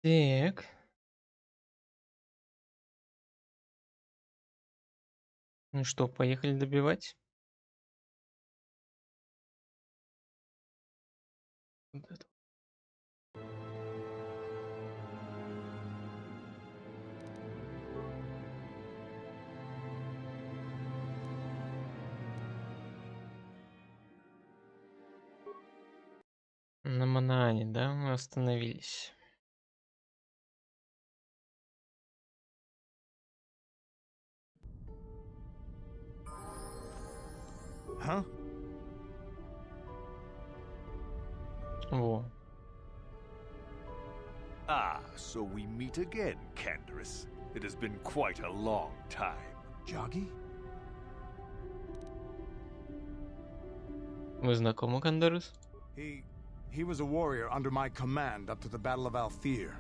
Так. Ну что, поехали добивать? Вот это. На Манаане, да, мы остановились. Huh? Во. Ah, so we meet again, Canderous. It has been quite a long time. Joggy? Вы знакомы, Кандарус? He was a warrior under my command up to the Battle of Althir.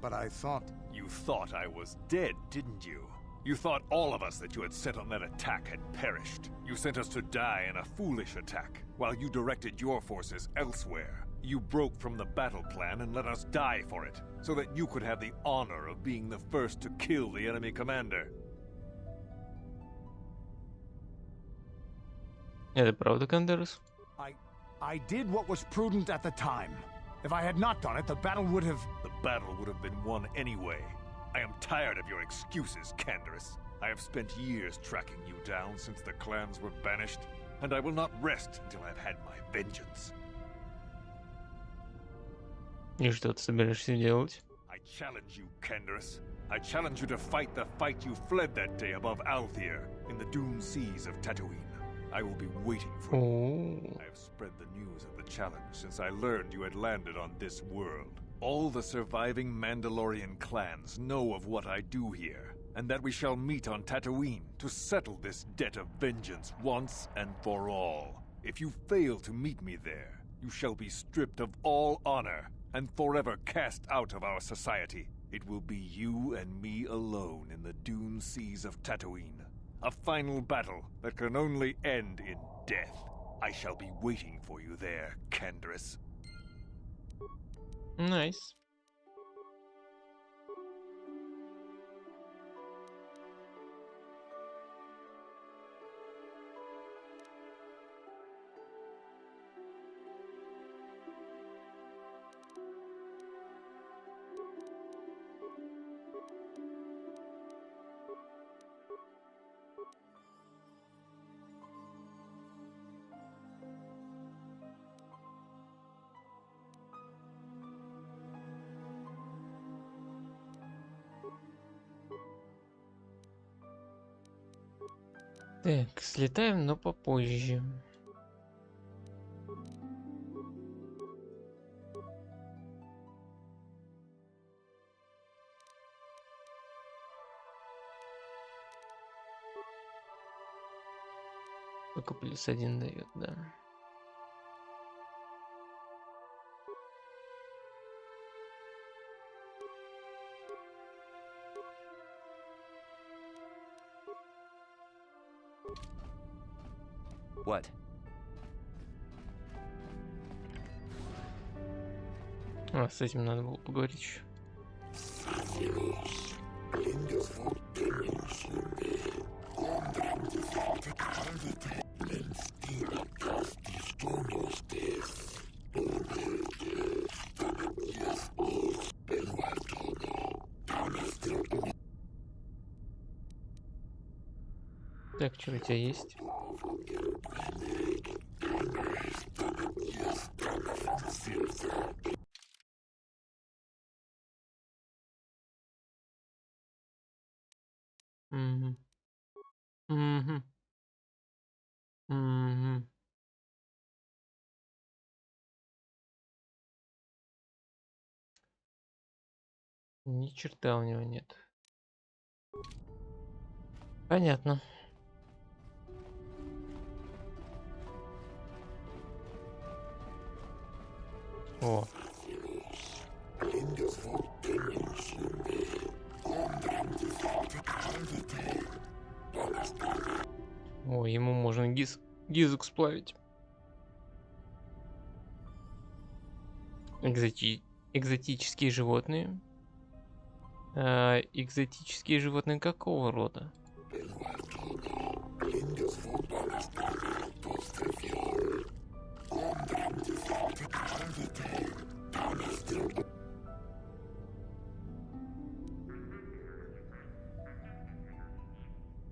But I thought... You thought I was dead, didn't you? You thought all of us that you had sent on that attack had perished. You sent us to die in a foolish attack, while you directed your forces elsewhere. You broke from the battle plan and let us die for it, so that you could have the honor of being the first to kill the enemy commander. Это правда, Кандарус? I did what was prudent at the time. If I had not done it, the battle would have... The battle would have been won anyway. I am tired of your excuses, Canderous. I have spent years tracking you down since the clans were banished, and I will not rest until I've had my vengeance. И что ты собираешься делать? I challenge you, Canderous. I challenge you to fight the fight you fled that day above Althir, in the doomed seas of Tatooine. I will be waiting for you. I have spread the news of the challenge since I learned you had landed on this world. All the surviving Mandalorian clans know of what I do here, and that we shall meet on Tatooine to settle this debt of vengeance once and for all. If you fail to meet me there, you shall be stripped of all honor and forever cast out of our society. It will be you and me alone in the dune seas of Tatooine. A final battle that can only end in death. I shall be waiting for you there, Canderous. Nice. Так, слетаем, но попозже. Только +1 дает, да. What? А, с этим надо было поговорить еще. Так, что у тебя есть? Угу. Угу. Угу. Ни черта у него нет. Понятно. О. О, ему можно гизок сплавить. Экзотические животные. Экзотические животные какого рода?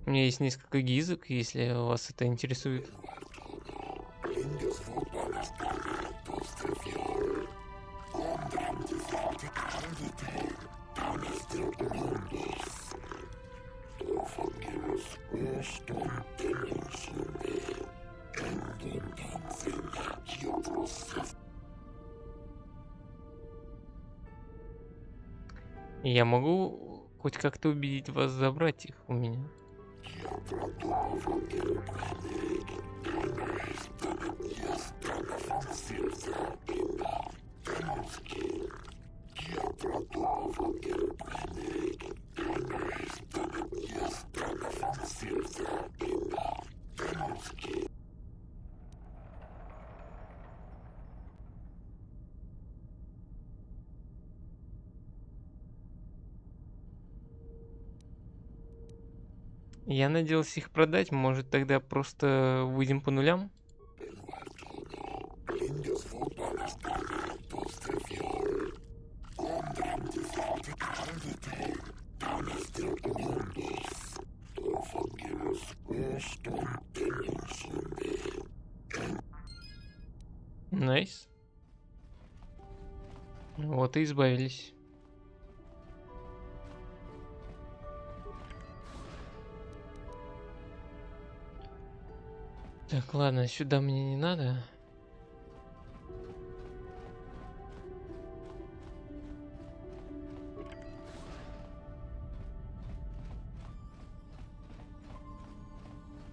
У меня есть несколько гизок, если вас это интересует. Я могу хоть как-то убедить вас забрать их у меня. Я надеялся их продать, может тогда просто выйдем по нулям? Найс. Вот и избавились. Так, ладно, сюда мне не надо.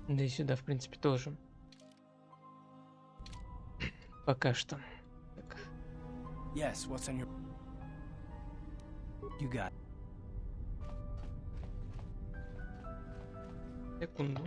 Да и сюда, в принципе, тоже. Пока что. Так. Yes, what's on your... You got... Секунду.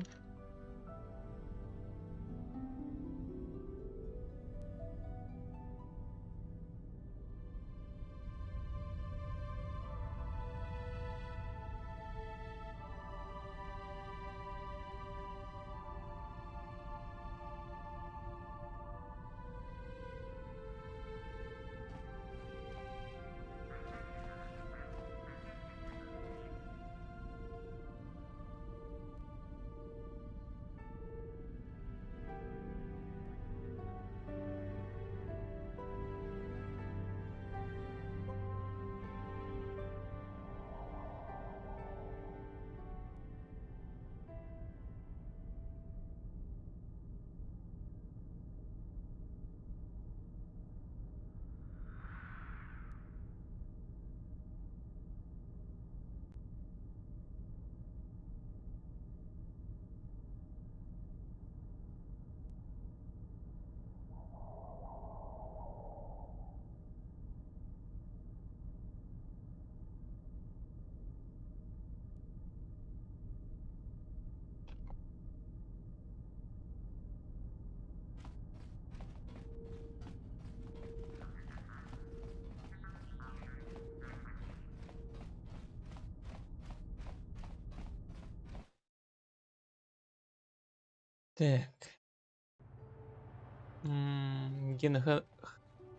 Так.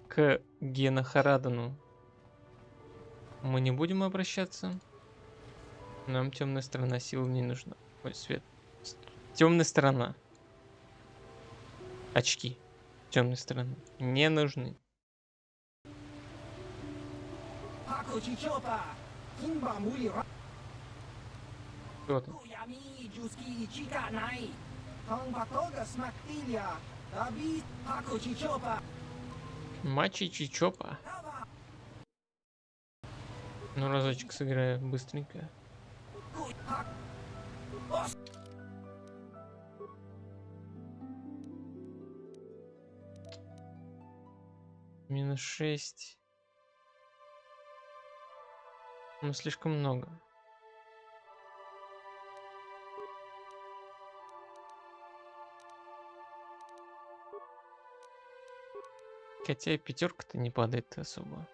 К Генахарадану мы не будем обращаться. Нам темная сторона силы не нужна. Ой, свет. Темная сторона. Очки. Темной стороны. Не нужны. Кто там? Мачи Чичопа. Ну, разочек сыграю быстренько. Минус 6. Ну, слишком много. Хотя и пятерка-то не падает особо.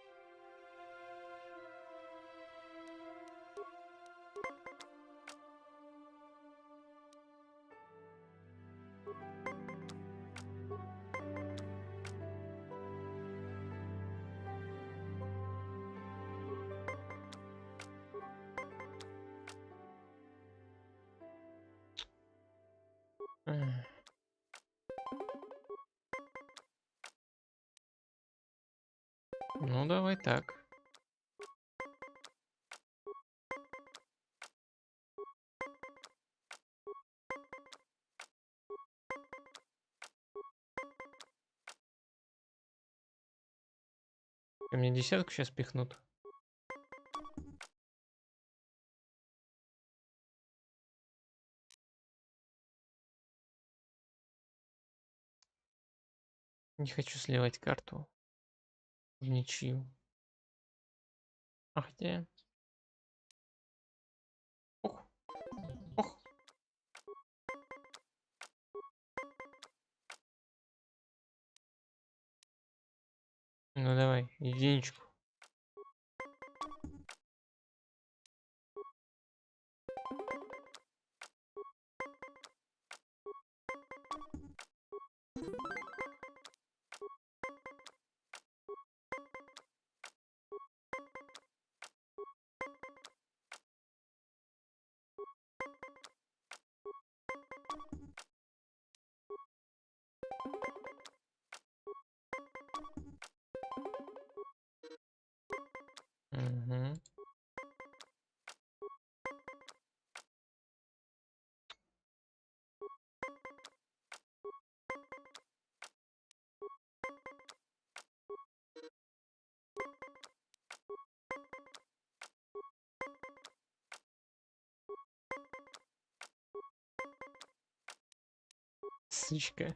Ну, давай так. Мне десятку сейчас пихнут. Не хочу сливать карту в ничью. А хотя... Ох. Ох. Ну давай, единичку. Угу. Сучка.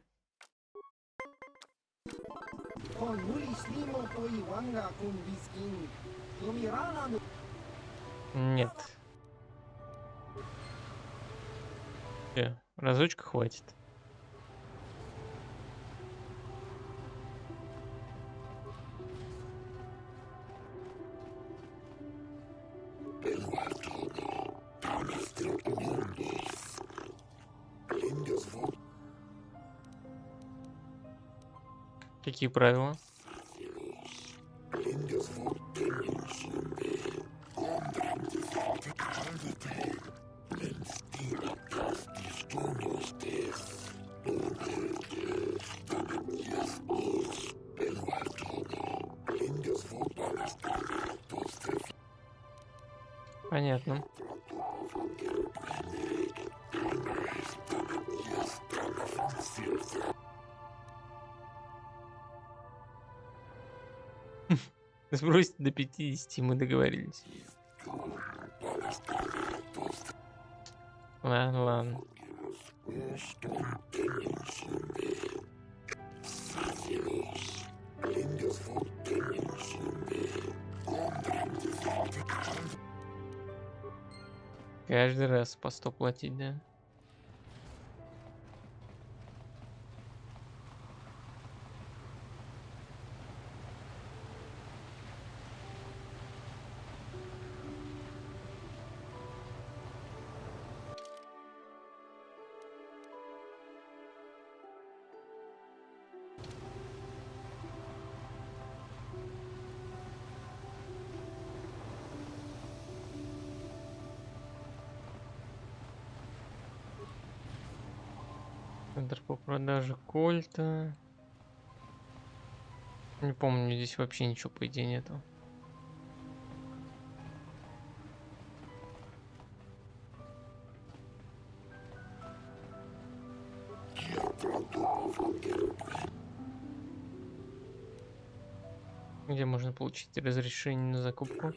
Нет. Разочка хватит. Какие правила? Понятно. Сбросить до 50, мы договорились. Ладно, ладно. Каждый раз по 100 платить, да? Центр по продаже кольта. Не помню, здесь вообще ничего по идее нету. Где можно получить разрешение на закупку?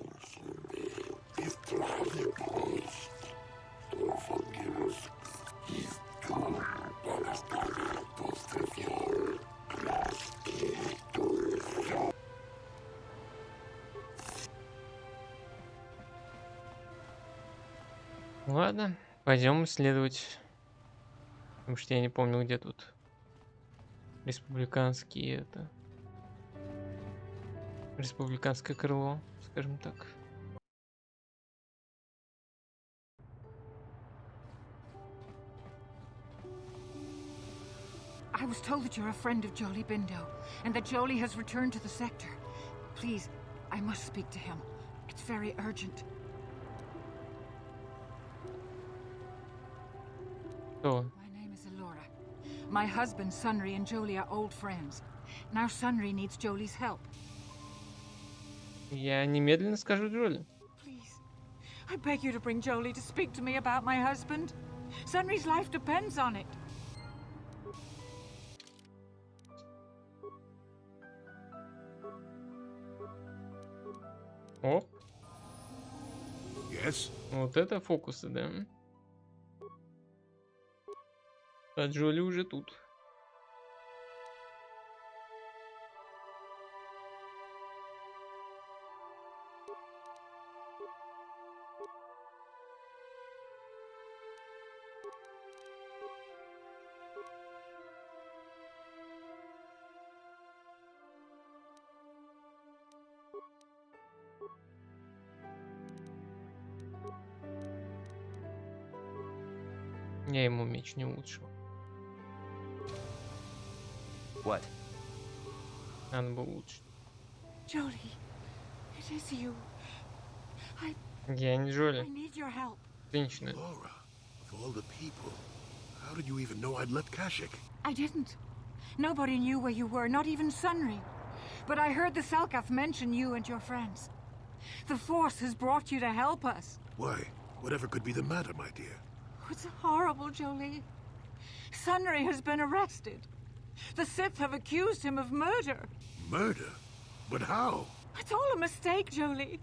Ладно, пойдем исследовать. Потому что я не помню, где тут республиканские это. Республиканское крыло, скажем так. I was told that you're a friend of Jolie Bindo, and that Jolie has returned to the sector. Please, I must speak to him. It's very urgent. Кто? My name is Elora. My husband, Sunry, and Jolie are old friends. Now Sunry needs Jolie's help. Я немедленно скажу Джоли. Please, I beg you to bring Jolie to speak to me about my husband. Sunry's life depends on it. Оп. Yes? Вот это фокусы, да. А Джоли уже тут. Я ему меч не улучшил. What? Надо было лучше. Jolie, it is you. Я не I Джоли. need your help. Женщина. Laura, of all the people, how did you even know I'd left Kashyyyk? I didn't. Nobody knew where you were, not even Sunry. But I heard the Selkath mention you and your friends. The Force has brought you to help us. Why? Whatever could be the matter, my dear? It's horrible, Jolie. Sunry has been arrested. The Sith have accused him of murder. Murder? But how? It's all a mistake, Jolie.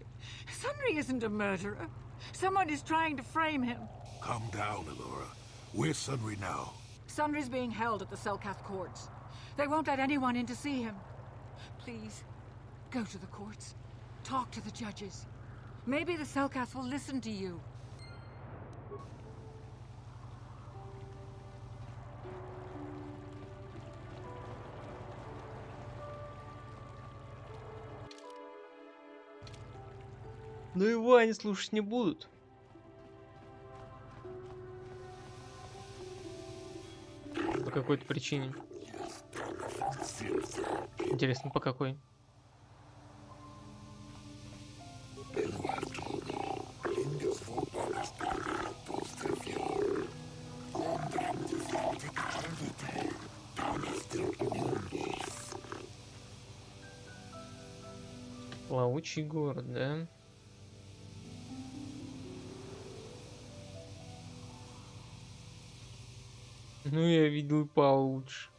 Sunry isn't a murderer. Someone is trying to frame him. Calm down, Elora. Where's Sunry now? Sunry's being held at the Selkath courts. They won't let anyone in to see him. Please, go to the courts. Talk to the judges. Maybe the Selkath will listen to you. Ну его они слушать не будут. По какой-то причине. Интересно, по какой? Плавучий город, да? Ну, я видел получше.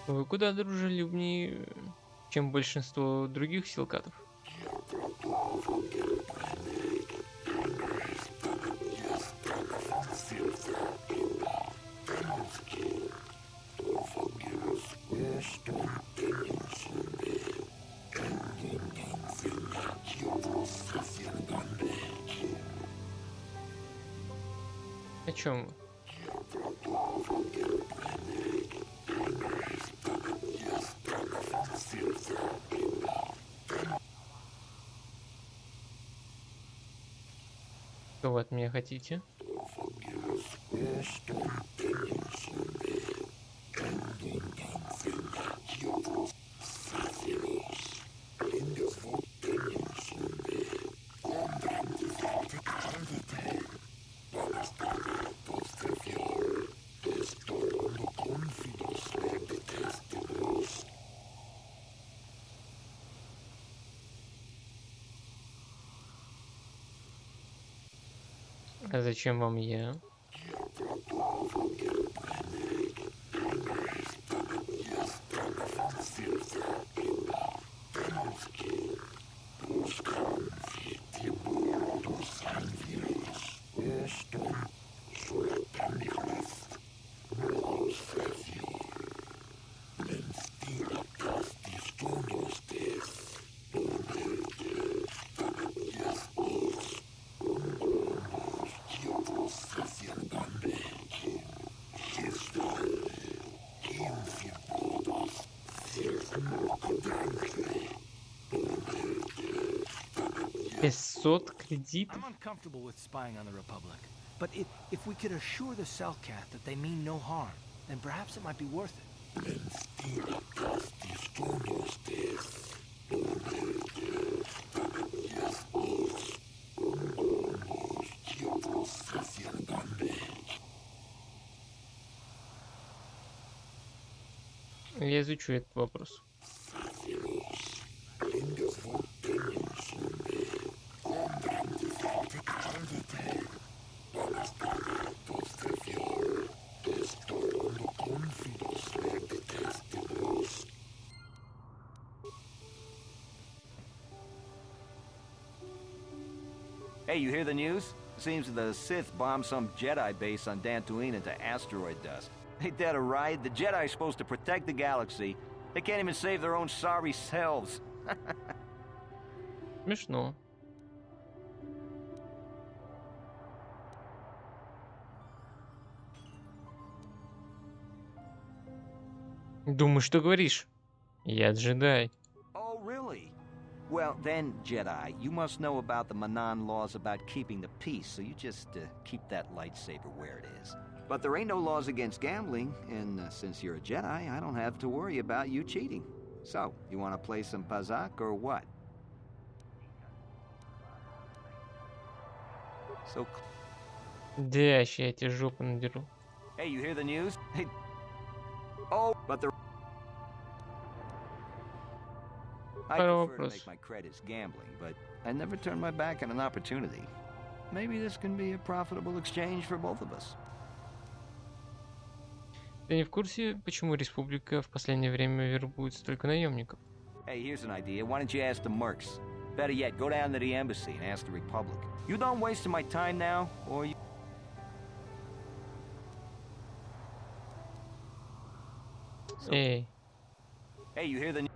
Вы куда дружелюбнее, чем большинство других силкатов? О чем вы? Что вы от меня хотите? А зачем вам я? Кредитов? I'm uncomfortable with spying on the Republic, but if we could assure the Selkath that they mean no harm, then perhaps it might be worth it. Я изучу этот вопрос. Hey, you hear the news? Seems the Sith bombed some Jedi base on Dantooine into asteroid dust. Ain't that a ride? The Jedi are supposed to protect the galaxy. They can't even save their own sorry selves. Смешно. Думаешь, что говоришь? Я джедай. Oh, really? Well, then, Jedi, you must know about the Manan laws about keeping the peace, so you just keep that lightsaber where it is. But there ain't no laws against gambling, and since you're a Jedi, I don't have to worry about you cheating. So, you want to play some Pazak or what? So. Дящ, я тебе жопу надеру. Hey, you hear the news? Hey. Oh, but the. I prefer to make my credits gambling, but I never turn my back on an opportunity. Maybe this can be a profitable exchange for both of us. Ты не в курсе, почему республика в последнее время вербует столько наемников? Hey, here's an idea. Why don't you ask the mercs? Better yet, go down to the embassy and ask the Republic. You done wasting my time now, or you... Эй. Hey, you hear the...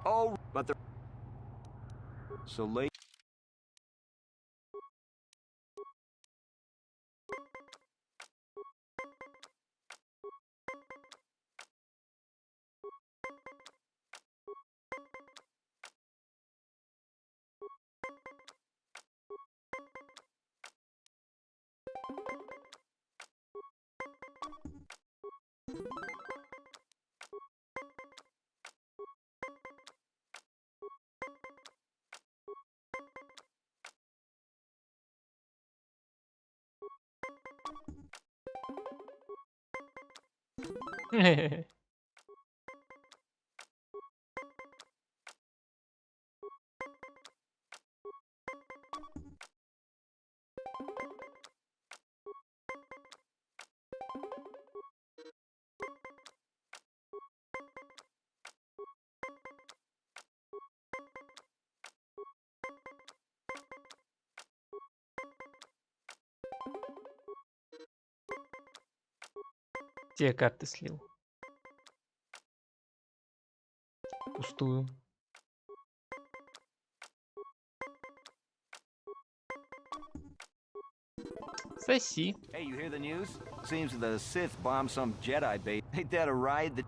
Oh, but the... So late... Те карты слил. Пустую. Соси. Hey, you hear the news? Seems the Sith bombed some Jedi base. Ain't that a ride that...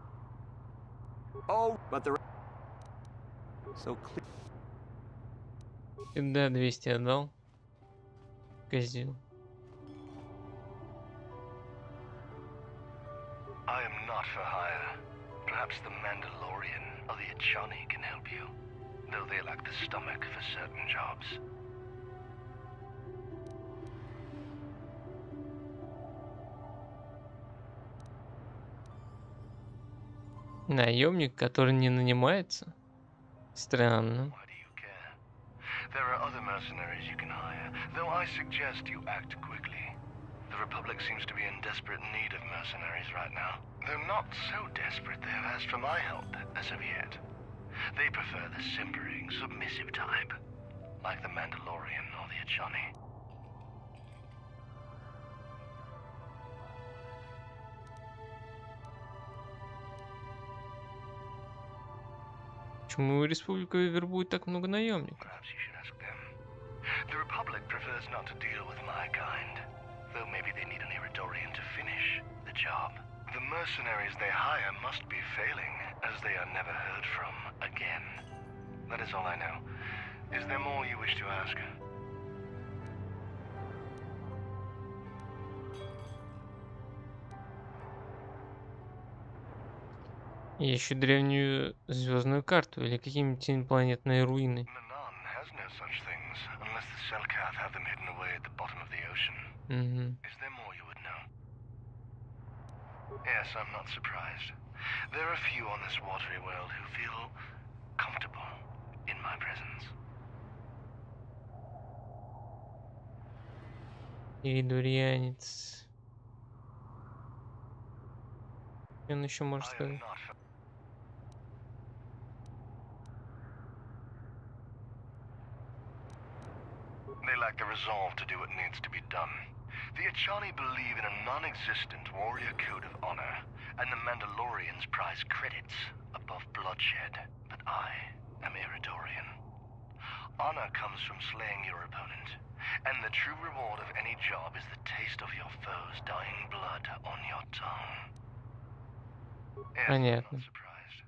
Oh, but the... So clear... Да, 200 отдал. Козел. I am not for hire. Perhaps the Mandalorian or the Achani can help you, though they lack the stomach for certain jobs. Наемник, который не нанимается? Странно. Why do you care? There are other mercenaries you can hire, though I suggest you act quickly. The Republic seems to be in desperate need of mercenaries right now. Though not so desperate they have asked for my help as of yet. They prefer the simpering, submissive type, like the Mandalorian or the Achani. Почему республика вербует так много наемников? Perhaps you should ask them. The Republic prefers not to deal with my kind, though maybe they need an Iridorian to finish the job. The mercenaries they hire must be failing, as they are never heard from again. That is all I know. Is there more you wish to ask? Я ищу древнюю звездную карту или какие-нибудь инопланетные руины. Manan has no such things, unless the Selkath have them hidden away at the bottom of the ocean. Угу. Is there more you would know? Yes, I'm not surprised. There are few on this watery world who feel comfortable in my presence. Иридурианец. Он еще может I am сказать. not. They lack the resolve to do what needs to be done. The Achani believe in a non-existent warrior code of honor, and the Mandalorians prize credits above bloodshed. But I am Iridorian. Honor comes from slaying your opponent, and the true reward of any job is the taste of your foe's dying blood on your tongue. Yes, I'm Понятно. not surprised.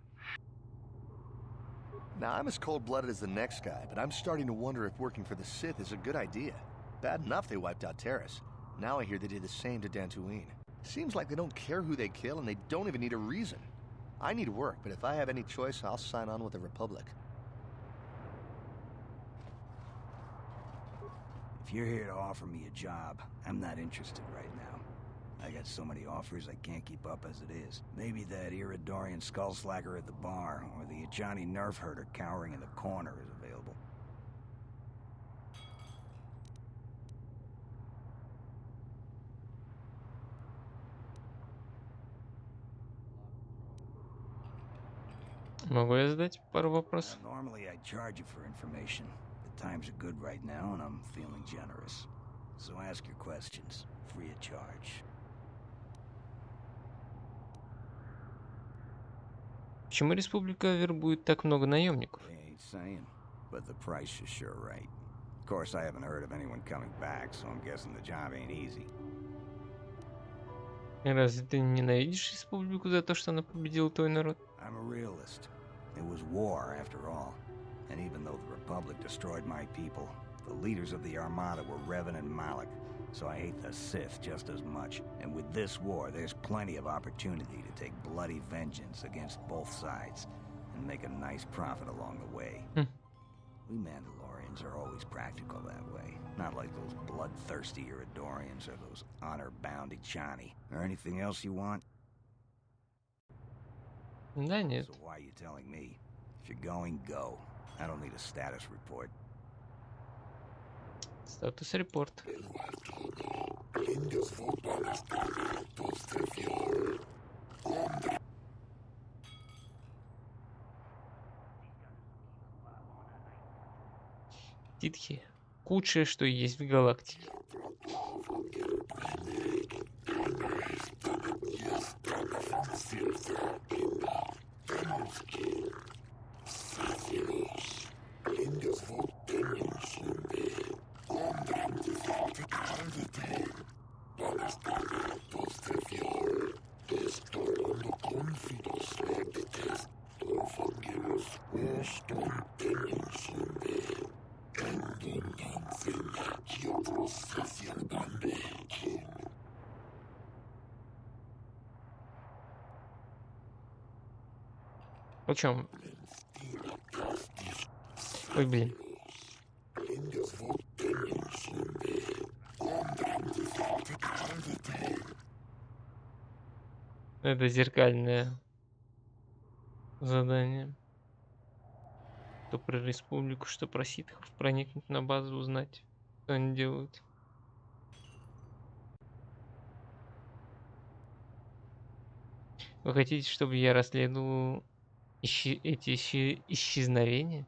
Now, I'm as cold-blooded as the next guy, but I'm starting to wonder if working for the Sith is a good idea. Bad enough they wiped out Terrace. Now I hear they did the same to Dantooine. Seems like they don't care who they kill, and they don't even need a reason. I need work, but if I have any choice, I'll sign on with the Republic. If you're here to offer me a job, I'm not interested right now. I got so many offers I can't keep up as it is. Maybe that Iridorian skullslacker at the bar, or the Ajani nerf herder cowering in the corner is available. Могу я задать пару вопросов? Normally I charge you for information. The times are good right now, and I'm feeling generous. So ask your questions, free of charge. Почему Республика вербует так много наемников? They ain't saying, but the price is sure right. Of course, I haven't heard of anyone coming back, so I'm guessing the job ain't easy. Разве ты ненавидишь Республику за то, что она победила твой народ? I'm a realist. It was war, after all. And even though the Republic destroyed my people, the leaders of the Armada were Revan and Malak, so I hate the Sith just as much. And with this war, there's plenty of opportunity to take bloody vengeance against both sides and make a nice profit along the way. We Mandalorians are always practical that way. Not like those bloodthirsty Iridorians or those honor-bound Achani. Or anything else you want? Да нет. So why are you telling me? If you're going, go. I don't need a status report. Статус репорт. Титхи. Худшее, что есть в галактике. О чем? Ой, блин. Это зеркальное задание. Что про республику, что про ситхов. Проникнуть на базу, узнать, что они делают. Вы хотите, чтобы я расследовал эти исчезновения?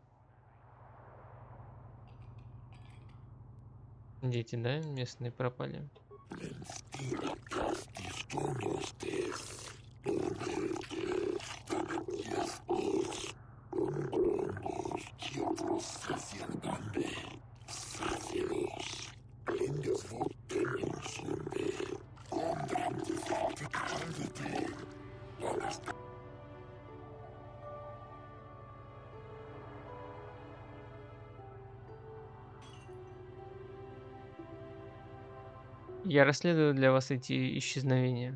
Дети, да, местные пропали? Я расследую для вас эти исчезновения.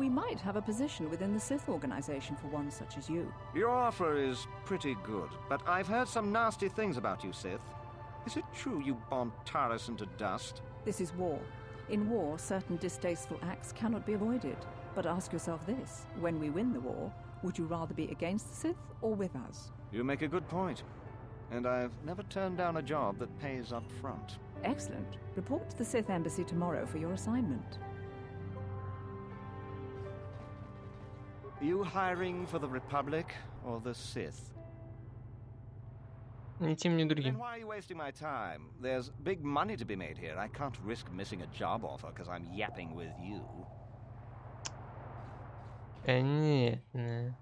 We might have a position within the Sith organization for one such as you. Your offer is pretty good, but I've heard some nasty things about you, Sith. Is it true you bombed Taris into dust? This is war. In war, certain distasteful acts cannot be avoided. But ask yourself this, when we win the war, would you rather be against the Sith or with us? You make a good point. And I've never turned down a job that pays up front. Excellent. Report to the Sith Embassy tomorrow for your assignment. Are you hiring for the Republic or the Sith? Ни тем, ни другим. Then why are you wasting my time? There's big money to be made here. I can't risk missing a job offer because I'm yapping with you. Понятно.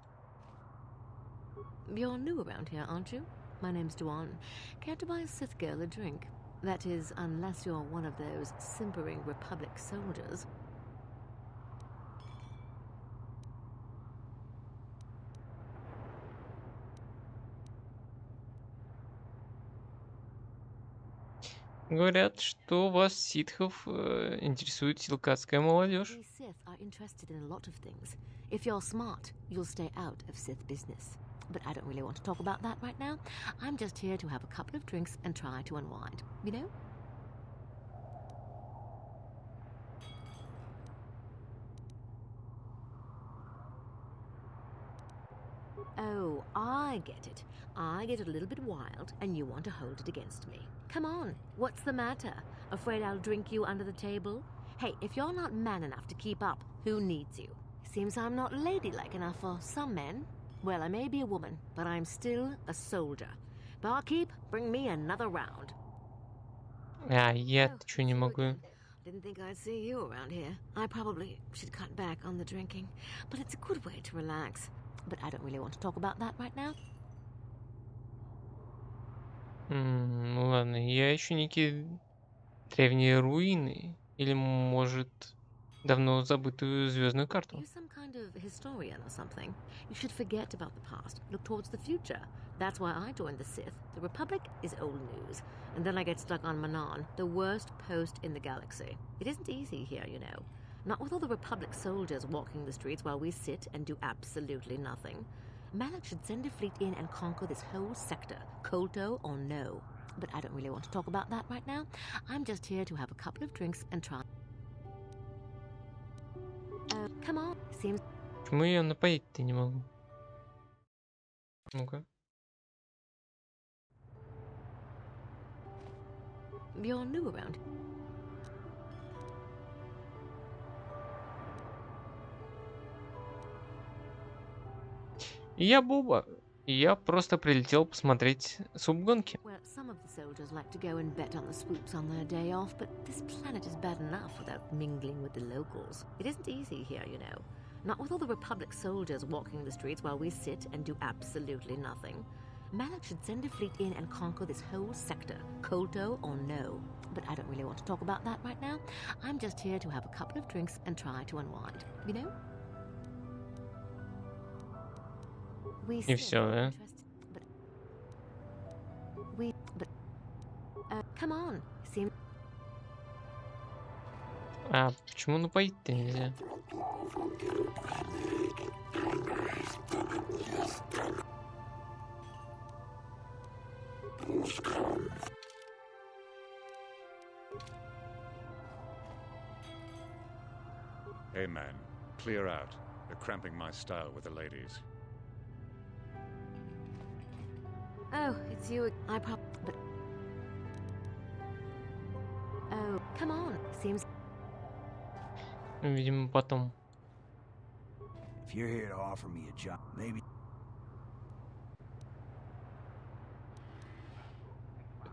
You're new around here, aren't you? My name's Duan. Care to buy a Sith girl a drink? That is, unless you're one of those simpering Republic soldiers. Говорят, что вас, ситхов, интересует силкатская молодежь. We Sith are interested in a lot of things. If you're smart, you'll stay out of Sith business. But I don't really want to talk about that right now. I'm just here to have a couple of drinks and try to unwind. You know? Oh, I get it. I get a little bit wild, and you want to hold it against me. Come on, what's the matter? Afraid I'll drink you under the table? Hey, if you're not man enough to keep up, who needs you? Seems I'm not ladylike enough for some men. Well, I may be a woman, but I'm still a soldier. Barkeep, bring me another round. Я чё не могу. Didn't think I'd see you around here. I probably should cut back on the drinking, but it's a good way to relax. But I don't really want to talk about that right now. Ну ладно, я ищу некие древние руины. Или, может, давно забытую звездную карту. You're some kind of historian or something. You should forget about the past, look towards the future. That's why I joined the Sith. The Republic is old news. And then I get stuck on Manan, the worst post in the galaxy. It isn't easy here, you know. Not with all the Republic soldiers walking the streets while we sit and do absolutely nothing. Malak should send a fleet in and conquer this whole sector, KOTOR or no. But I don't really want to talk about that right now. I'm just here to have a couple of drinks and try. Come on, seems... Почему я напоить-то не могу? Ну-ка. You're new around. Я Буба. Я просто прилетел посмотреть субгонки. Well, some of the soldiers like to go and bet on the swoops on their day off, but this planet is bad enough without mingling with the locals. It isn't easy here, you know. Not with all the Republic soldiers walking the streets while we sit and do absolutely nothing. Malak should send a fleet in and conquer this whole sector, KOTOR or no. But I don't really want to talk about that right now. I'm just here to have a couple of drinks and try to unwind, you know? И все, да? Come on, seem... А почему напоить-то нельзя? Hey man, clear out. You're cramping my style with the ladies. Oh, it's you. But... Oh, come on. Seems... Видимо, потом. If you're here to offer me a job, maybe...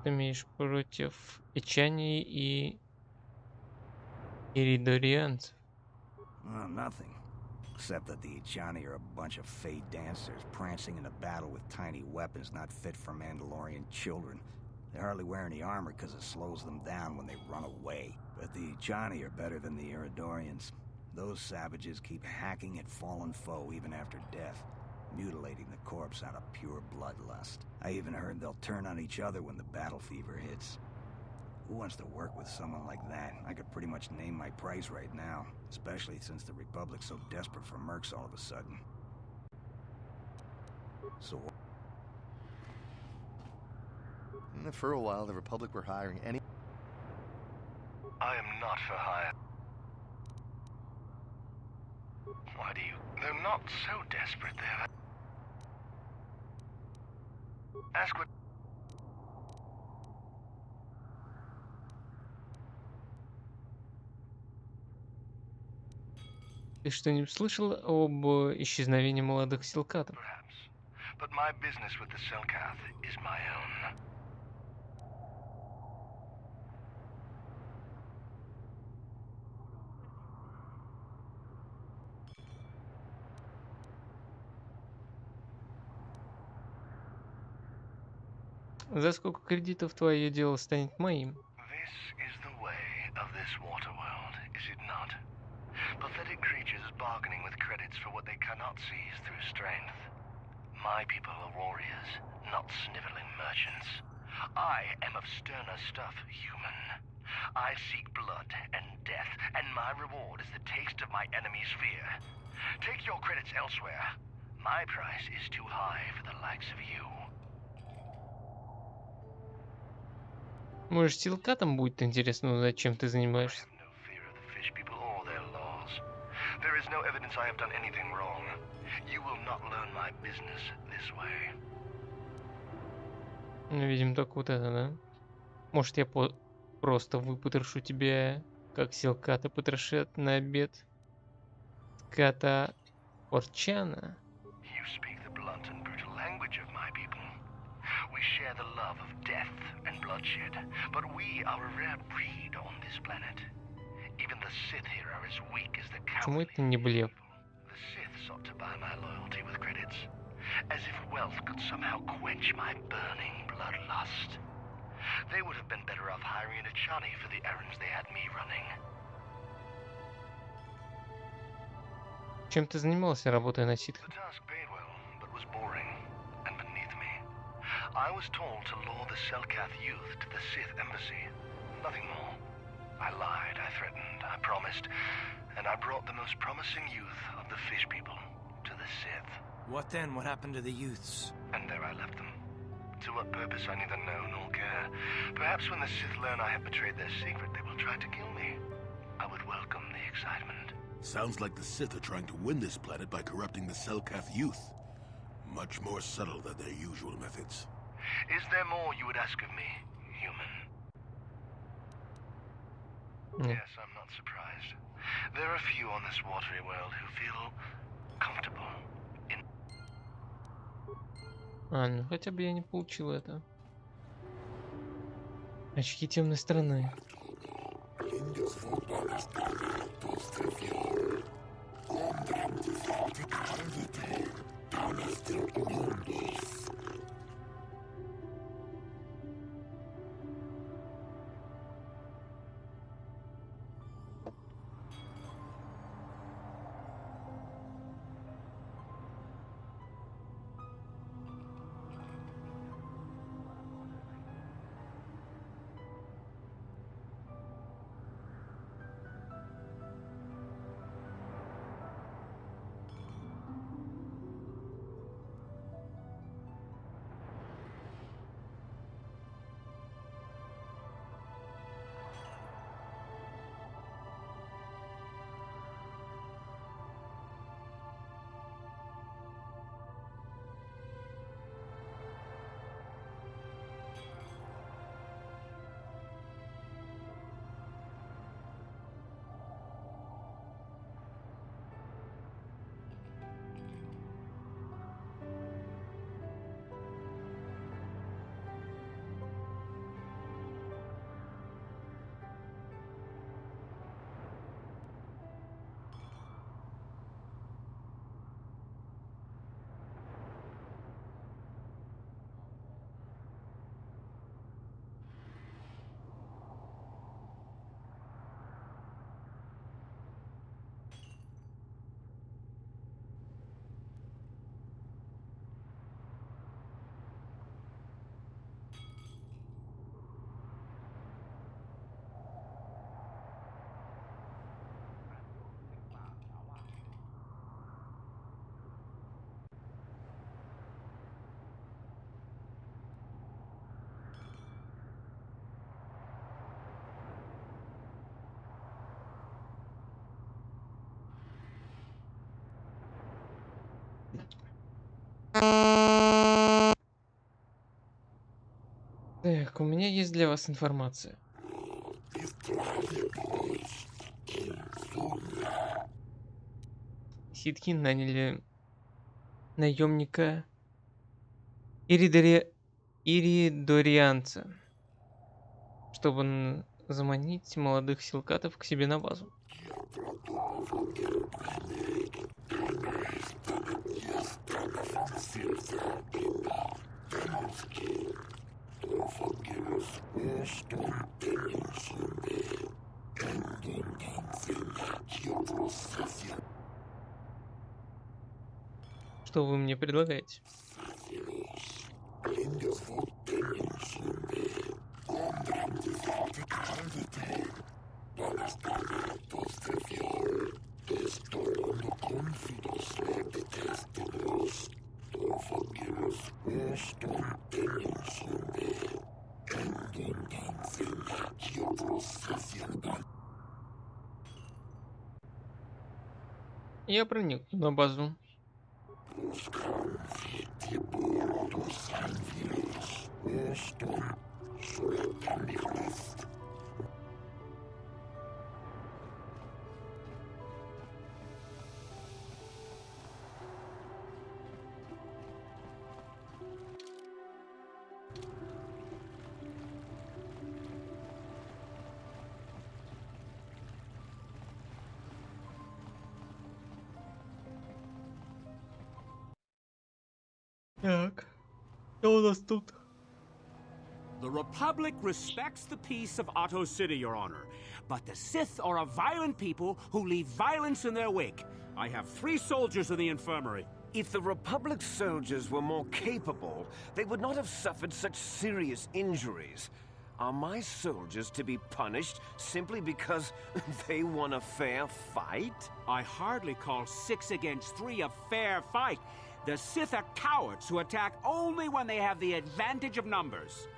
Ты имеешь против Ичани и иридорианцев? Nothing. Except that the Ijani are a bunch of fey dancers prancing in a battle with tiny weapons not fit for Mandalorian children. They hardly wear any armor because it slows them down when they run away. But the Ijani are better than the Iridorians. Those savages keep hacking at fallen foe even after death, mutilating the corpse out of pure bloodlust. I even heard they'll turn on each other when the battle fever hits. Who wants to work with someone like that? I could pretty much name my price right now, especially since the Republic's so desperate for mercs all of a sudden. So... For a while, the Republic were hiring any... I am not for hire. Why do you... They're not so desperate, they're... Ask what... Ты что-нибудь слышал об исчезновении молодых силкатов? Perhaps. But my business with the Selkath is my own. За сколько кредитов твое дело станет моим? This is the way of this water world, is it not? Pathetic creatures bargaining with credits for what they cannot seize through strength. My people are warriors, not sniveling merchants. I am of sterner stuff, human. I seek blood and death, and my reward is the taste of my enemy's fear. Take your credits elsewhere. My price is too high for the likes of you. Может, силкатам будет интересно узнать, чем ты занимаешься? No fear of the fish people or their laws. There is no evidence I have done anything wrong. You will not learn my business this way. Ну, видимо, только вот это, да? Может, я просто выпотрошу тебя, как силката потрошат на обед кота Орчана? You speak the blunt and brutal language of my people. We share the love of death and bloodshed, but we are a rare breed on this planet. Even the Sith here are as weak as the Почему cowardly это не блеф? The Sith sought to buy my loyalty with credits, as if wealth could somehow quench my burning bloodlust. They would have been better off hiring a Chani for the errands they had me running. Чем ты занимался, работая на ситхах? The task paid well, but was boring and beneath me. I was told to lure the Selkath youth to the Sith embassy. Nothing more. I lied, I threatened, I promised, and I brought the most promising youth of the fish people to the Sith. What then? What happened to the youths? And there I left them. To what purpose I neither know nor care. Perhaps when the Sith learn I have betrayed their secret, they will try to kill me. I would welcome the excitement. Sounds like the Sith are trying to win this planet by corrupting the Selkath youth. Much more subtle than their usual methods. Is there more you would ask of me, human? Yes, I'm not surprised. There are few on this watery world who feel comfortable in... Ну хотя бы я не получил это. Очки темной стороны. Так, у меня есть для вас информация. Ситхи наняли наемника иридорианца, чтобы заманить молодых силкатов к себе на базу. Что вы мне предлагаете? Я проник на базу. Так, что у нас тут? The Republic respects the peace of Otto City, Your Honor. But the Sith are a violent people who leave violence in their wake. I have 3 soldiers in the infirmary. If the Republic's soldiers were more capable, they would not have suffered such serious injuries. Are my soldiers to be punished simply because they won a fair fight? I hardly call 6 against 3 a fair fight. The Sith are cowards who attack only when they have the advantage of numbers.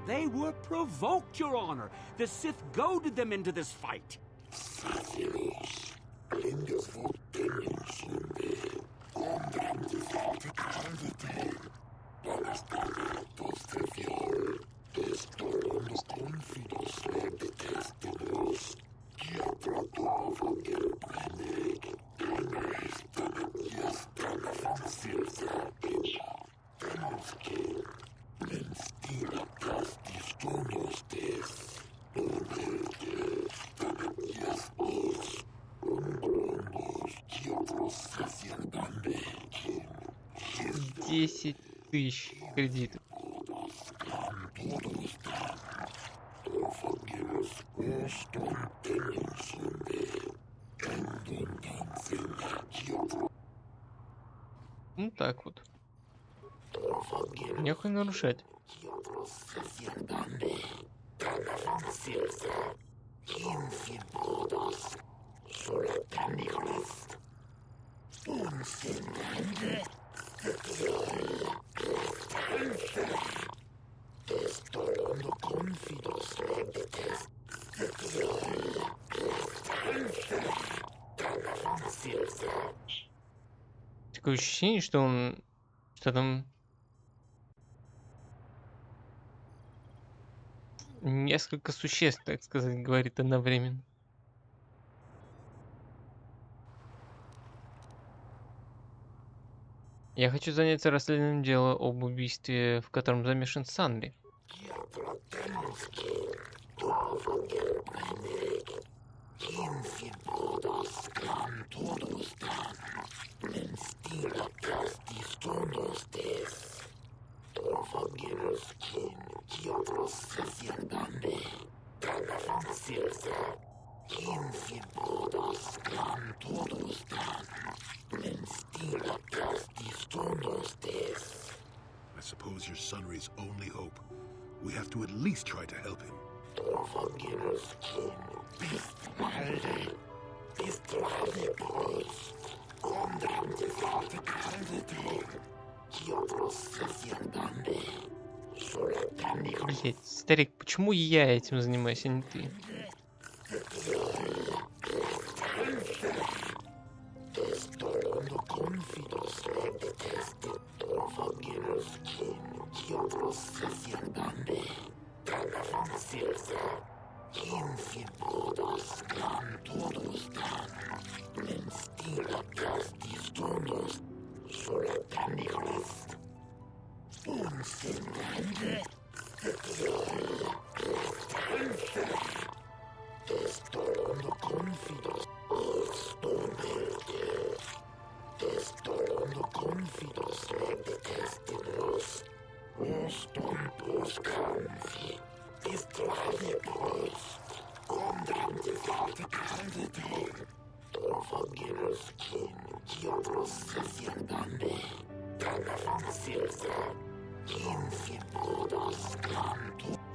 They were provoked, Your Honor. The Sith goaded them into this fight. $10 тысяч кредитов. Ну так вот. Нехуй нарушать. Такое ощущение, что он... Что там... Несколько существ, так сказать, говорит одновременно. Я хочу заняться расследованием дела об убийстве, в котором замешан Санри. I suppose you're Sunry's only hope. We have to at least try to help him. Блять, старик, почему я этим занимаюсь, а не ты?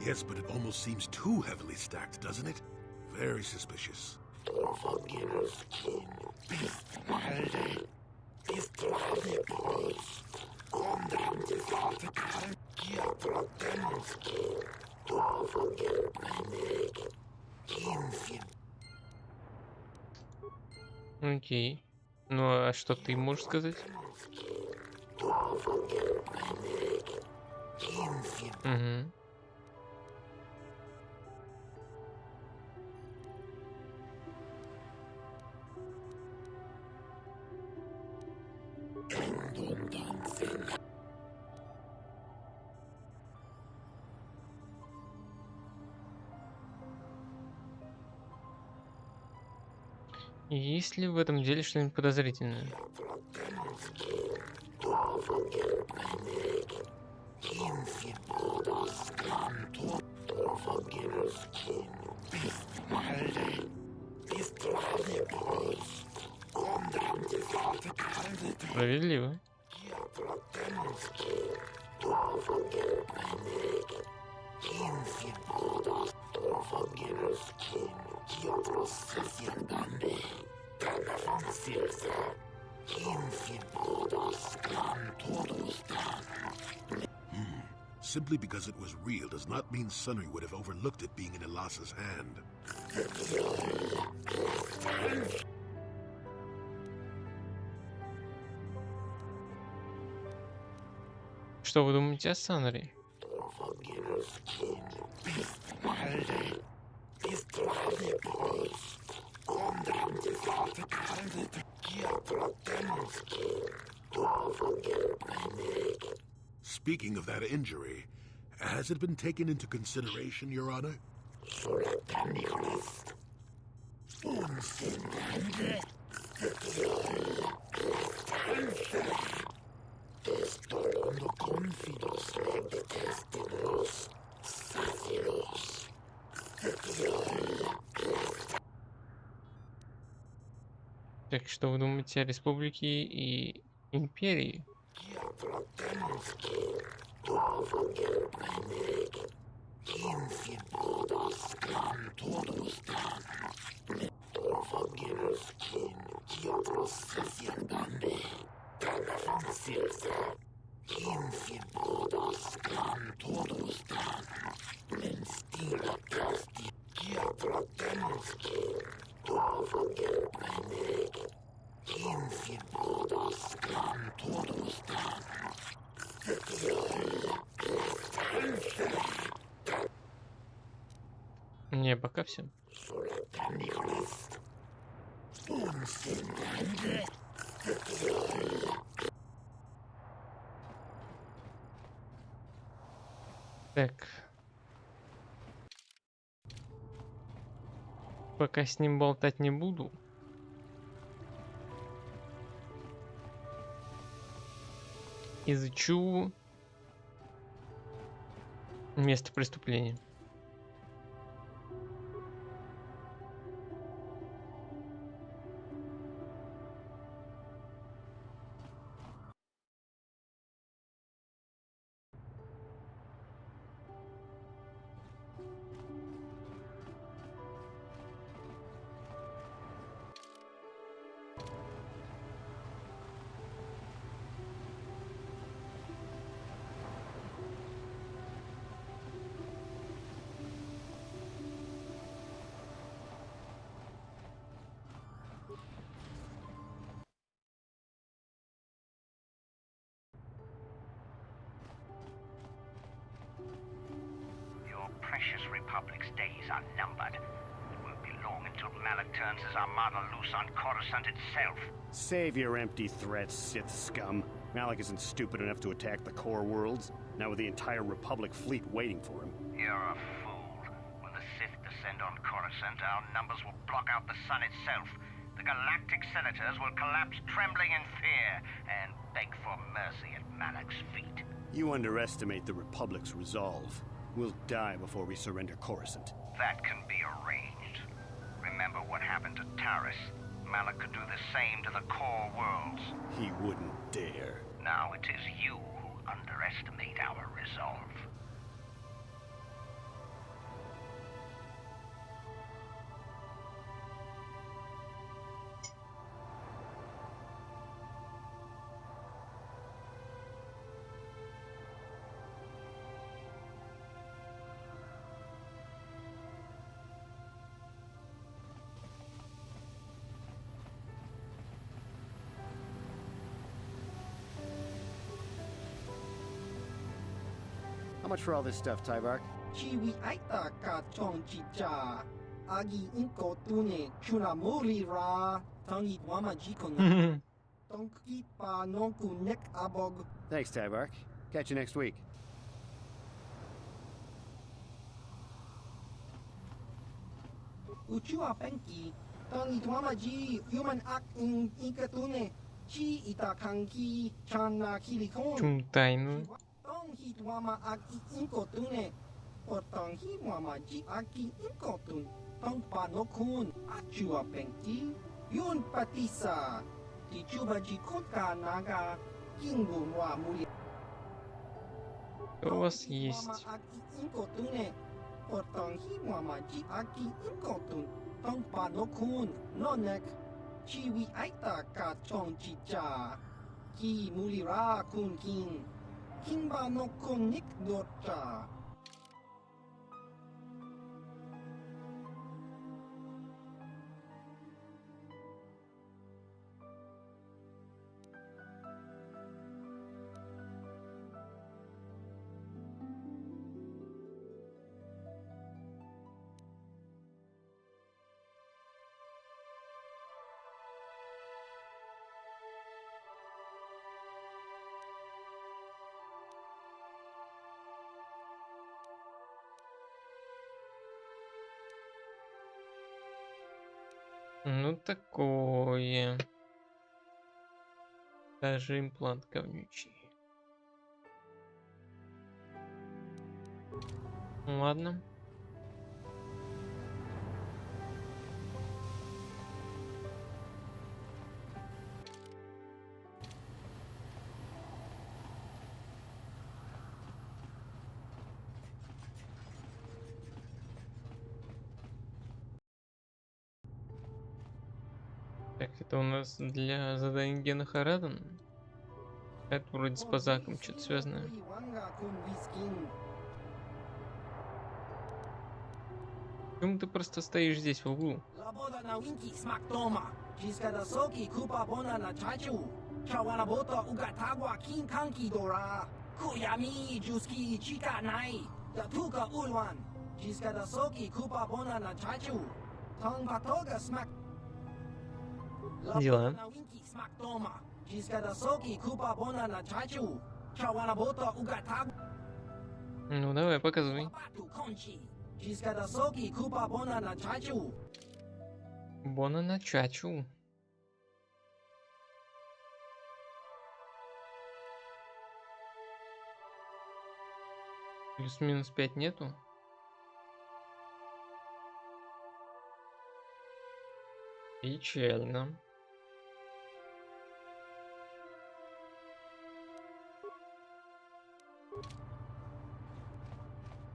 Yes, but it almost seems too heavily stacked, doesn't it? Very suspicious. Окей. Ну, а что ты можешь сказать? Угу. Есть ли в этом деле что-нибудь подозрительное? Справедливо. Simply because it was real does not mean Sunry would have overlooked it being in Elas's hand. Что вы думаете о Санри? Speaking of that injury, has it been taken into consideration, Your Honor? Так что вы думаете о Республике и Империи? Не, пока все. Так. Пока с ним болтать не буду. Изучу место преступления. days are numbered. It won't be long until Malak turns his armada loose on Coruscant itself. Save your empty threats, Sith scum. Malak isn't stupid enough to attack the core worlds, now with the entire Republic fleet waiting for him. You're a fool. When the Sith descend on Coruscant, our numbers will block out the sun itself. The galactic senators will collapse trembling in fear and beg for mercy at Malak's feet. You underestimate the Republic's resolve. We'll die before we surrender Coruscant. That can be arranged. Remember what happened to Taris. Malak could do the same to the core worlds. He wouldn't dare. Now it is you who underestimate our resolve. How much for all this stuff, Tyvark? Chiwi aita ka chong chicha. Agi inko tune chuna mori ra. Tangi wama jikon. Tonki pa nonku nek abog. Thanks, Tyvark. Catch you next week. Uchua penki. Tangi wama ji human ak in inkatune. Chi ita kanki chana kilikon. Чумтайну. Hi wama aki inkotune. Otong hi wama ji aki inkotun. Tong pa no kun. Achua penki. Yun patisa. Ti chuba ji kotka naga. Kingu wa muli. У вас есть. Aki inkotune. Otong hi wama ji aki inkotun. Tong pa no kun. Nonek. Chiwi aita ka chong chicha. Ki muli ra kun kin. Kimba no konik dota. Ну такое. Даже имплант говнючий. Ладно. Так, это у нас для задания Гена Харадана. Это вроде с Пазаком что-то связанное. Почему ты просто стоишь здесь в углу? Дела. Ну давай, показывай. Бона на чачу. Плюс-минус 5 нету. Печально.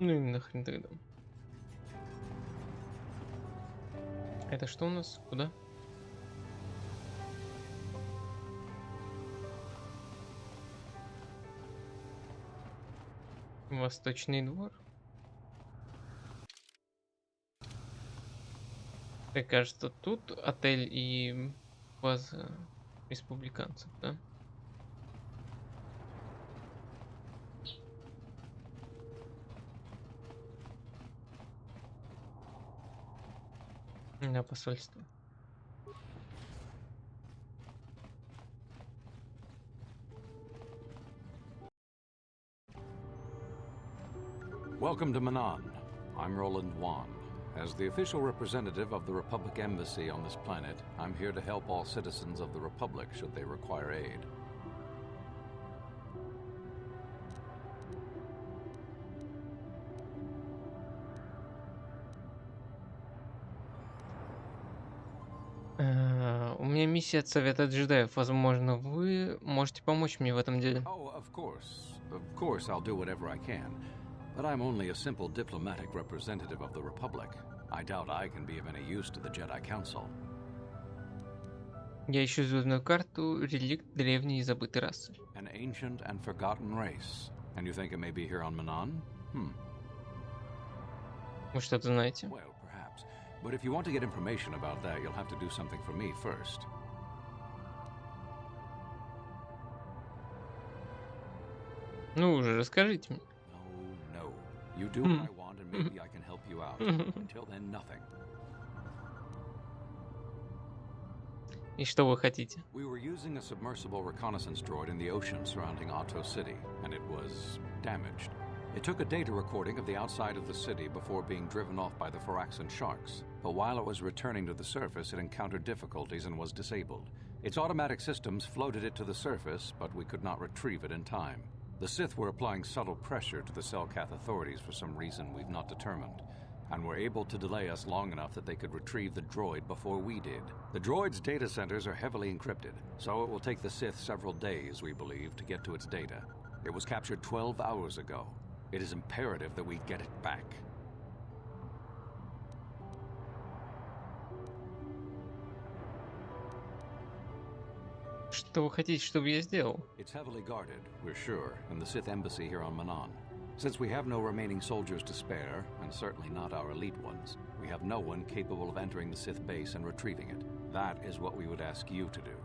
Ну и нахрен тогда. Это что у нас? Куда? Восточный двор. Мне кажется, тут отель и база республиканцев, да? На посольство. Welcome to Manan. I'm Roland Wan. As the official representative of the Republic Embassy on this planet, I'm here to help all citizens of the Republic should they require aid. У меня миссия от Совета Джедаев. Возможно, вы можете помочь мне в этом деле. Oh, of course I'll do whatever I can. But I'm only a simple diplomatic representative of the Republic. I doubt I can be of any use to the Jedi Council. Я ищу звездную карту, реликт древней и забытой расы. An ancient and forgotten race. And you think it may be here on Manan? Вы что-то знаете? Well, perhaps. But if you want to get information about that, you'll have to do something for me first. Ну уже расскажите мне. No. You do what I want and maybe I can help you out. Until then, nothing. И что вы хотите? We were using a submersible reconnaissance droid in the ocean surrounding Otto City, and it was damaged. It took a data recording of the outside of the city before being driven off by the Phoraxan sharks, but while it was returning to the surface, it encountered difficulties and was disabled. Its automatic systems floated it to the surface, but we could not retrieve it in time. The Sith were applying subtle pressure to the Selkath authorities for some reason we've not determined, and were able to delay us long enough that they could retrieve the droid before we did. The droid's data centers are heavily encrypted, so it will take the Sith several days, we believe, to get to its data. It was captured 12 hours ago. It is imperative that we get it back. Что вы хотите, чтобы я сделал? It's heavily guarded, we're sure, in the Sith embassy here on Manan. Since we have no remaining soldiers to spare, and certainly not our elite ones, we have no one capable of entering the Sith base and retrieving it. That is what we would ask you to do.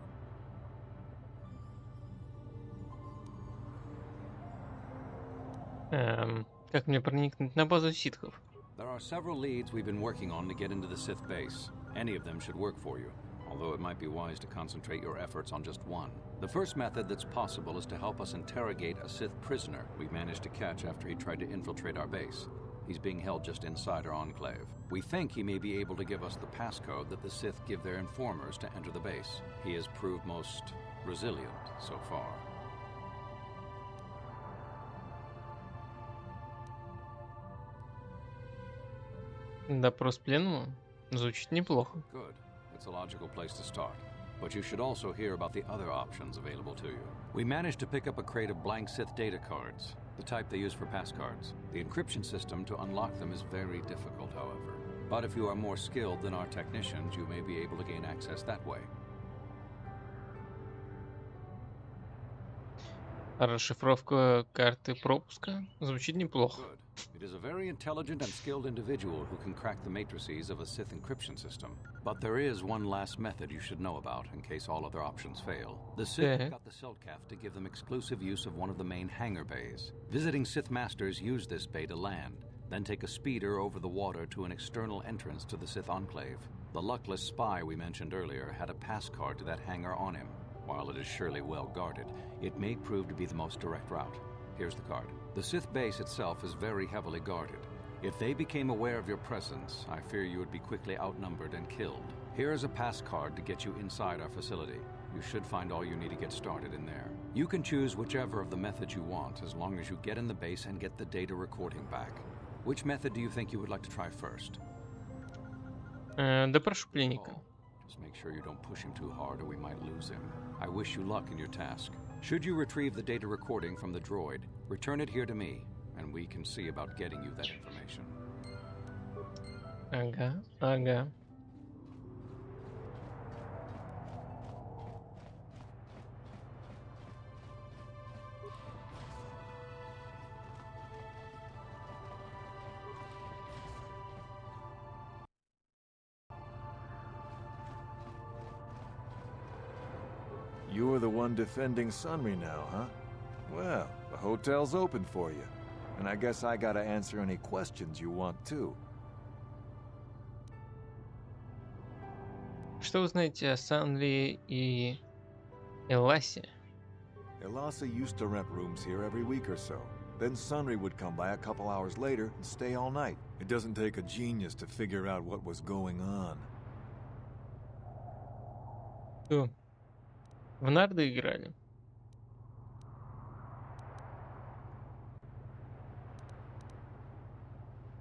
Как мне проникнуть на базу ситхов? There are several leads we've been working on to get into the Sith base. Any of them should work for you, although it might be wise to concentrate your efforts on just one. The first method that's possible is to help us interrogate a Sith prisoner we managed to catch after he tried to infiltrate our base. He's being held just inside our enclave. We think he may be able to give us the passcode that the Sith give their informers to enter the base. He has proved most resilient so far. Допрос пленного? Звучит неплохо. Good. It's a logical place to start. But you should also hear about the other options available to you. We managed to pick up a crate of blank Sith data cards, the type they use for passcards. The encryption system to unlock them is very difficult, however. But if you are more skilled than our technicians, you may be able to gain access that way. Расшифровка карты пропуска? Звучит неплохо. Good. It is a very intelligent and skilled individual who can crack the matrices of a Sith encryption system. But there is one last method you should know about in case all other options fail. The Sith got the Selkath to give them exclusive use of one of the main hangar bays. Visiting Sith masters use this bay to land, then take a speeder over the water to an external entrance to the Sith enclave. The luckless spy we mentioned earlier had a pass card to that hangar on him. While it is surely well guarded, it may prove to be the most direct route. Here's the card. The Sith base itself is very heavily guarded. If they became aware of your presence, I fear you would be quickly outnumbered and killed. Here is a pass card to get you inside our facility. You should find all you need to get started in there. You can choose whichever of the methods you want, as long as you get in the base and get the data recording back. Which method do you think you would like to try first? Допрошу пленника. Just make sure you don't push him too hard or we might lose him. I wish you luck in your task. Should you retrieve the data recording from the droid, return it here to me, and we can see about getting you that information. Ага. You're the one defending Sunry now, huh? Well, the hotel's open for you. And I guess I gotta answer any questions you want too. Что вы знаете о Санли и Эласе? Elasa used to rent rooms here every week or so. Then Sunry would come by a couple hours later and stay all night. It doesn't take a genius to figure out what was going on. Что? В нарды играли?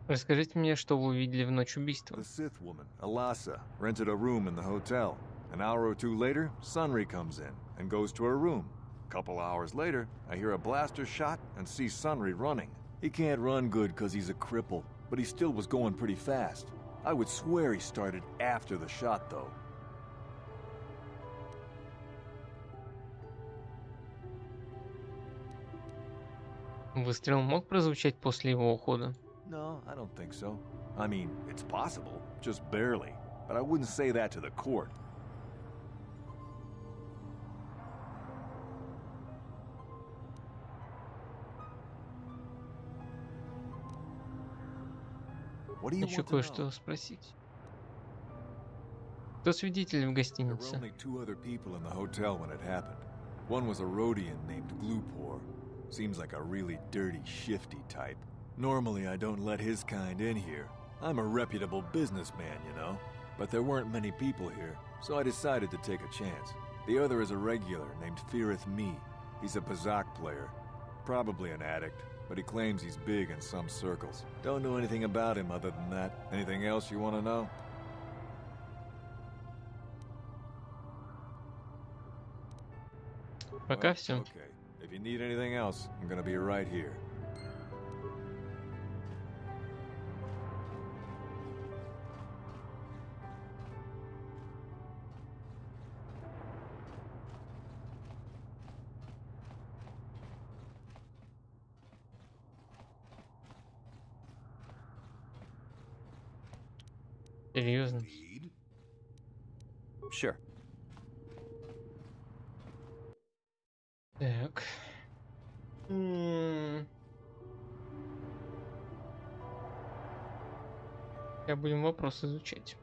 Расскажите мне, что вы увидели в ночь убийства. The Sith woman, Elasa, rented a room in the hotel. An hour or two later, Sunry comes in and goes to her room. A couple hours later, I hear a blaster shot and see Sunry running. He can't run good because he's a cripple, but he still was going pretty fast. I would swear he started after the shot, though. Выстрел мог прозвучать после его ухода? No, I don't think so. I mean, it's possible, just barely. But I wouldn't say that to the court. What do you Хочу want to know? кое-что спросить. Кто свидетель в There were гостинице? only two other people in the hotel when it happened. One was a Rhodian named Glupor. Seems like a really dirty, shifty type. Normally, I don't let his kind in here. I'm a reputable businessman, you know. But there weren't many people here, so I decided to take a chance. The other is a regular named Feareth Me. He's a Pazak player. Probably an addict, but he claims he's big in some circles. Don't know anything about him other than that. Anything else you want to know? Пока все. Okay. If you need anything else, I'm gonna be right here. Серьезно? Sure. Так. Я будем вопрос изучать.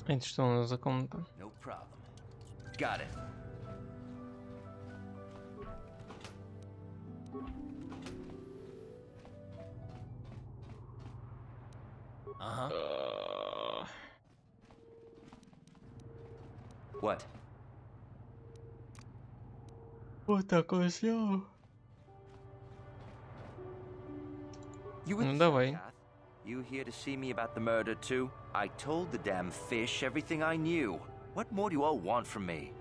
Это что у нас за комната? No problem. Got it. What? Вот такое все. Ну давай. You here to see me about the murder too? I told the damn fish everything I knew. What more do you all want from me?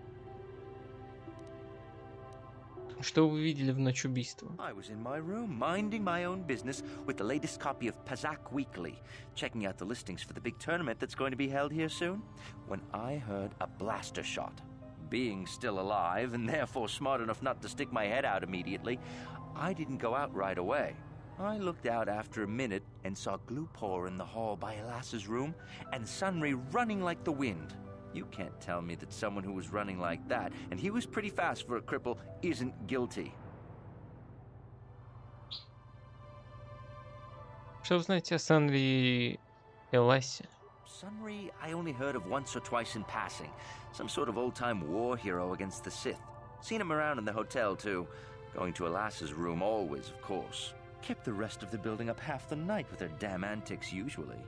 Что вы видели в ночь убийства? I was in my room, minding my own business with the latest copy of Pazak Weekly, checking out the listings for the big tournament that's going to be held here soon, when I heard a blaster shot. Being still alive, and therefore smart enough not to stick my head out immediately, I didn't go out right away. I looked out after a minute and saw Glupor in the hall by Elas's room, and Sunry running like the wind. You can't tell me that someone who was running like that, and he was pretty fast for a cripple, isn't guilty. Что вы знаете о Санли и Эласе? Sunry I only heard of once or twice in passing. Some sort of old-time war hero against the Sith. Seen him around in the hotel, too. Going to Elas's room always, of course. Kept the rest of the building up half the night with their damn antics usually.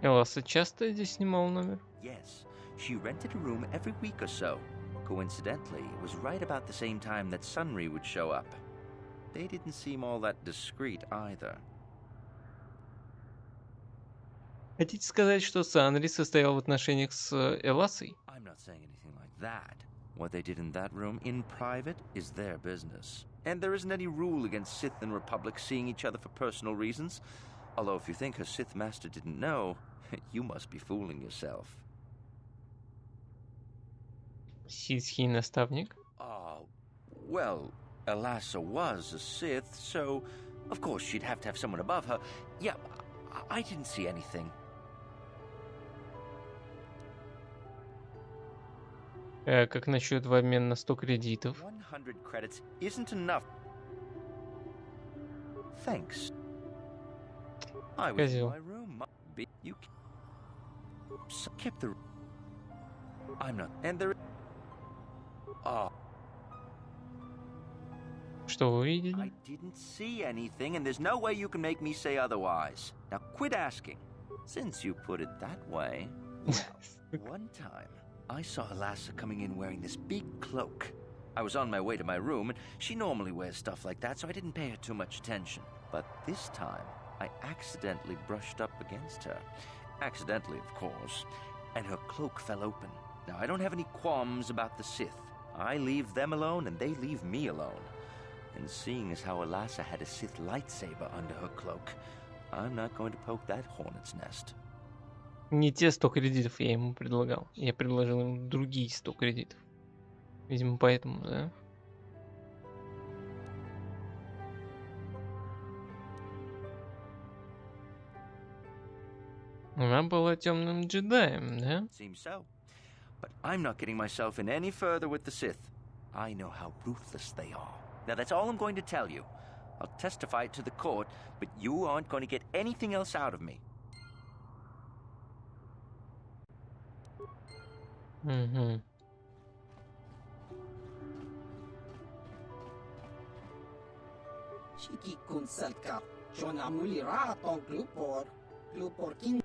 Эласа часто здесь снимал номер? Yes, she rented a room every week or so. Coincidentally, it was right about the same time that Sunry would show up. They didn't seem all that discreet either. Хотите сказать, что Санри состоял в отношениях с Эласой? I'm not saying anything like that. What they did in that room in private is their business. And there isn't any rule against Sith and Republic seeing each other for personal reasons. Although if you think her Sith master didn't know, You must be fooling yourself. Ситский наставник. Well, Elassa was a Sith, so of course she'd have to have someone above her. Yeah, I didn't see anything. Как насчет в обмен на 100 кредитов? 100 credits isn't enough. Thanks. I was in my room. You kept the... I'm not... And there... Что вы видели? I didn't see anything, and there's no way you can make me say otherwise. Now quit asking. Since you put it that way... Well, one time, I saw Elassa coming in wearing this big cloak. I was on my way to my room, and she normally wears stuff like that, so I didn't pay her too much attention. But this time, I accidentally brushed up against her. Accidentally, of course. And her cloak fell open. Now, I don't have any qualms about the Sith. I leave them alone, and they leave me alone. And seeing as how Elassa had a Sith lightsaber under her cloak, I'm not going to poke that hornet's nest. Не те 100 кредитов я ему предлагал. Я предложил ему другие 100 кредитов. Видимо, поэтому, да? Она была темным джедаем, да? Seems so. But I'm not getting myself in any further with the Sith. I know how ruthless they are. Now that's all I'm going to tell you. I'll testify it to the court, but you aren't going to get anything else out of me. Угу. Shiki kun selkat. Jona mulira tong glupor kin.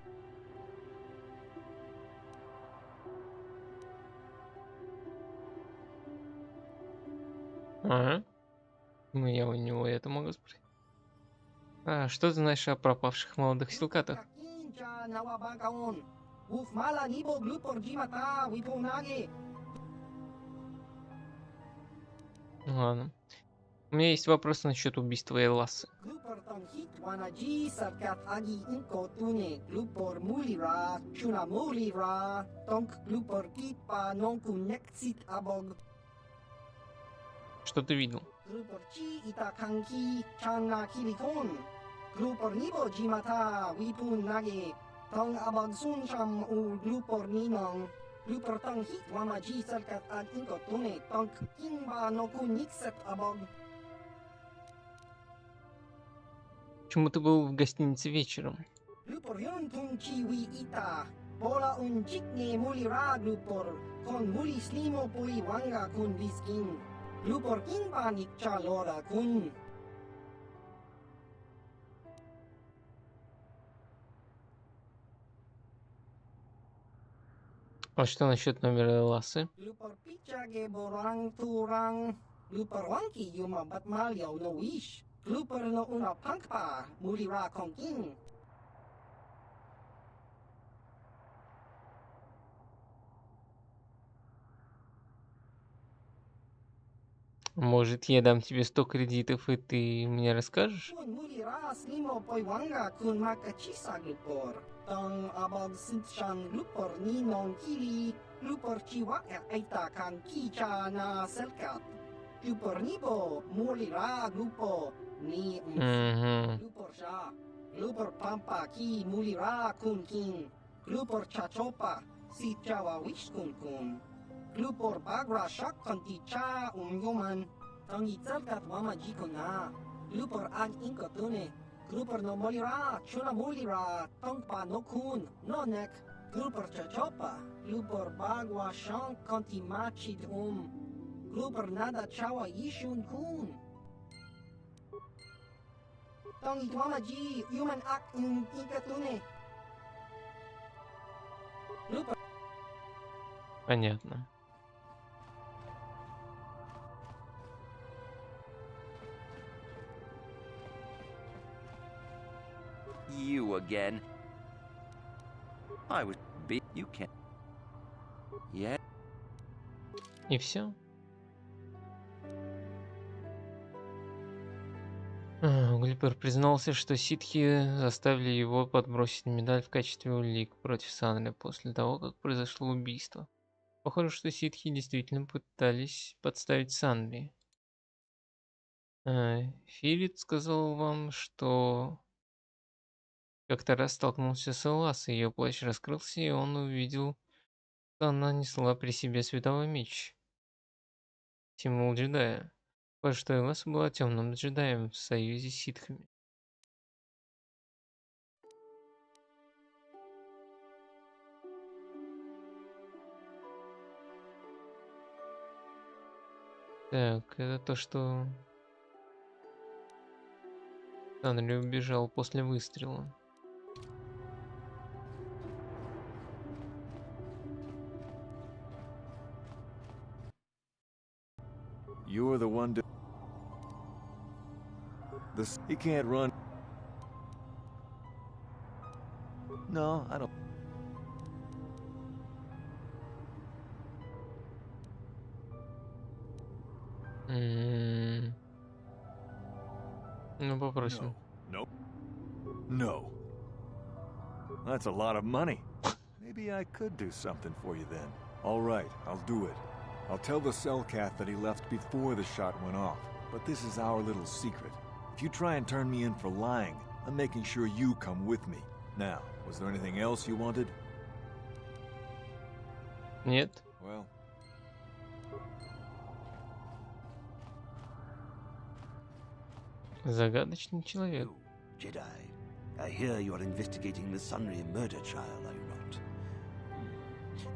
Ага. Ну, я у него это могу спросить. А, что ты знаешь о пропавших молодых силкатах? Ладно. У меня есть вопрос насчет убийства Эласы. Что ты видел? Почему ты был в гостинице вечером? А что насчет номера Эласы? Может, я дам тебе 100 кредитов, и ты мне расскажешь? Glupor bagra shak konti cha yoman tangi zelkat wama jikona Glupor ag inkotune Glupor no molira chuna molira tongpa no kun no nek Glupor chachopa Glupor bagwa shank konti machid Glupor nada chawa yishun kun tangi wama ji human ag inkotune Glupor. Понятно. You again. I would be... You can't... Yeah. И все? Глипер признался, что ситхи заставили его подбросить медаль в качестве улик против Санри после того, как произошло убийство. Похоже, что ситхи действительно пытались подставить Санри. Филит сказал вам, что как-то раз столкнулся с Эласой, ее плащ раскрылся, и он увидел, что она несла при себе световой меч. Символ джедая. Похоже, что Эласа была темным джедаем в союзе с ситхами. Так, это то, что Санри убежал после выстрела. You're the one to... He can't run. No, I don't... Ну, попросим. No. That's a lot of money. Maybe I could do something for you then. All right, I'll do it. I'll tell the Selkath that he left before the shot went off. But this is our little secret. If you try and turn me in for lying, I'm making sure you come with me. Now, was there anything else you wanted? Нет. Well... Загадочный человек. Jedi, I hear you are investigating the Sunry murder trial, are you not?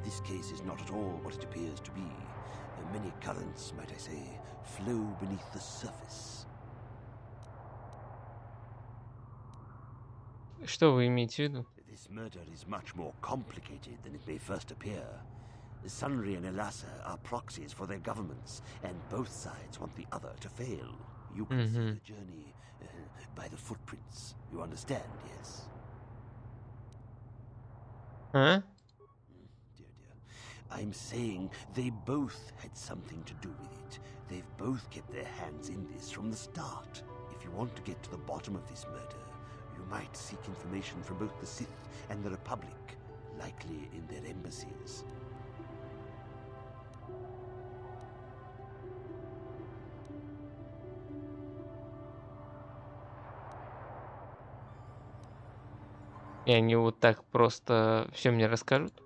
This case is not at all what it appears to be. Many currents, might I say, flow beneath the surface. Что вы имеете в виду? This murder is much more complicated than it may first appear. Sunry and Elasa are proxies for their governments, and both sides want the other to fail. You can see the journey by the footprints. You understand, yes? Huh? Dear. I'm saying they both had something to do with it. They've both kept their hands in this from the start. If you want to get to the bottom of this murder, you might seek information from both the Sith and the Republic, likely in their embassies. И они вот так просто все мне расскажут?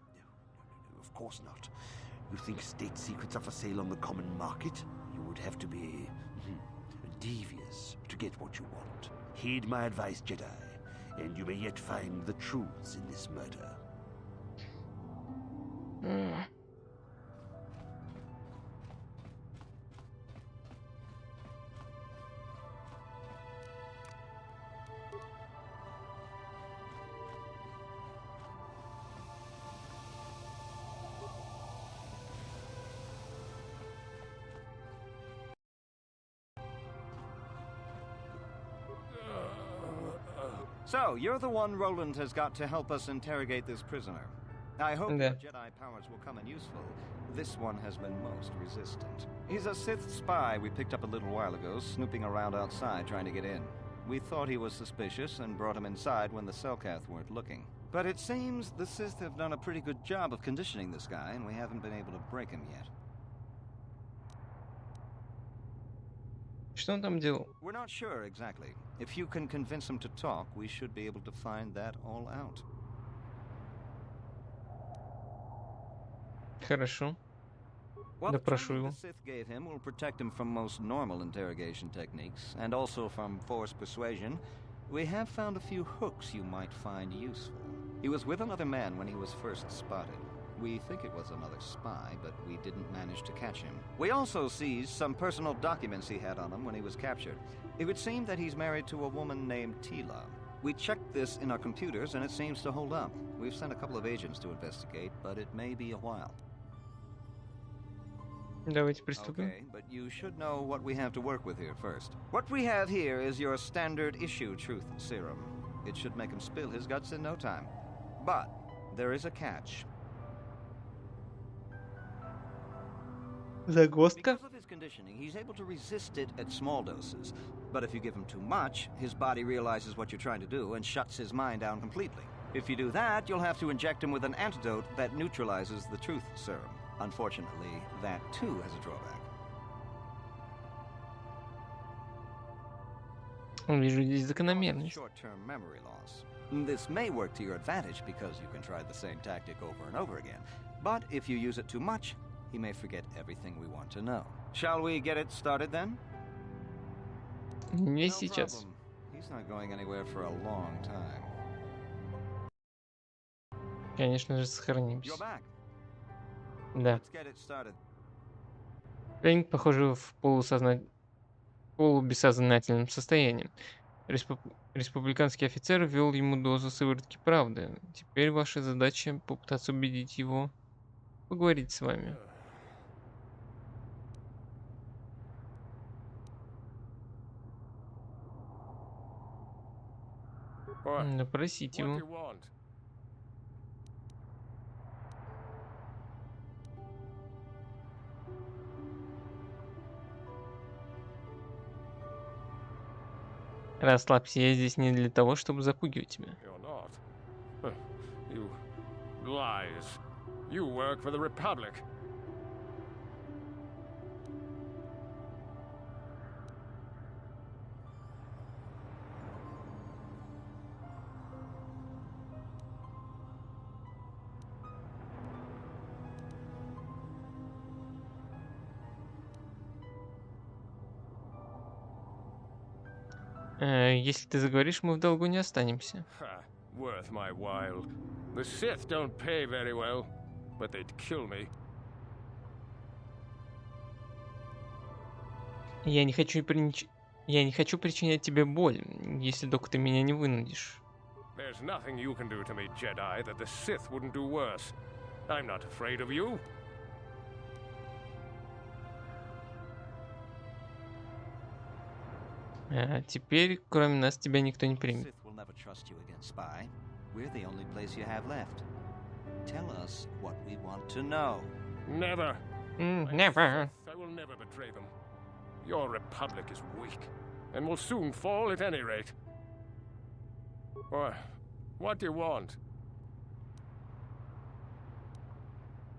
Of course not. You think state secrets are for sale on the common market? You would have to be devious to get what you want. Heed my advice, Jedi, and you may yet find the truths in this murder. So, you're the one Roland has got to help us interrogate this prisoner. I hope your Jedi powers will come in useful. This one has been most resistant. He's a Sith spy we picked up a little while ago, snooping around outside trying to get in. We thought he was suspicious and brought him inside when the Selkath weren't looking. But it seems the Sith have done a pretty good job of conditioning this guy, and we haven't been able to break him yet. Что он там делал? We're not sure exactly. If you can convince him to talk, we should be able to find that all out. Хорошо. Well, Допрошу the его. Sith gave him will protect him from most normal interrogation techniques, and also from forced persuasion. We have found a few hooks you might find useful. He was with another man when he was first spotted. We think it was another spy, but we didn't manage to catch him. We also seized some personal documents he had on him when he was captured. It would seem that he's married to a woman named Tila. We checked this in our computers, and it seems to hold up. We've sent a couple of agents to investigate, but it may be a while. Давайте приступим. Okay, but you should know what we have to work with here first. What we have here is your standard issue truth serum. It should make him spill his guts in no time. But there is a catch. Загвоздка? Because of his conditioning, he's able to resist it at small doses. But if you give him too much, his body realizes what you're trying to do and shuts his mind down completely. If you do that, you'll have to inject him with an antidote that neutralizes the truth serum. Unfortunately, that too has a drawback. Вижу здесь закономерность. Short-term memory loss. This may work to your advantage because you can try the same tactic over and over again. But if you use it too much, he may forget everything we want to know. Shall we get it started then? Не сейчас. He's not going anywhere for a long time. Конечно же, сохранимся. You're back. Да. Let's get it started. Пленник, похоже, в полубессознательном состоянии. Республиканский офицер ввел ему дозу сыворотки правды. Теперь ваша задача попытаться убедить его поговорить с вами. Допросить его. Расслабься, я здесь не для того, чтобы запугивать тебя. You lies. You work for the Republic. Если ты заговоришь, мы в долгу не останемся. Worth my while. The Sith don't pay very well, but they'd kill me. Я не хочу причинять тебе боль, если только ты меня не вынудишь. There's nothing you can do to me, Jedi, that the Sith wouldn't do worse. I'm not afraid of you. Теперь, кроме нас, тебя никто не примет. Sith will never trust you against spy. We're the only place you have left. Tell us what we want to know. Never. Never. I will never betray them. Your Republic is weak, and will soon fall at any rate. What do you want?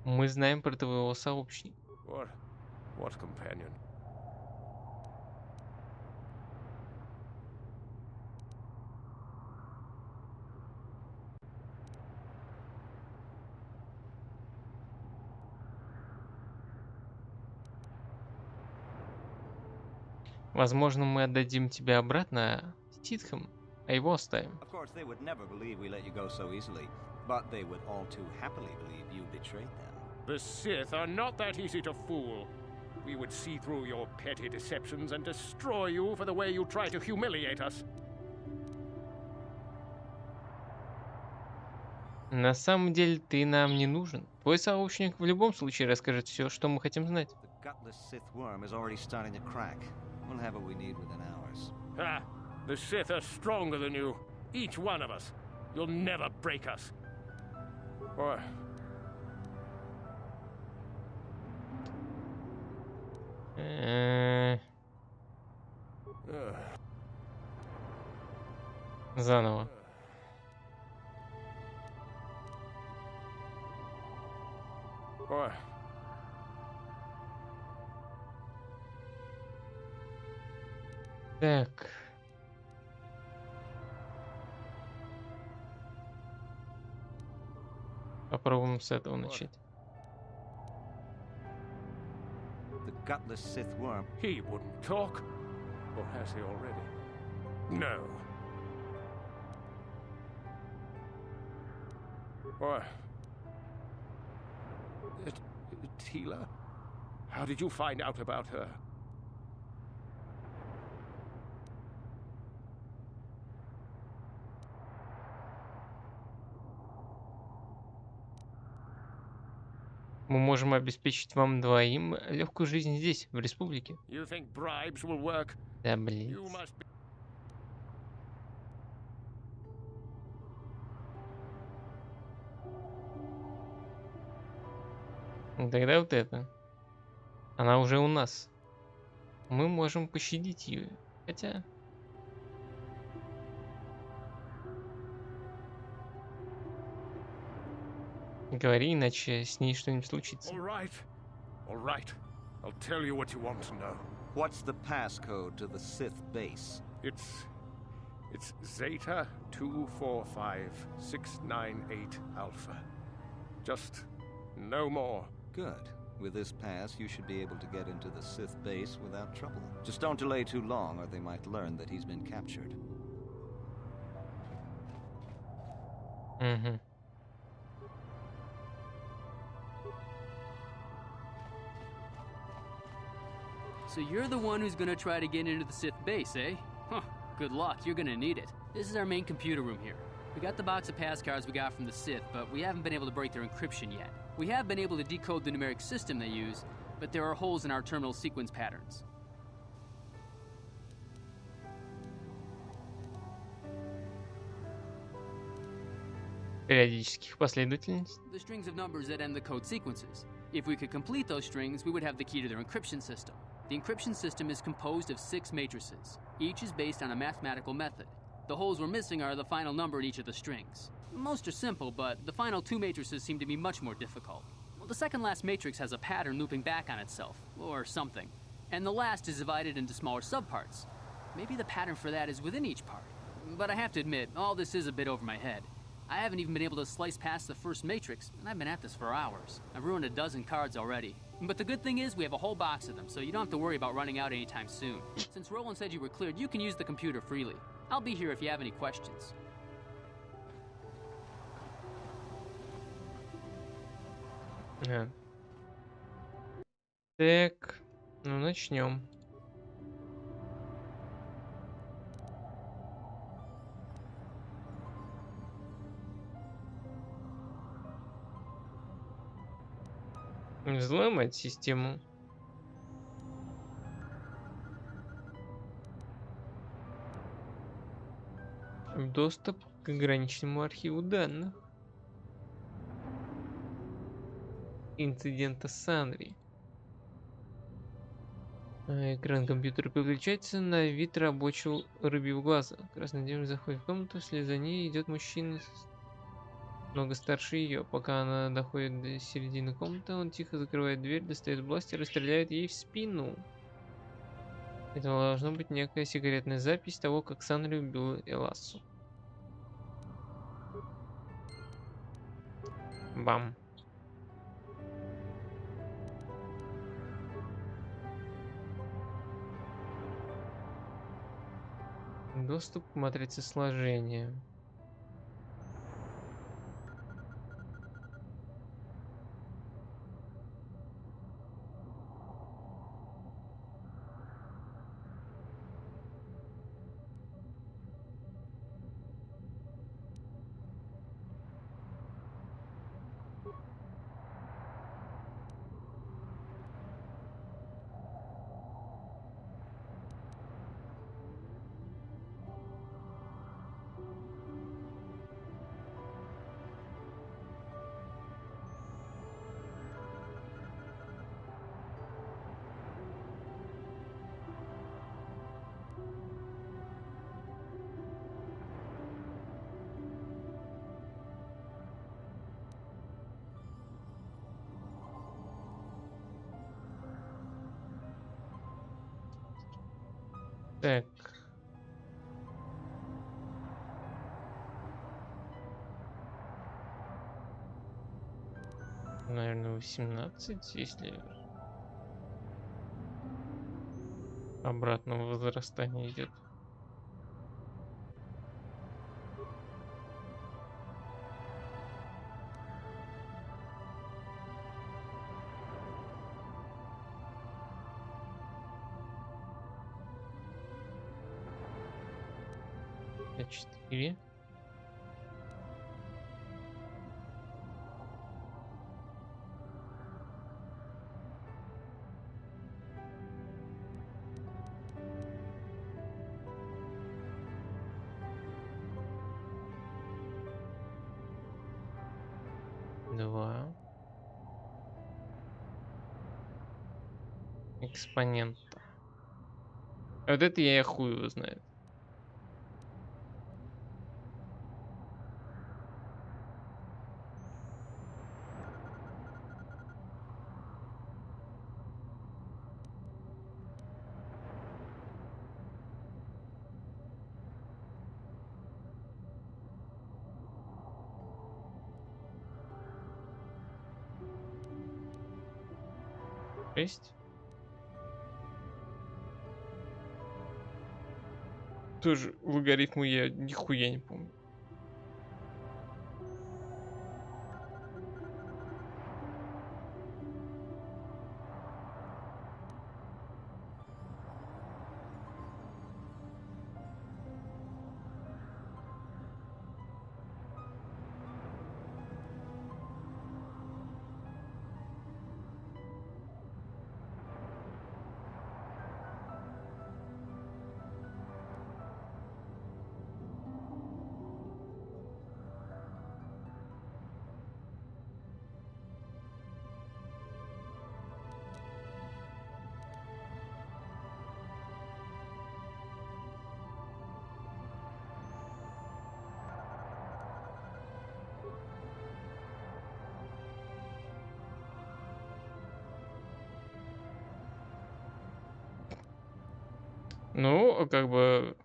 Мы знаем про твоего сообщника. What companion? Возможно, мы отдадим тебя обратно ситхам, а его оставим. Of course, they would never believe we let you go so easily, but they would all too happily believe you betrayed them. The Sith are not that easy to fool. We would see through your petty deceptions and destroy you for the way you try to humiliate us. На самом деле, ты нам не нужен. Твой сообщник в любом случае расскажет все, что мы хотим знать. The gutless Sith worm is already starting to crack. We'll have what we need within hours. Ah, the Sith are stronger than you. Each one of us. You'll never break us. Заново. Так. Попробуем с этого начать. The gutless Sith worm. He wouldn't talk. Or has he already? No. Tila? How did you find out about her? Мы можем обеспечить вам двоим легкую жизнь здесь, в республике. You think bribes will work? Да, блин. You must be... Тогда вот это. Она уже у нас. мы можем пощадить ее. Хотя... Говори, иначе с ней что-нибудь случится. All right. I'll tell you what you want to know. What's the passcode to the Sith base? It's Zeta 245698 Alpha. Just no more. Good. With this pass, you should be able to get into the Sith base without trouble. Just don't delay too long, or they might learn that he's been captured. Угу. So you're the one who's gonna try to get into the Sith base, eh? Huh, good luck, you're gonna need it. This is our main computer room here. We got the box of pass cards we got from the Sith, but we haven't been able to break their encryption yet. We have been able to decode the numeric system they use, but there are holes in our terminal sequence patterns. Периодических последовательность. The strings of numbers that end the code sequences. If we could complete those strings, we would have the key to their encryption system. The encryption system is composed of 6 matrices. Each is based on a mathematical method. The holes we're missing are the final number in each of the strings. Most are simple, but the final 2 matrices seem to be much more difficult. Well, the second last matrix has a pattern looping back on itself, or something. And the last is divided into smaller subparts. Maybe the pattern for that is within each part. But I have to admit, all this is a bit over my head. I haven't even been able to slice past the first matrix, and I've been at this for hours. I've ruined a dozen cards already. But the good thing is we have a whole box of them, so you don't have to worry about running out anytime soon. Since Roland said you were cleared, you can use the computer freely. I'll be here if you have any questions. Так, ну начнем. Взломать систему. Доступ к ограниченному архиву данных. Инцидента с Анри. Экран компьютера переключается на вид рабочего рыбьего глаза. Красная девушка заходит в комнату, вслед за ней идет мужчина много старше ее. Пока она доходит до середины комнаты, он тихо закрывает дверь, достает бластер и стреляет ей в спину. Это должно быть некая секретная запись того, как Санри убил Элассу. Бам. Доступ к матрице сложения. Так. Наверное, 18, если обратного возрастания идет. Четыре. Два. Экспонента. А вот это я хуй его знает. Есть? Тоже логарифму я нихуя не помню. Ну, как бы...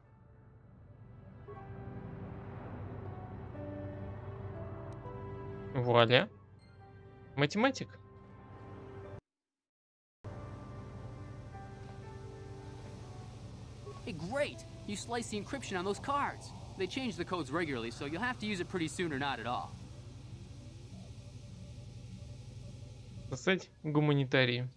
Вуаля. Математик. Hey, great! You slice the encryption on those cards. They change the codes regularly, so you'll have to use it pretty soon or not at all. Кстати, гуманитарии.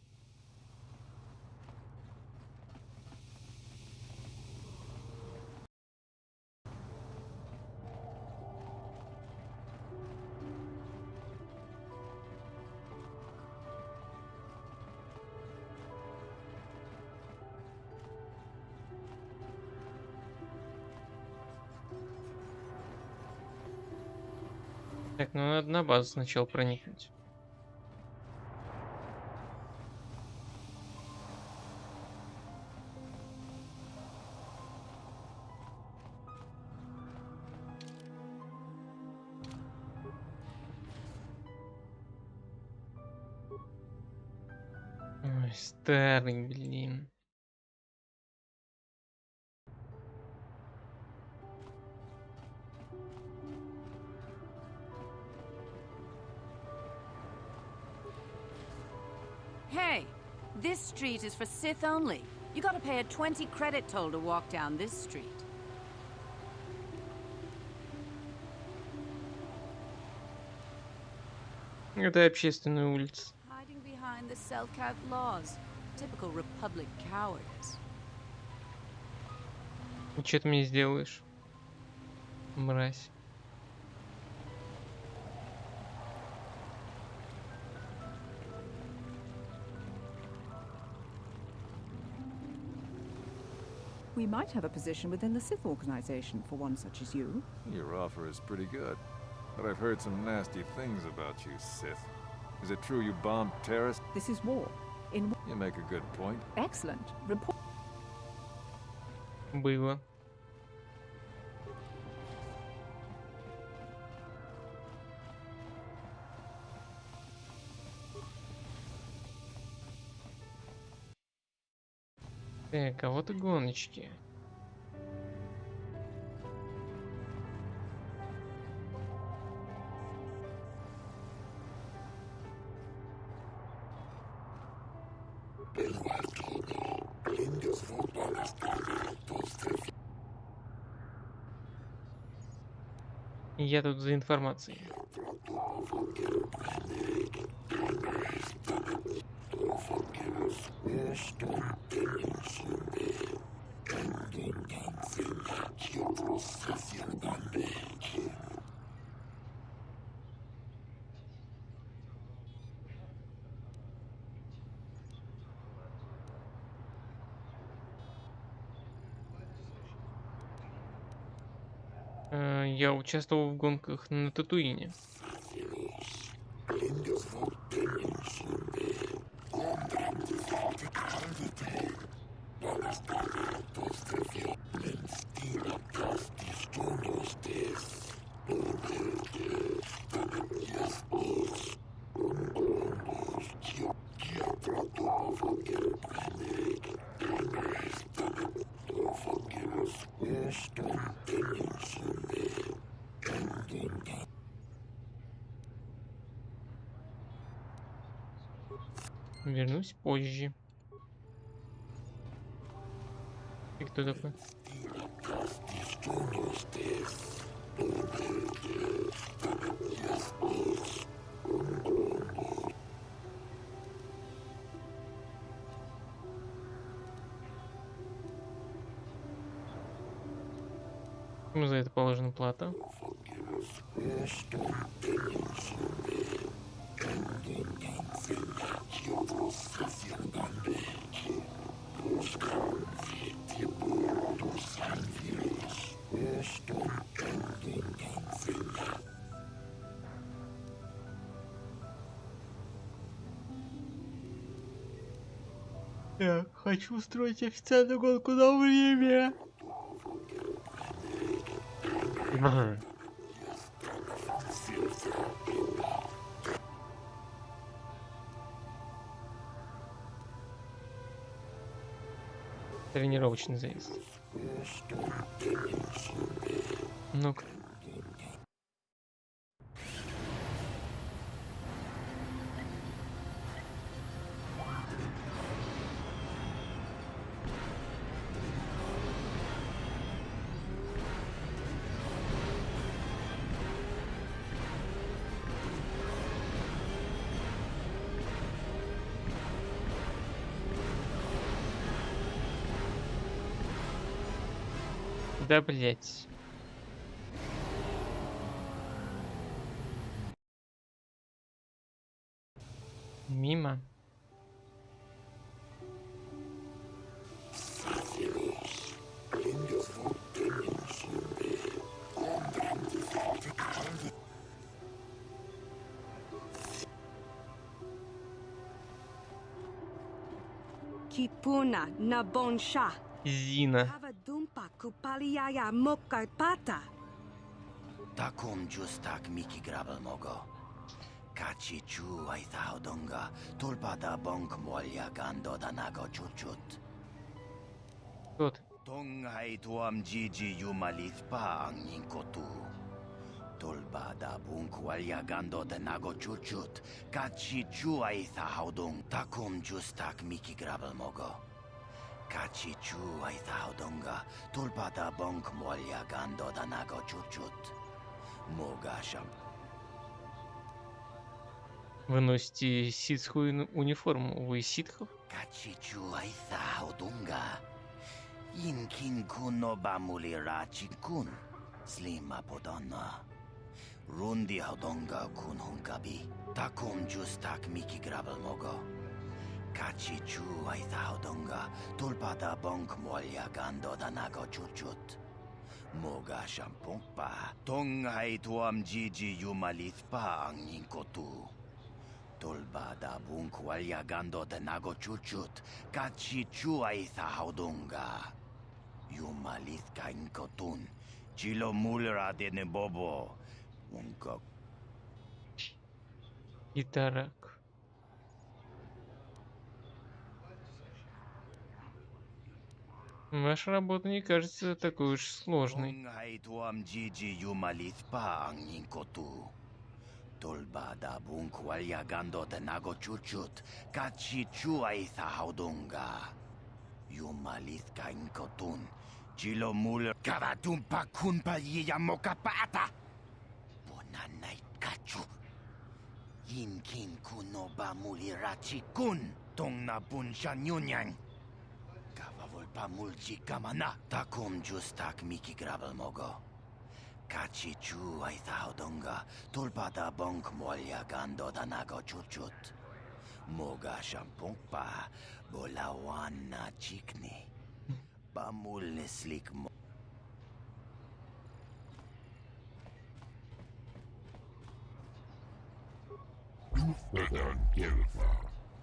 Так, ну надо на базу сначала проникнуть. Ой, старый, блин. Hey, this street is for Sith only. You gotta pay a 20 credit toll to walk down this street. Это общественная улица. Hiding behind the Selkath laws. Typical Republic cowardice. И что ты мне сделаешь, мразь? We might have a position within the Sith organization for one such as you. Your offer is pretty good, but I've heard some nasty things about you, Sith. Is it true you bombed terrorists? This is war. You make a good point. Excellent. Report. Было. Так, а вот и гоночки. Я тут за информацией. Я участвовал в гонках на Татуине. Вернусь позже. Ты кто такой? Ему за это положена плата. Я хочу устроить официальную гонку на время. Тренировочный заезд. Ну-ка. Да, блять. Мимо. Kipuna na bonsha. Зина. Dumpa kupaliaya mokarpata. Takum justak miki grabel mogo. Kachi chu aithaudonga tulpada bonk molya gando danago chuchut. Кто ты? Tongai tuam jiji yumalithpa ang ninkotu. Tulbada bunk walya gando danago chuchut. Kachi chu aithaudong takum justak miki grabel mogo. Kachi chu aithaudonga tulpada bonk molya gando danago chuchut. Могашам. Вы носите ситхскую униформу. Вы ситхов? Качичу айсаудунга. Инкин куно бамули рачикун. Слима подонна. Рунди аудонга кун хункаби. Такум джустак мики грабел мого. Качичу айсаудунга. Тулпада бонк моля гандо данаго чучут. Moga shampompa, tongai tuam jiji yumalithpa ang ninkotu. Tolbada bunk walya gando de nago chuchut, kachi chuai thaudunga. Yumalithka inkotun, chilo mulra de nebobo. Unka. Итарак. Ваша работа не кажется такой уж сложной. Tolbada bunk walya gando de nago chuchut, kachi chuai thaudunga. Yumalithka inkotun, chilo mul karatumpa kunpa yamokapata. Bonanait kachu. Yinkin kunoba mulirachi kun, tongna bunsha nyunyang. Pamulchi kamana. Takum justak miki grabel mogo. Kachi chu aithaudonga. Tulpada bonk molya gando danago chuchut. Moga shampompa. Bolawana chikni. Pamul neslik mo. Tustadan kelfa.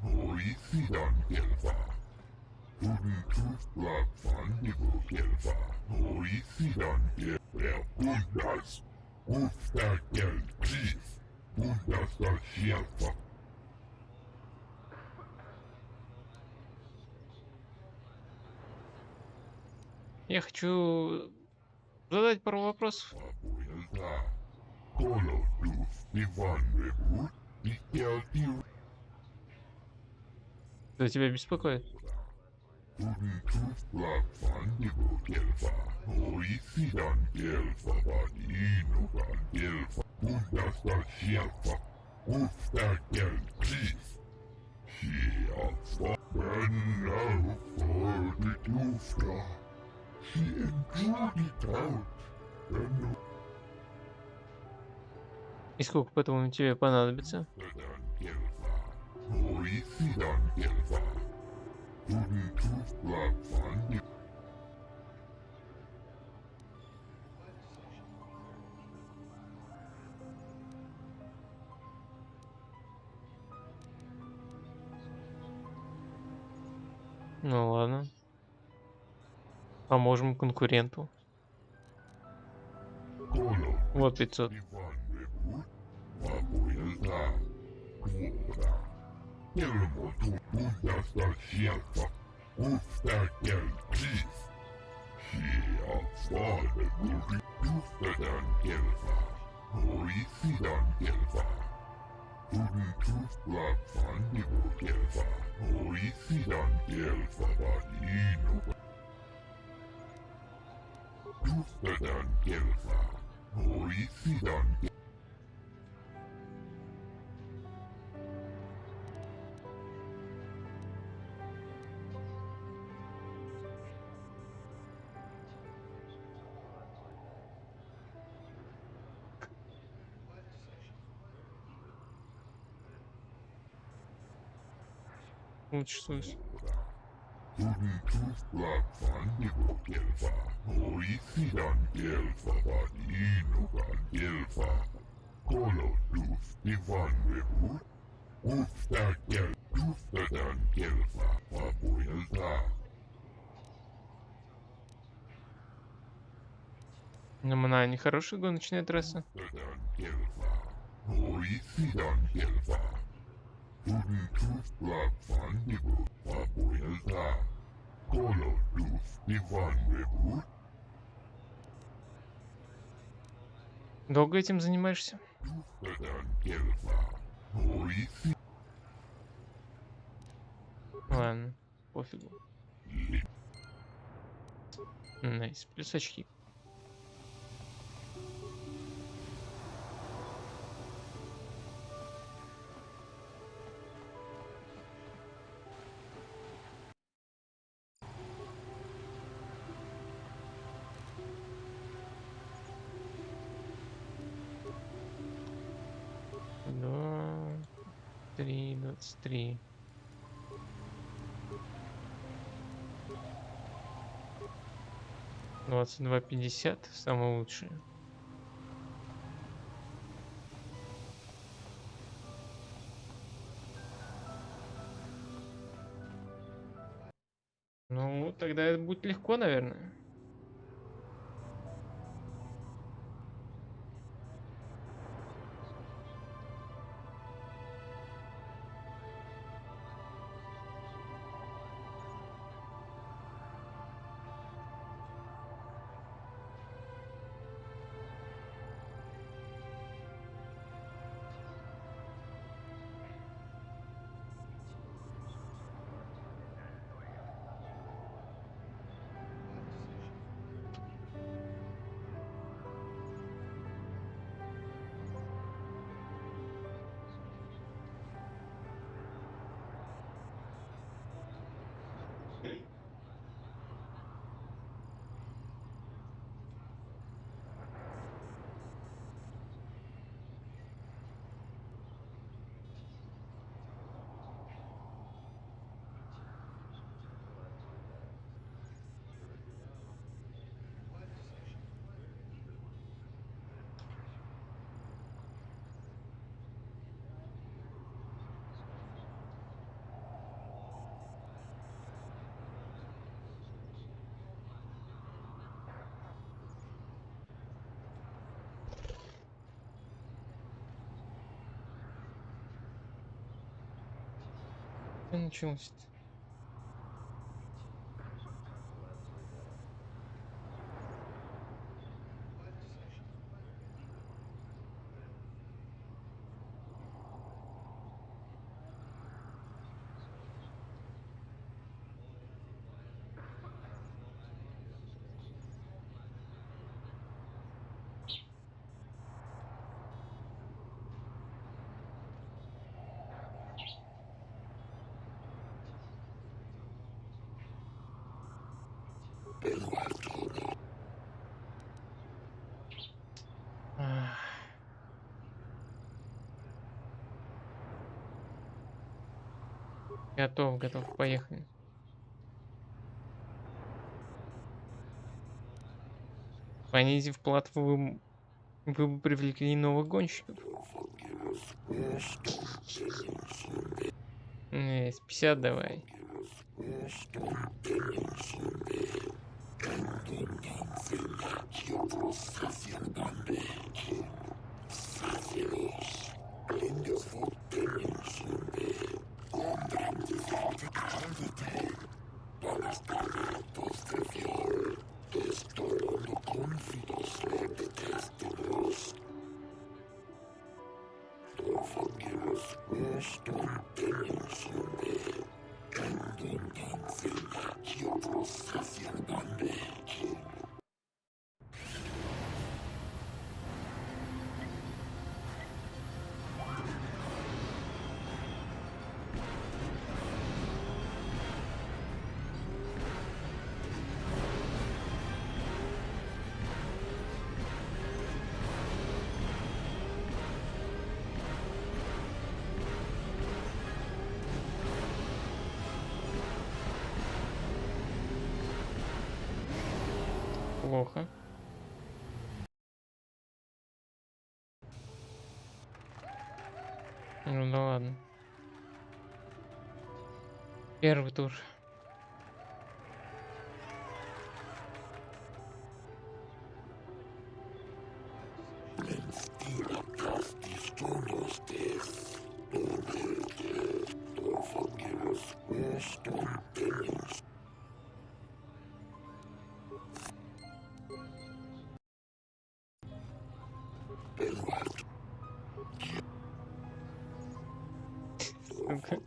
Hoisidan kelfa. Я хочу задать пару вопросов. Что тебя беспокоит? И сколько, по-твоему, тебе понадобится? Ну ладно. Поможем конкуренту. Вот 500. Лучше слышь. Ну, она не хорошая гоночная трасса. Долго этим занимаешься? Ладно, пофигу. Найс, плюс очки. Два, 23. Двадцать два 50, самое лучшее. Ну, тогда это будет легко, наверное. Что началось-то? Готов, готов, поехали. Понизив плату, вы бы привлекли новых гонщиков. С 50 давай. Плохо. Ну да ладно. Первый тур. Сука.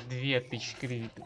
Две тысячи кредитов.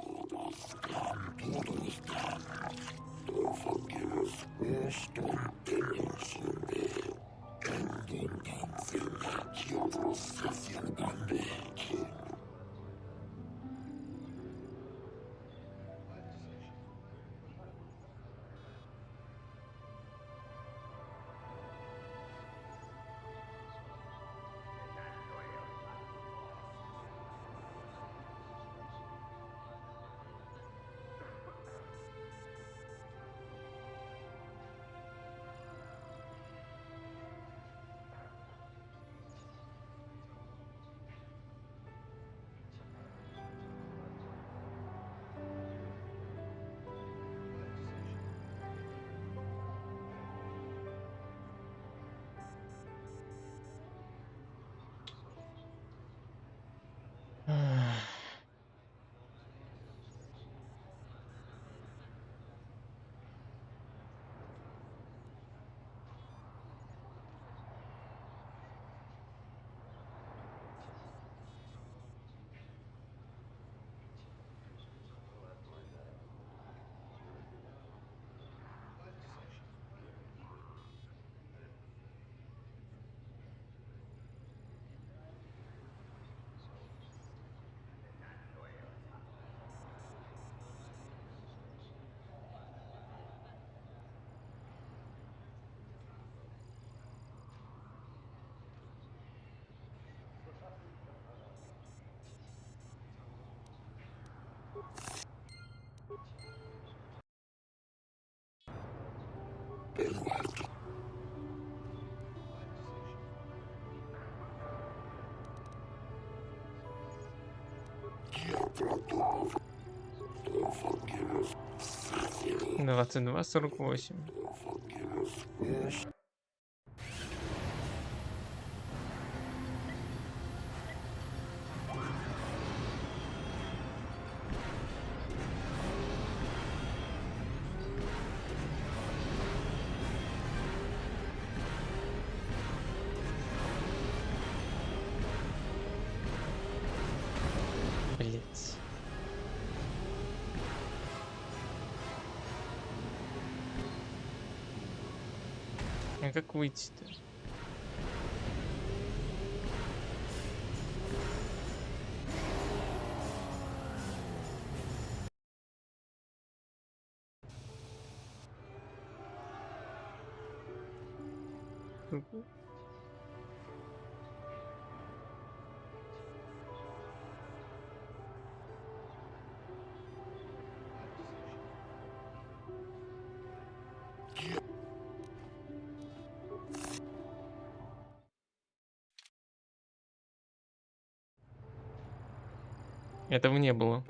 $22.48. Блять. А как выйти-то? Этого не было.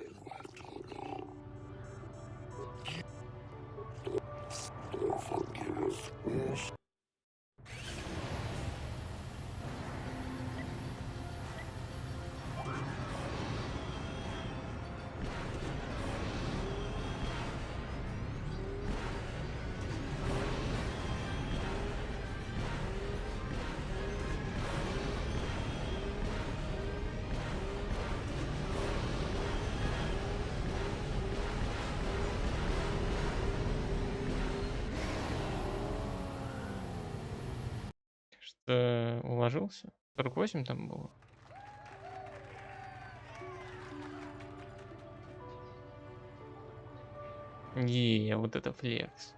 Что, уложился? 48 там было. Вот это флекс.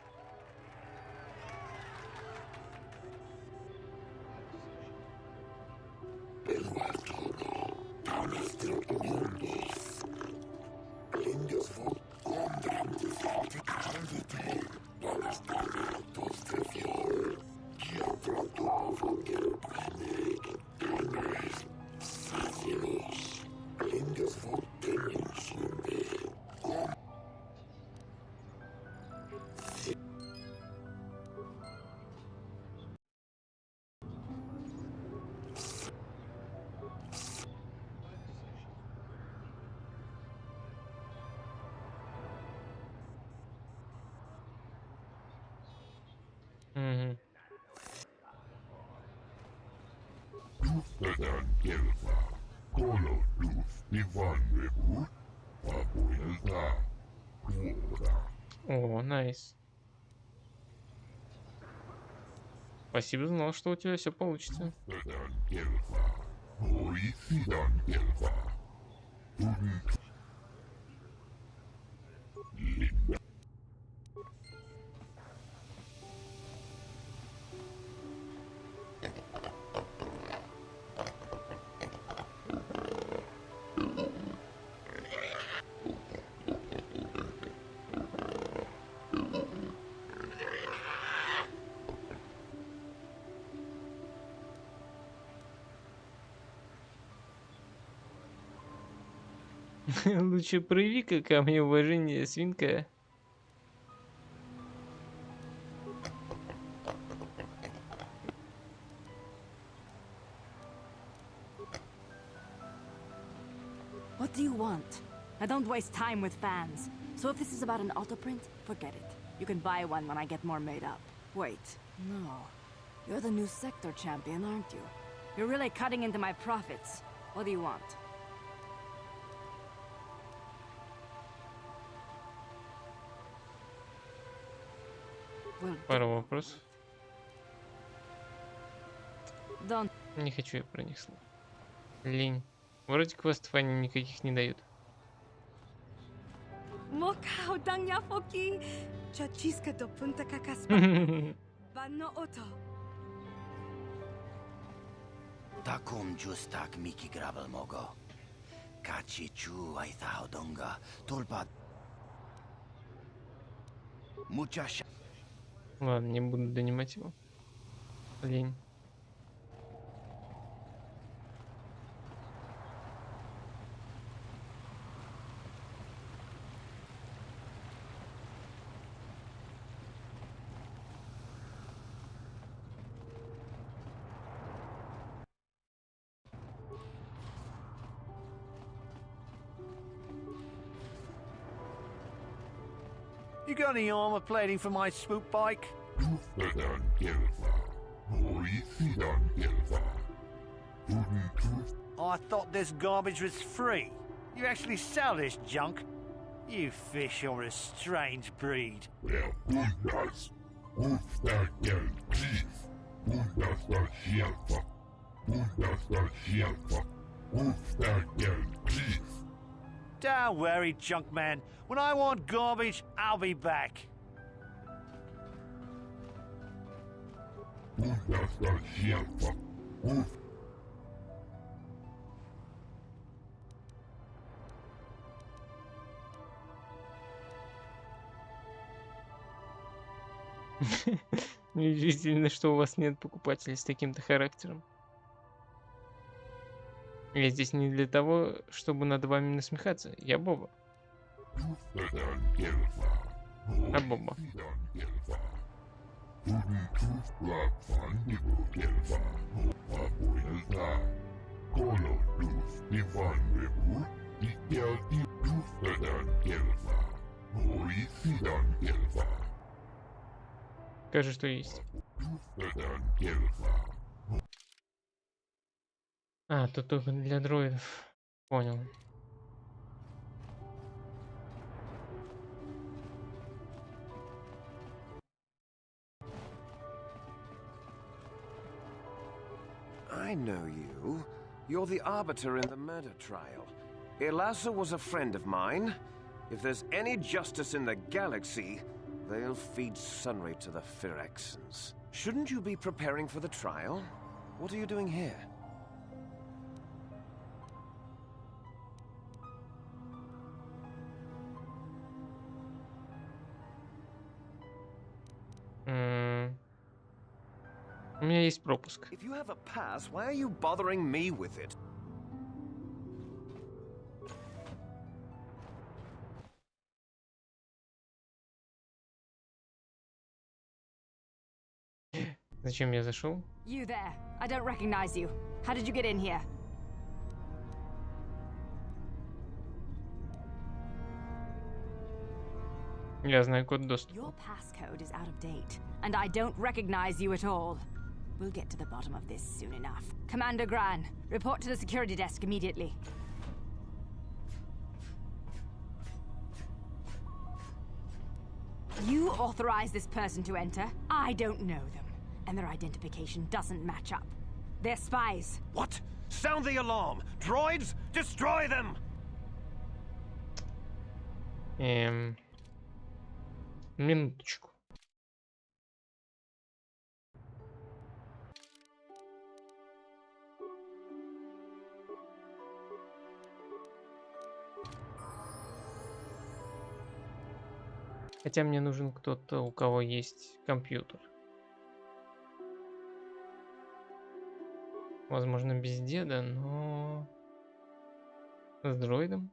О, найс. Спасибо, знал, что у тебя все получится. Лучше прояви-ка ко мне уважение, свинка. What do you want? I don't waste time with fans. So if this is about an autoprint, forget it. You can buy one when I get more made up. Wait, no. You're the new sector champion, aren't you? You're really cutting into my profits. What do you want? Пару вопросов. Don't. Не хочу я про них слушать. Лень. Вроде квестов они никаких не дают. Мокау дангя фоки. Чачиска до пунта какаспа. Банно ото. Таком джустак мики грабл мого. Качи чу айтао донга. Толпа. Мучаша. Ладно, не буду донимать его. Лень. You got any armor plating for my swoop bike? I thought this garbage was free. You actually sell this junk? You fish are a strange breed. Don't worry, junk man. When I want garbage, I'll be back. Неудивительно, что у вас нет покупателей с таким-то характером. Я здесь не для того, чтобы над вами насмехаться. Я Боба. А Боба. Скажи, что есть. А, тут только для дроидов. Понял. I know you. You're the arbiter in the murder trial. Elasa was a friend of mine. If there's any justice in the galaxy, they'll feed sunray to the Phyrexians. Shouldn't you be preparing for the trial? What are you doing here? У меня есть пропуск. If you have a pass, why are you bothering me with it? Зачем я зашел? You there. I don't recognize you. How did you get in here? Я знаю код доступа. Your passcode is out of date, and I don't recognize you at all. We'll get to the bottom of this soon enough. Commander Gran, report to the security desk immediately. You authorized this person to enter. I don't know them, and their identification doesn't match up. They're spies. What? Sound the alarm! Droids, destroy them! Минуточку. Хотя мне нужен кто-то, у кого есть компьютер. Возможно, без деда, но с дроидом.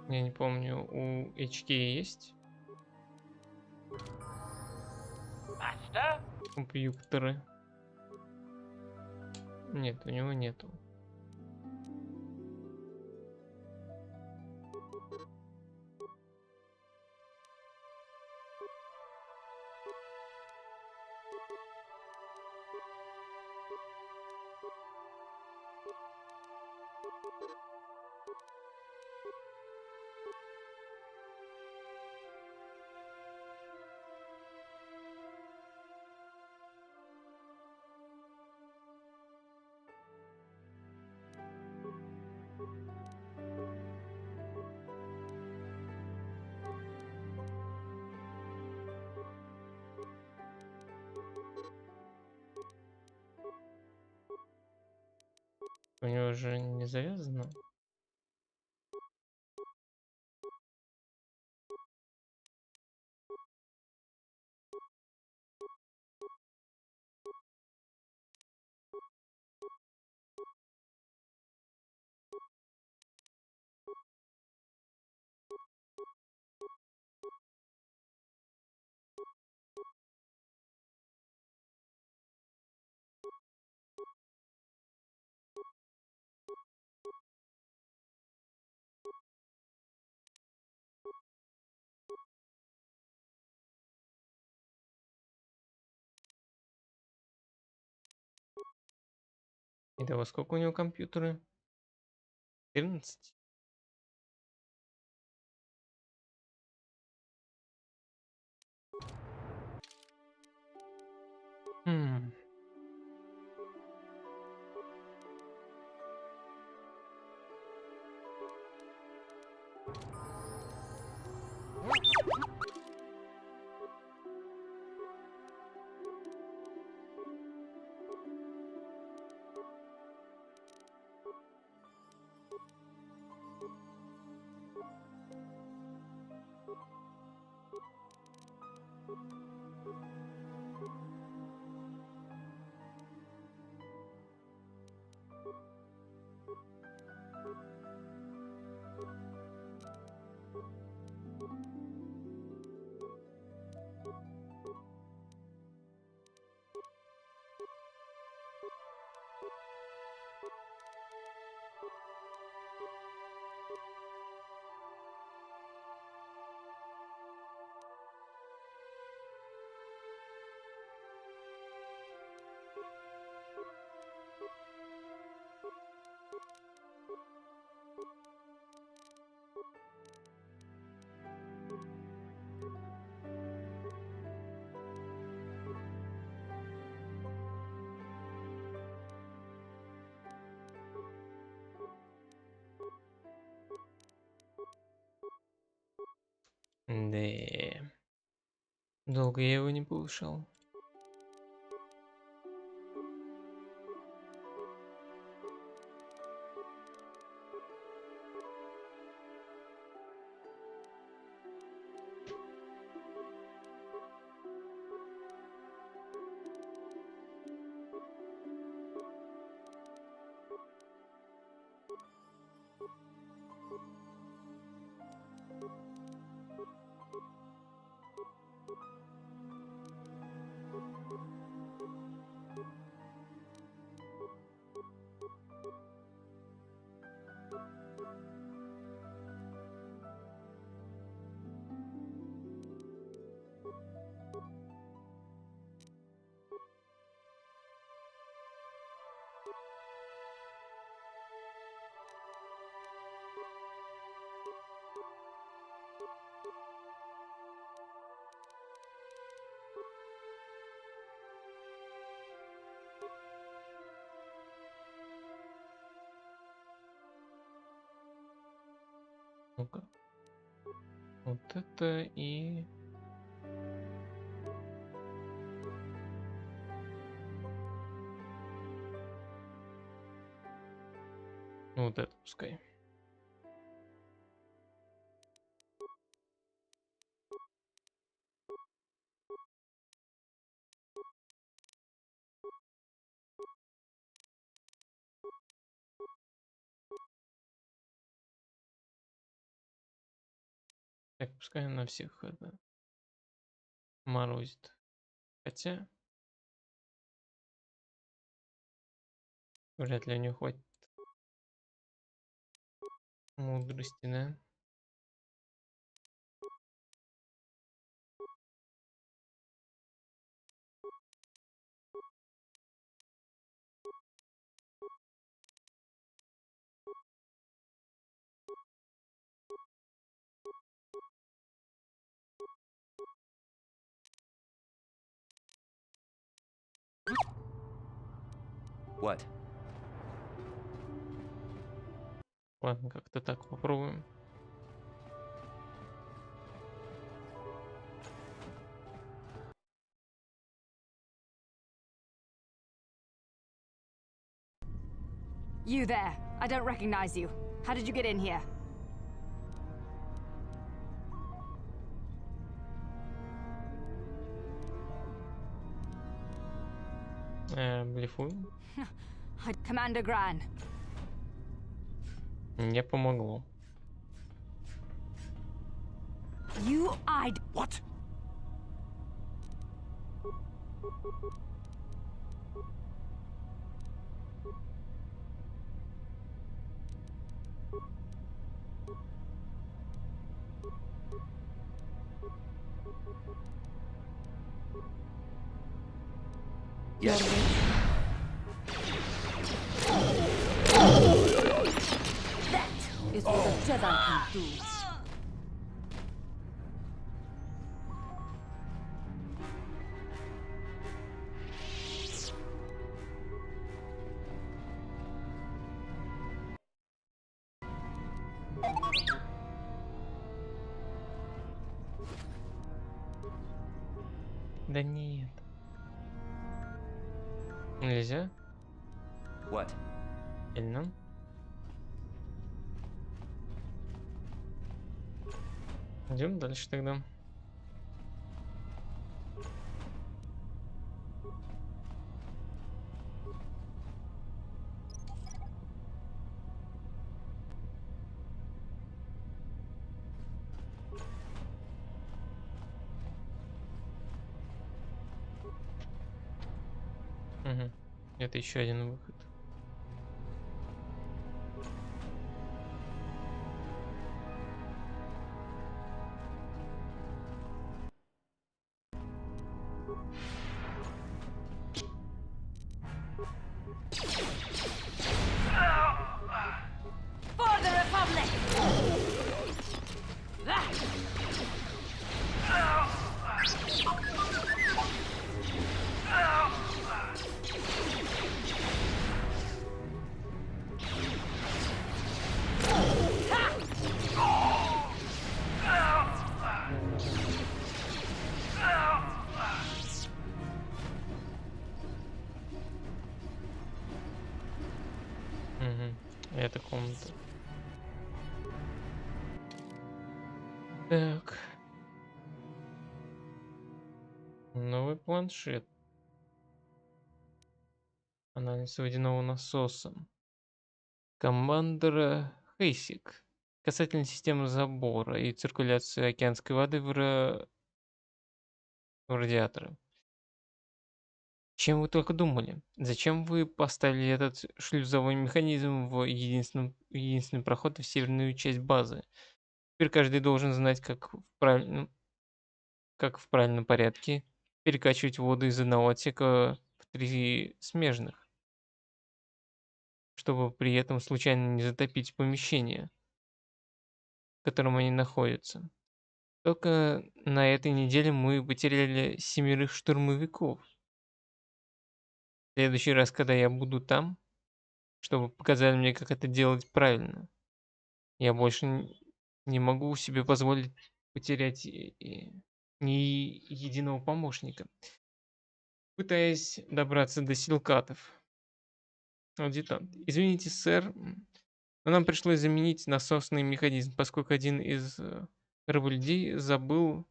Я не помню, у HK есть компьютеры? Нет, у него нету. У него же не завязано. Итого, сколько у него компьютера? 14. Хм. Да. Долго я его не повышал. Ну-ка. Вот это и... Вот это пускай. Так, пускай на всех это морозит. Хотя вряд ли у него хватит мудрости, да? What? Ладно, как-то так попробуем. You there. I don't recognize you. How did you get in here? Блефуем. Commander Gran. Не помогло. You eyed. What? Yes. That is what a Jedi can do. Да нет. Нельзя? What? Сильно. Идем дальше тогда. Угу. Это еще один выход. For the Republic! Это комната. Так. Новый планшет. Анализ водяного насоса. Командора Хейсик. Касательно системы забора и циркуляции океанской воды в радиаторы. Чем вы только думали? Зачем вы поставили этот шлюзовой механизм в единственный проход в северную часть базы? Теперь каждый должен знать, как в правильном порядке перекачивать воду из одного отсека в 3 смежных, чтобы при этом случайно не затопить помещение, в котором они находятся. Только на этой неделе мы потеряли 7 штурмовиков. В следующий раз, когда я буду там, чтобы показали мне, как это делать правильно, я больше не могу себе позволить потерять ни единого помощника. Пытаясь добраться до силкатов. Адъютант. Извините, сэр, но нам пришлось заменить насосный механизм, поскольку один из раболюдей заплыл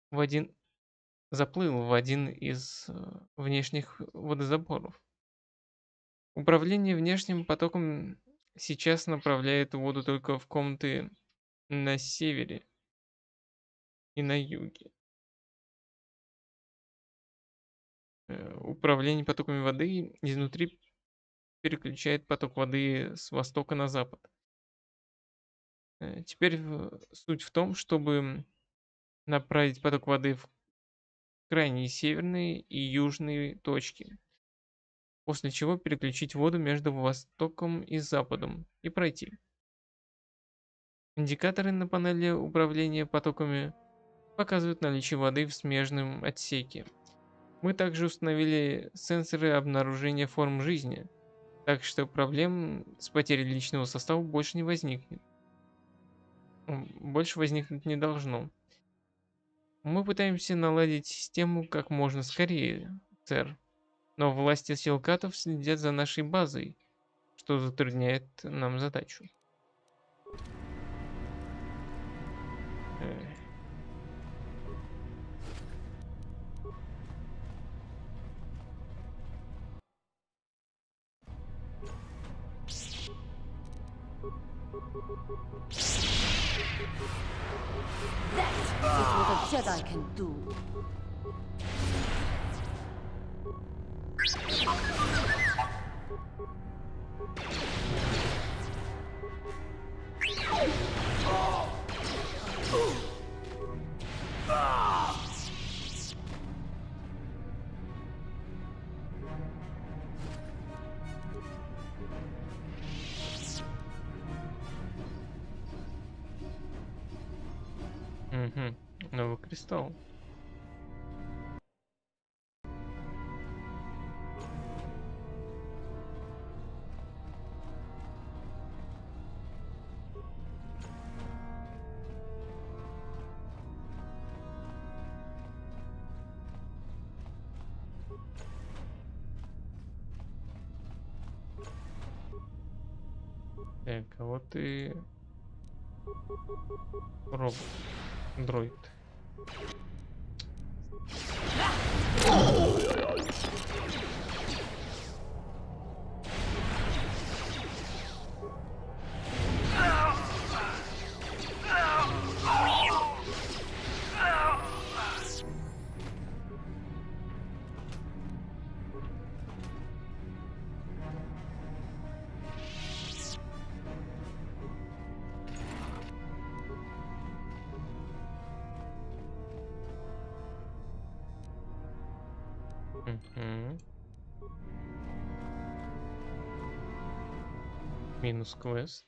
в один из внешних водозаборов. Управление внешним потоком сейчас направляет воду только в комнаты на севере и на юге. Управление потоками воды изнутри переключает поток воды с востока на запад. Теперь суть в том, чтобы направить поток воды в крайние северные и южные точки, после чего переключить воду между востоком и западом и пройти. Индикаторы на панели управления потоками показывают наличие воды в смежном отсеке. Мы также установили сенсоры обнаружения форм жизни, так что проблем с потерей личного состава больше не возникнет. Больше возникнуть не должно. Мы пытаемся наладить систему как можно скорее, сэр. Но власти силкатов следят за нашей базой, что затрудняет нам задачу. That is what a Jedi can do. Угу. Новый кристалл. Так, а вот и робот, дроид. Минус квест.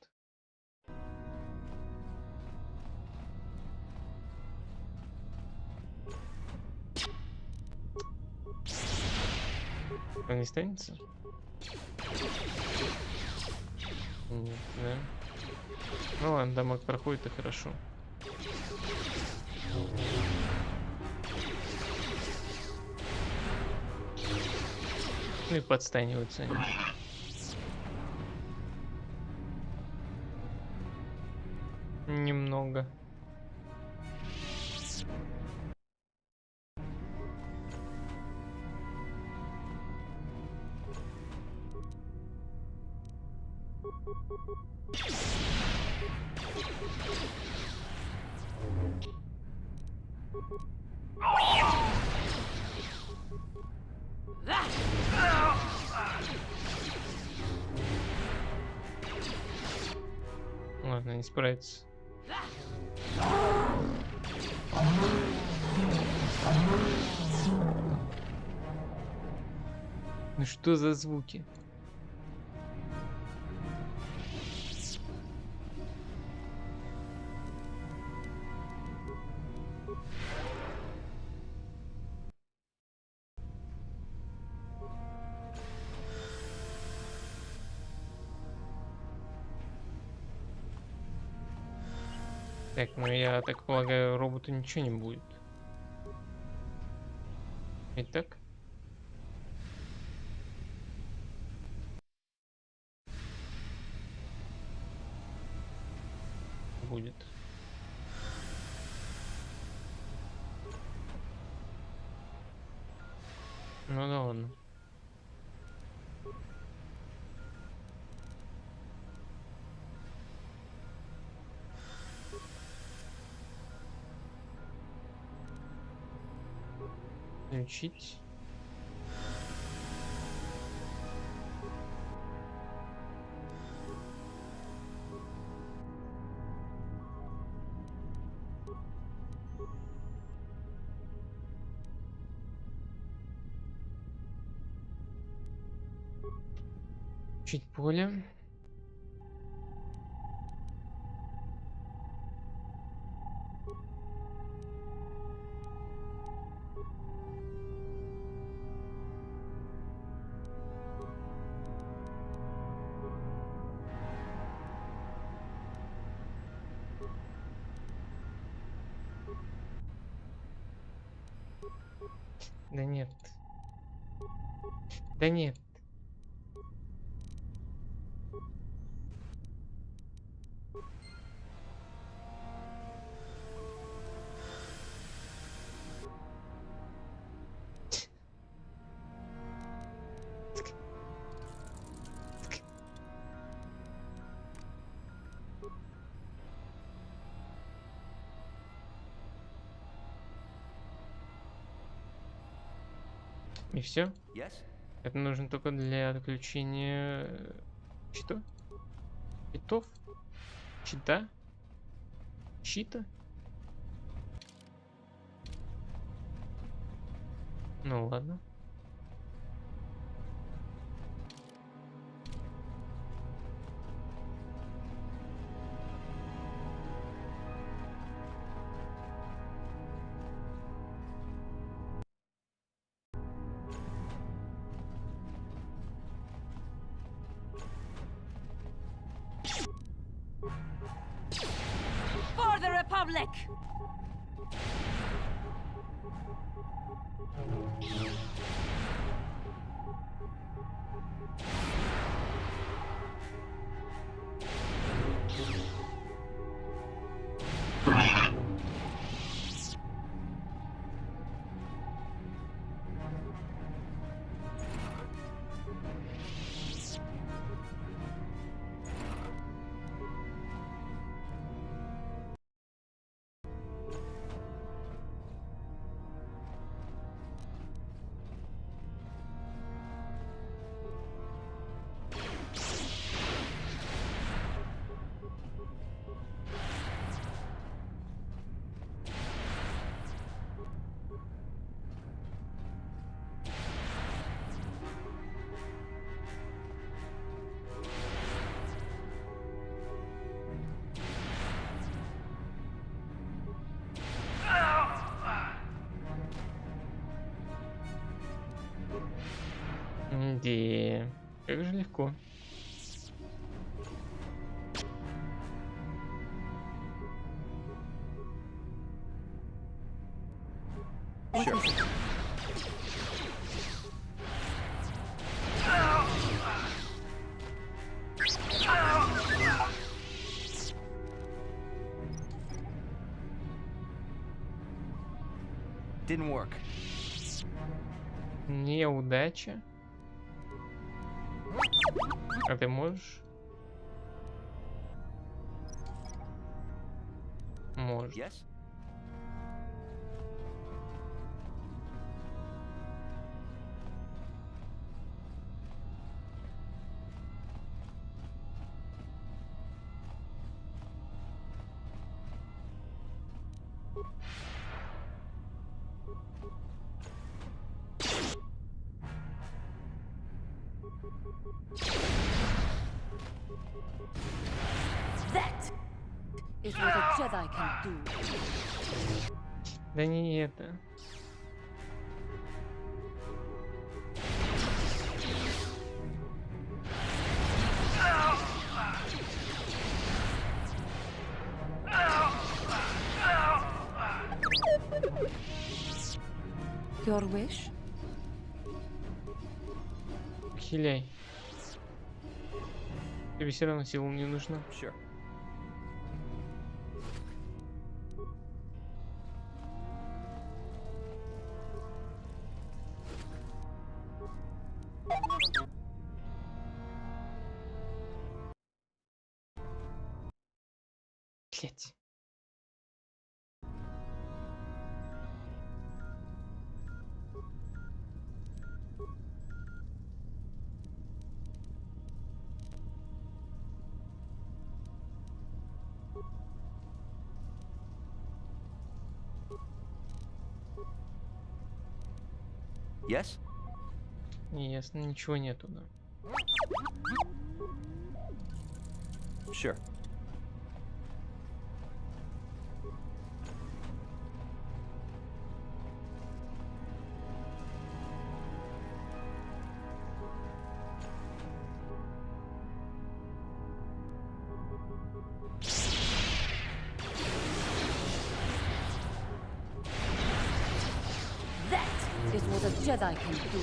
Он не станется? Нет, да. Ну ладно, дамаг проходит, и хорошо. Ну и подстаниваются они. Немного. Ладно, не справится. Ну что за звуки? Так, ну я так полагаю, роботу ничего не будет. Ведь так? Будет. Ну да ладно. Включить. Чуть поле. Да нет. Да нет. И все? Yes? Это нужно только для отключения... Что? Читов? Чита? Чита? Ну ладно. For the Republic! Где? Как же легко. Sure. Didn't work. Неудача. А ты можешь? Можешь. Yes? That is what a Jedi can do. Да не это. Your wish? Хиляй. Тебе все равно сила не нужна. Sure. Блять. Yes? Ясно, ничего нету, да. Sure. That is what a Jedi can do.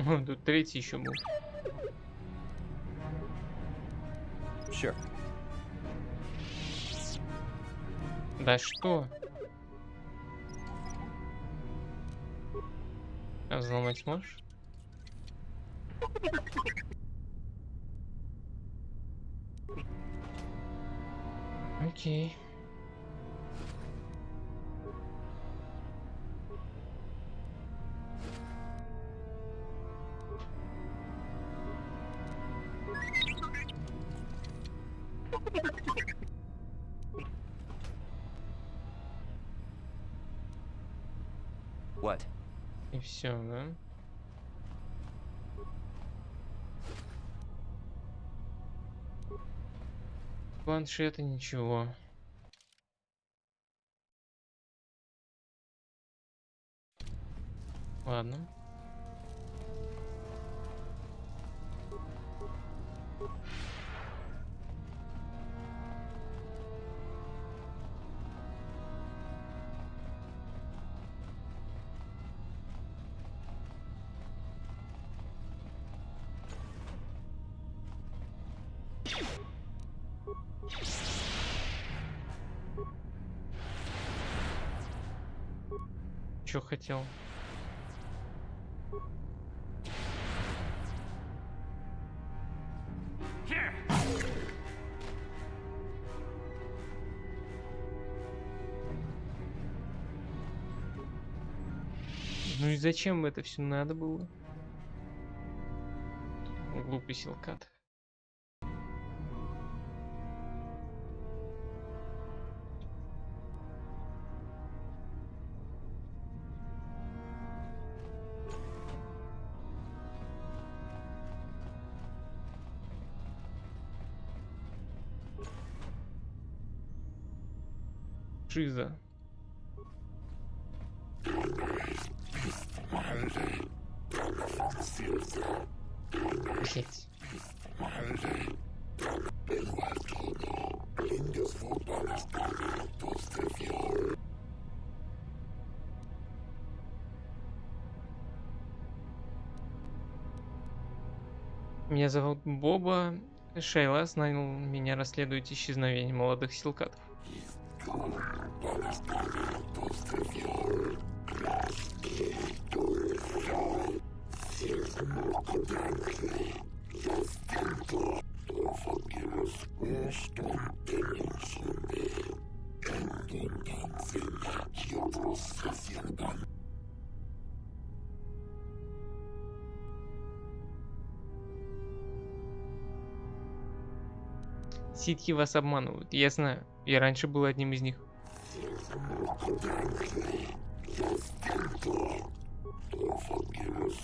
О, тут третий еще был. Sure. Да что? А взломать сможешь? Окей. What? И все, да? Планшета ничего. Ладно. Чё хотел? Ну и зачем это все надо было? Глупый силкат. Шиза. Блять. Меня зовут Боба. Шейлас нанял меня расследовать исчезновение молодых силкатов. Ситхи вас обманывают, я знаю. Я раньше был одним из них.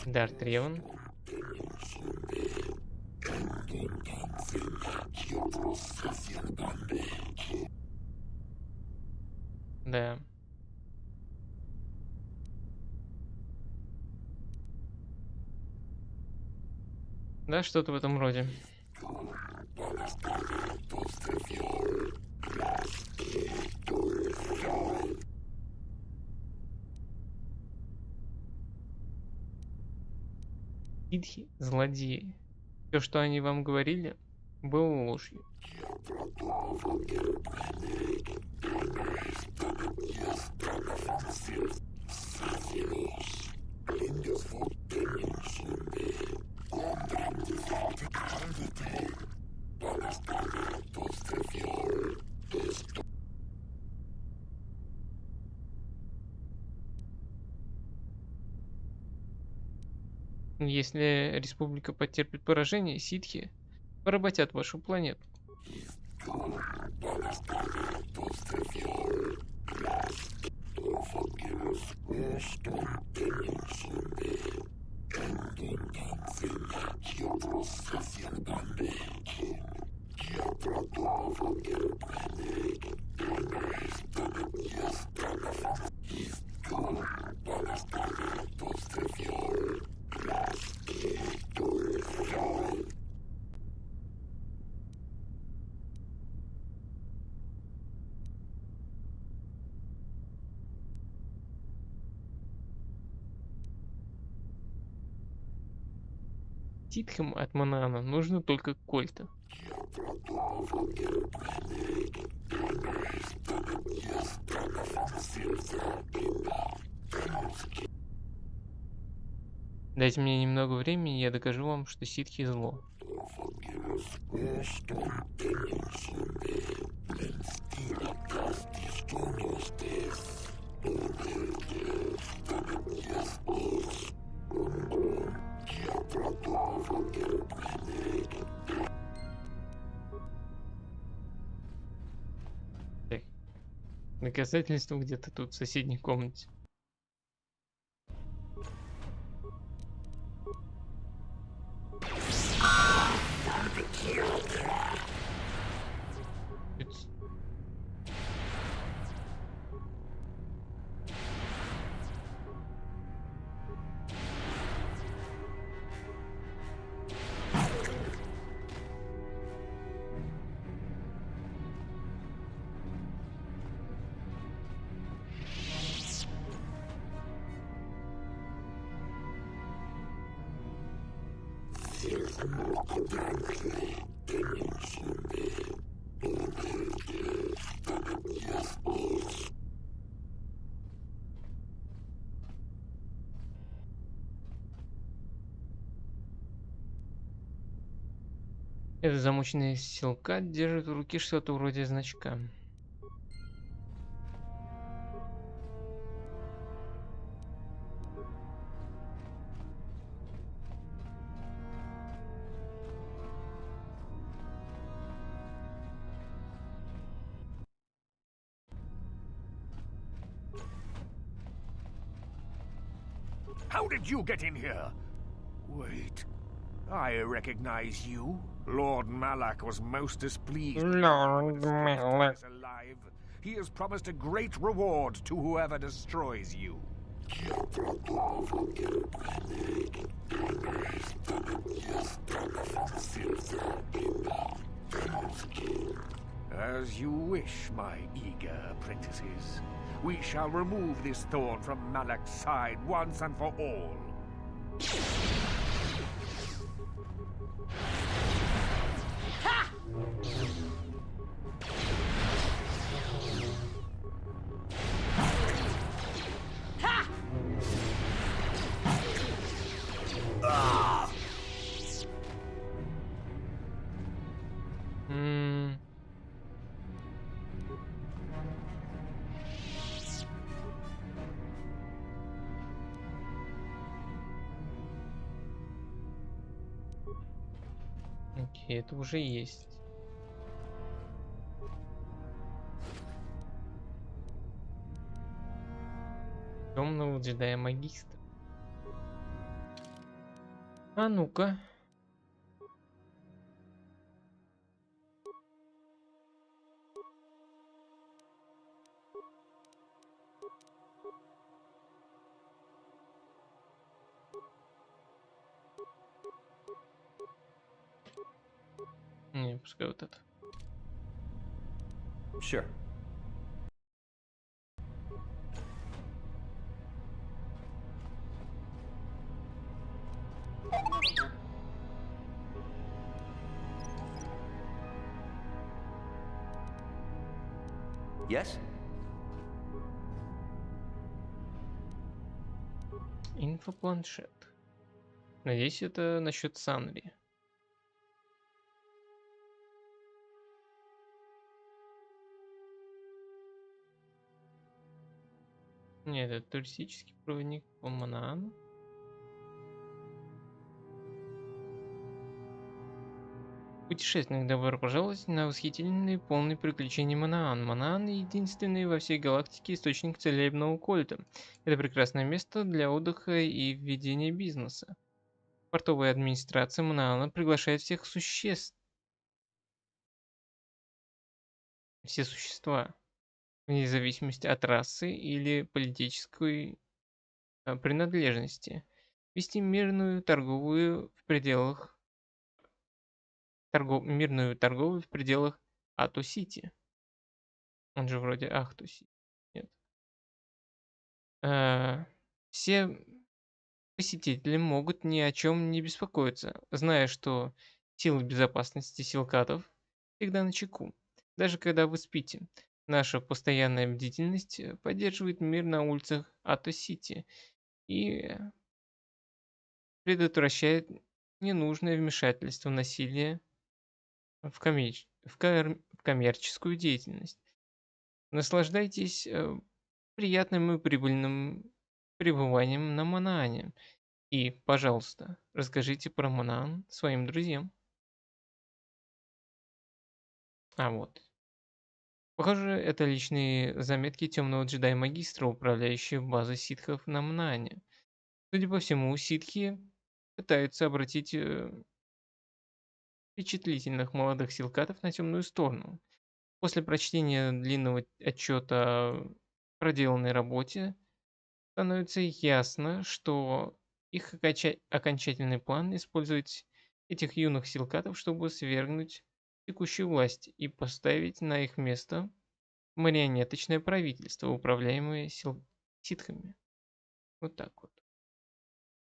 Дарт Реван. Да. Да, что-то в этом роде. Ситхи – злодеи. Все, что они вам говорили, было ложью. Если республика потерпит поражение, ситхи поработят вашу планету. Ситхам от Манана нужно только кольта. Дайте мне немного времени, я докажу вам, что ситхи зло. Так. Доказательство где-то тут в соседней комнате. Эта замученная силка держит в руке что-то вроде значка. How did you get in here? Wait, I recognize you. Lord Malak was most displeased. Lord Malak. Alive. He has promised a great reward to whoever destroys you. As you wish, my eager apprentices. We shall remove this thorn from Malak's side once and for all. Ha! Ha! Ah! Окей, это уже есть. Темного джедая магистра. А ну-ка. Не, пускай вот это. Sure. Yes? Инфопланшет. Надеюсь, это насчет Санри. Нет, это туристический проводник по Манаану. Путешественник, добро пожаловать на восхитительный полный приключений Манаан. Манаан — единственный во всей галактике источник целебного кольта. Это прекрасное место для отдыха и ведения бизнеса. Портовая администрация Манаана приглашает всех существ. Все существа, вне зависимости от расы или политической принадлежности, вести мирную торговую в пределах мирную торговлю в пределах Ато-Сити. Он же вроде Ахто-Сити. Нет. Все посетители могут ни о чем не беспокоиться, зная, что силы безопасности силкатов всегда на чеку. Даже когда вы спите. Наша постоянная бдительность поддерживает мир на улицах Ато-Сити и предотвращает ненужное вмешательство насилия в коммерческую деятельность. Наслаждайтесь приятным и прибыльным пребыванием на Манаане. И, пожалуйста, расскажите про Манаан своим друзьям. А вот. Похоже, это личные заметки темного джедая-магистра, управляющего базой ситхов на Манаане. Судя по всему, ситхи пытаются обратить впечатлительных молодых силкатов на темную сторону. После прочтения длинного отчета о проделанной работе, становится ясно, что их окончательный план использовать этих юных силкатов, чтобы свергнуть текущую власть и поставить на их место марионеточное правительство, управляемое ситхами. Вот так вот.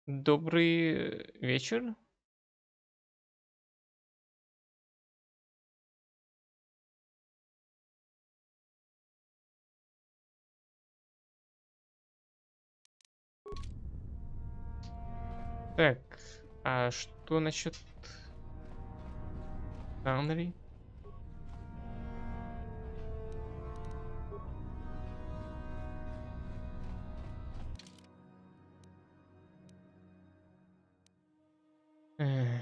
Добрый вечер. Так, а что насчет Анри? Эх.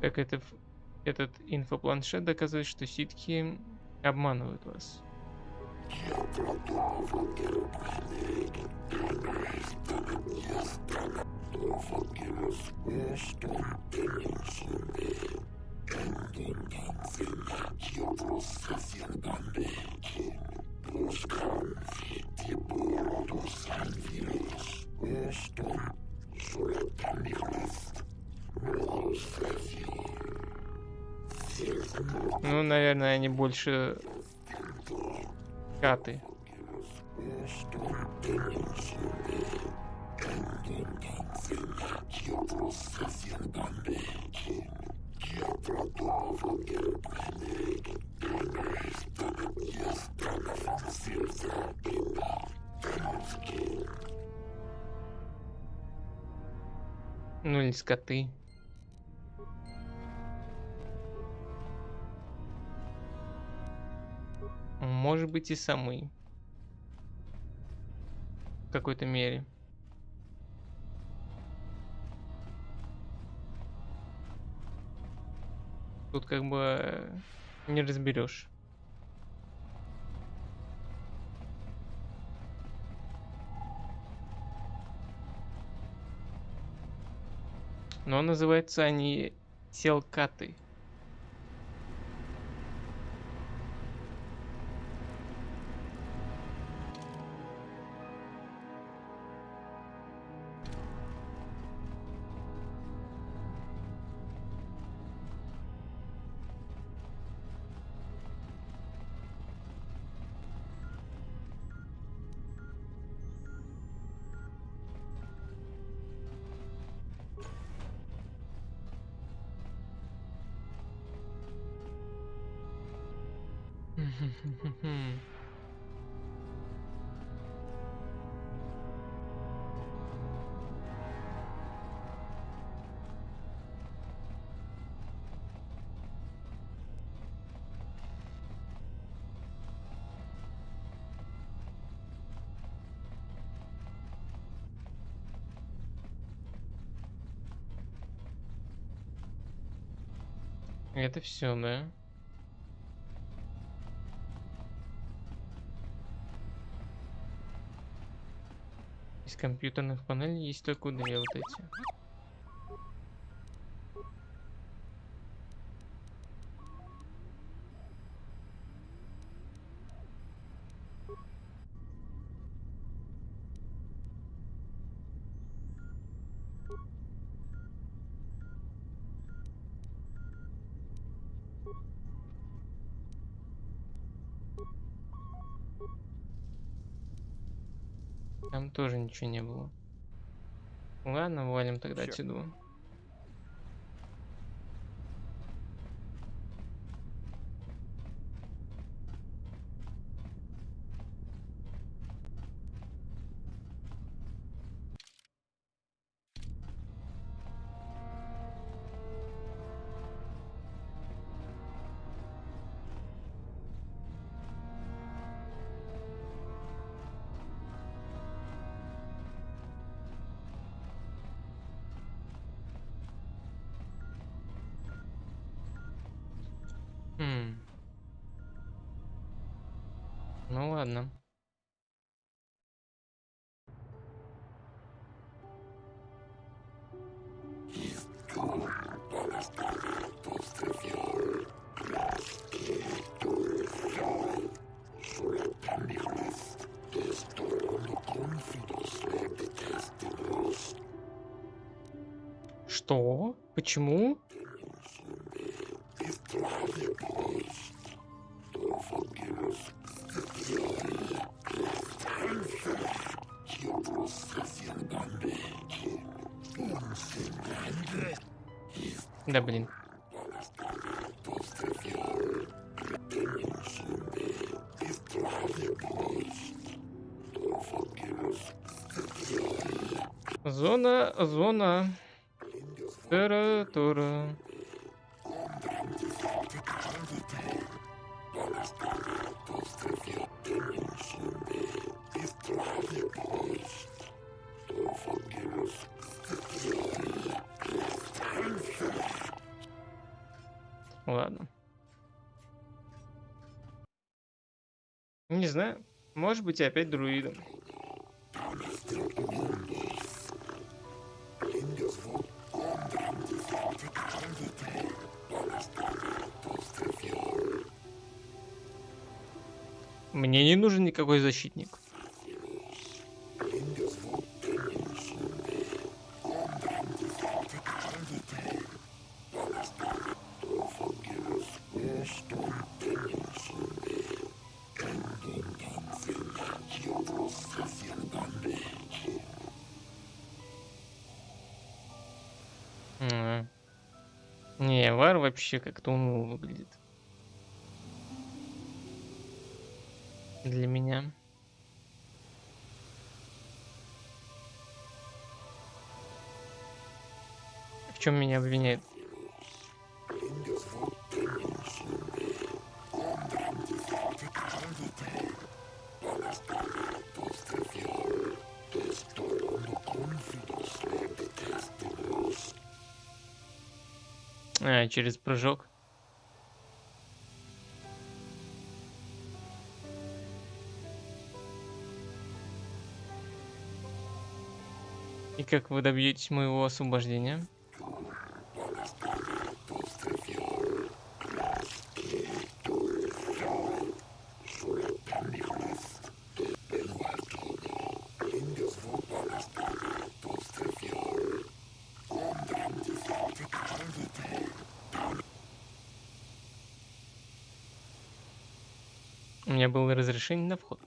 Так этот инфопланшет доказывает, что ситхи обманывают вас. Ну, наверное, они больше каты. Ну или скоты. Может быть и самы. В какой-то мере. Тут как бы не разберешь. Но называются они селкаты. Это все, да? Из компьютерных панелей есть только две вот эти. Там тоже ничего не было. Ладно, валим тогда отсюда. Ну ладно. Что? Почему? Да блин. Зона. Температура. Ладно. Не знаю. Может быть, опять друидом. Мне не нужен никакой защитник. Не, вар вообще как-то уныло выглядит. Для меня. В чем меня обвиняют? А, через прыжок. И как вы добьетесь моего освобождения? У меня было разрешение на вход.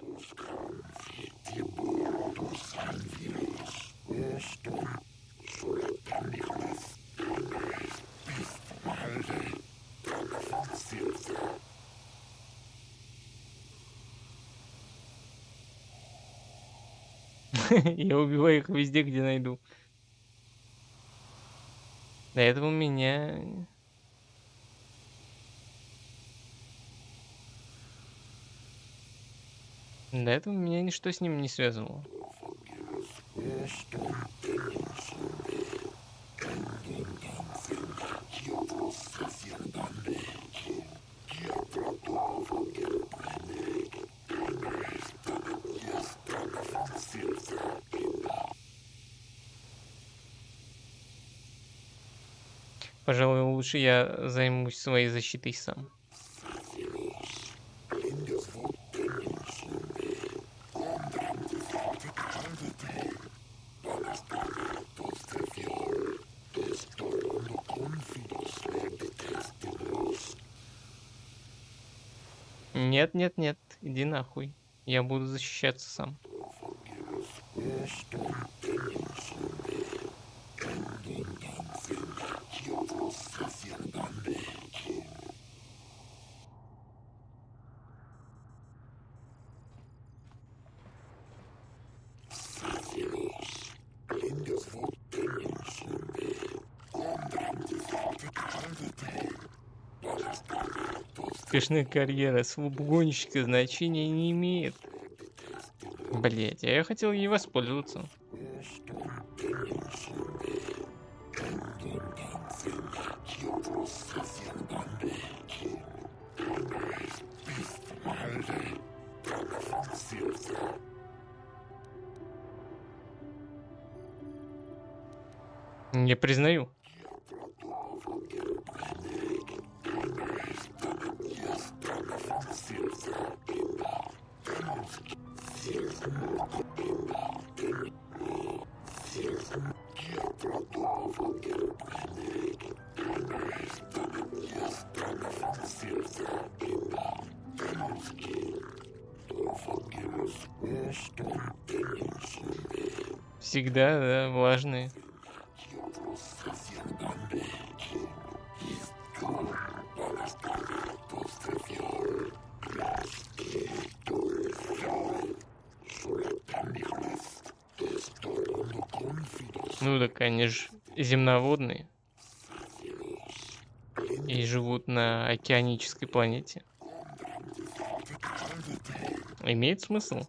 Я убиваю их везде, где найду. До этого меня... До этого меня ничто с ним не связывало. Пожалуй, лучше я займусь своей защитой сам. Нет, нет, нет, иди нахуй. Я буду защищаться сам. Успешная карьера слабогонщика значения не имеет. Блять, а я хотел ей воспользоваться. Не признаю. Всегда, да, важные. Ну так они же земноводные и живут на океанической планете. Имеет смысл?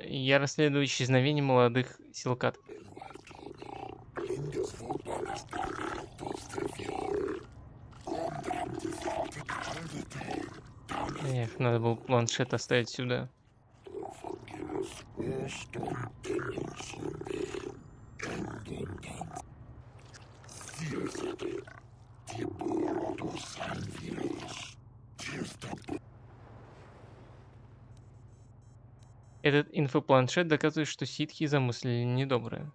Я расследую исчезновение молодых силкатов. Эх, надо было планшет оставить сюда. Этот инфопланшет доказывает, что ситхи замыслили недоброе.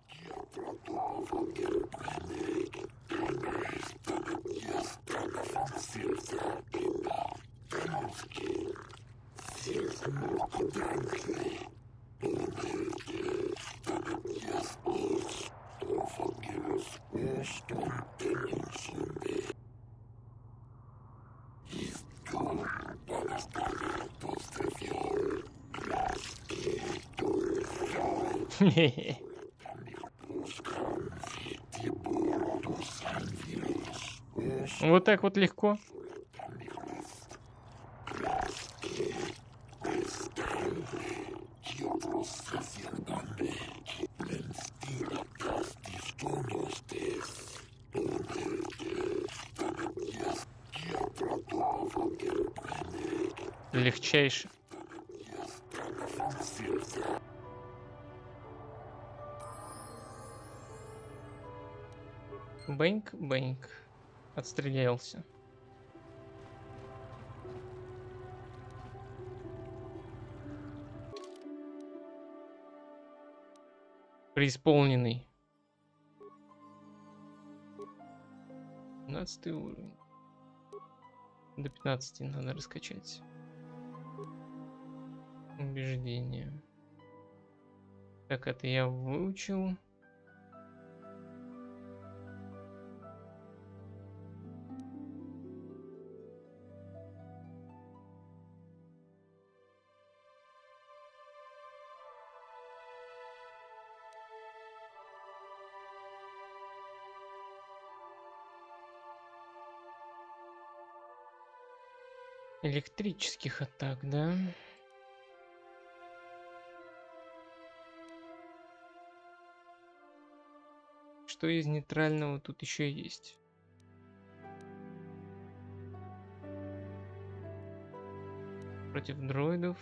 Вот так вот легко. Легчайше. Бэнк. Отстрелялся. Преисполненный. 15 уровень. До 15 надо раскачать. Убеждение. Так, это я выучил. Электрических атак, да? Что из нейтрального тут еще есть? Против дроидов.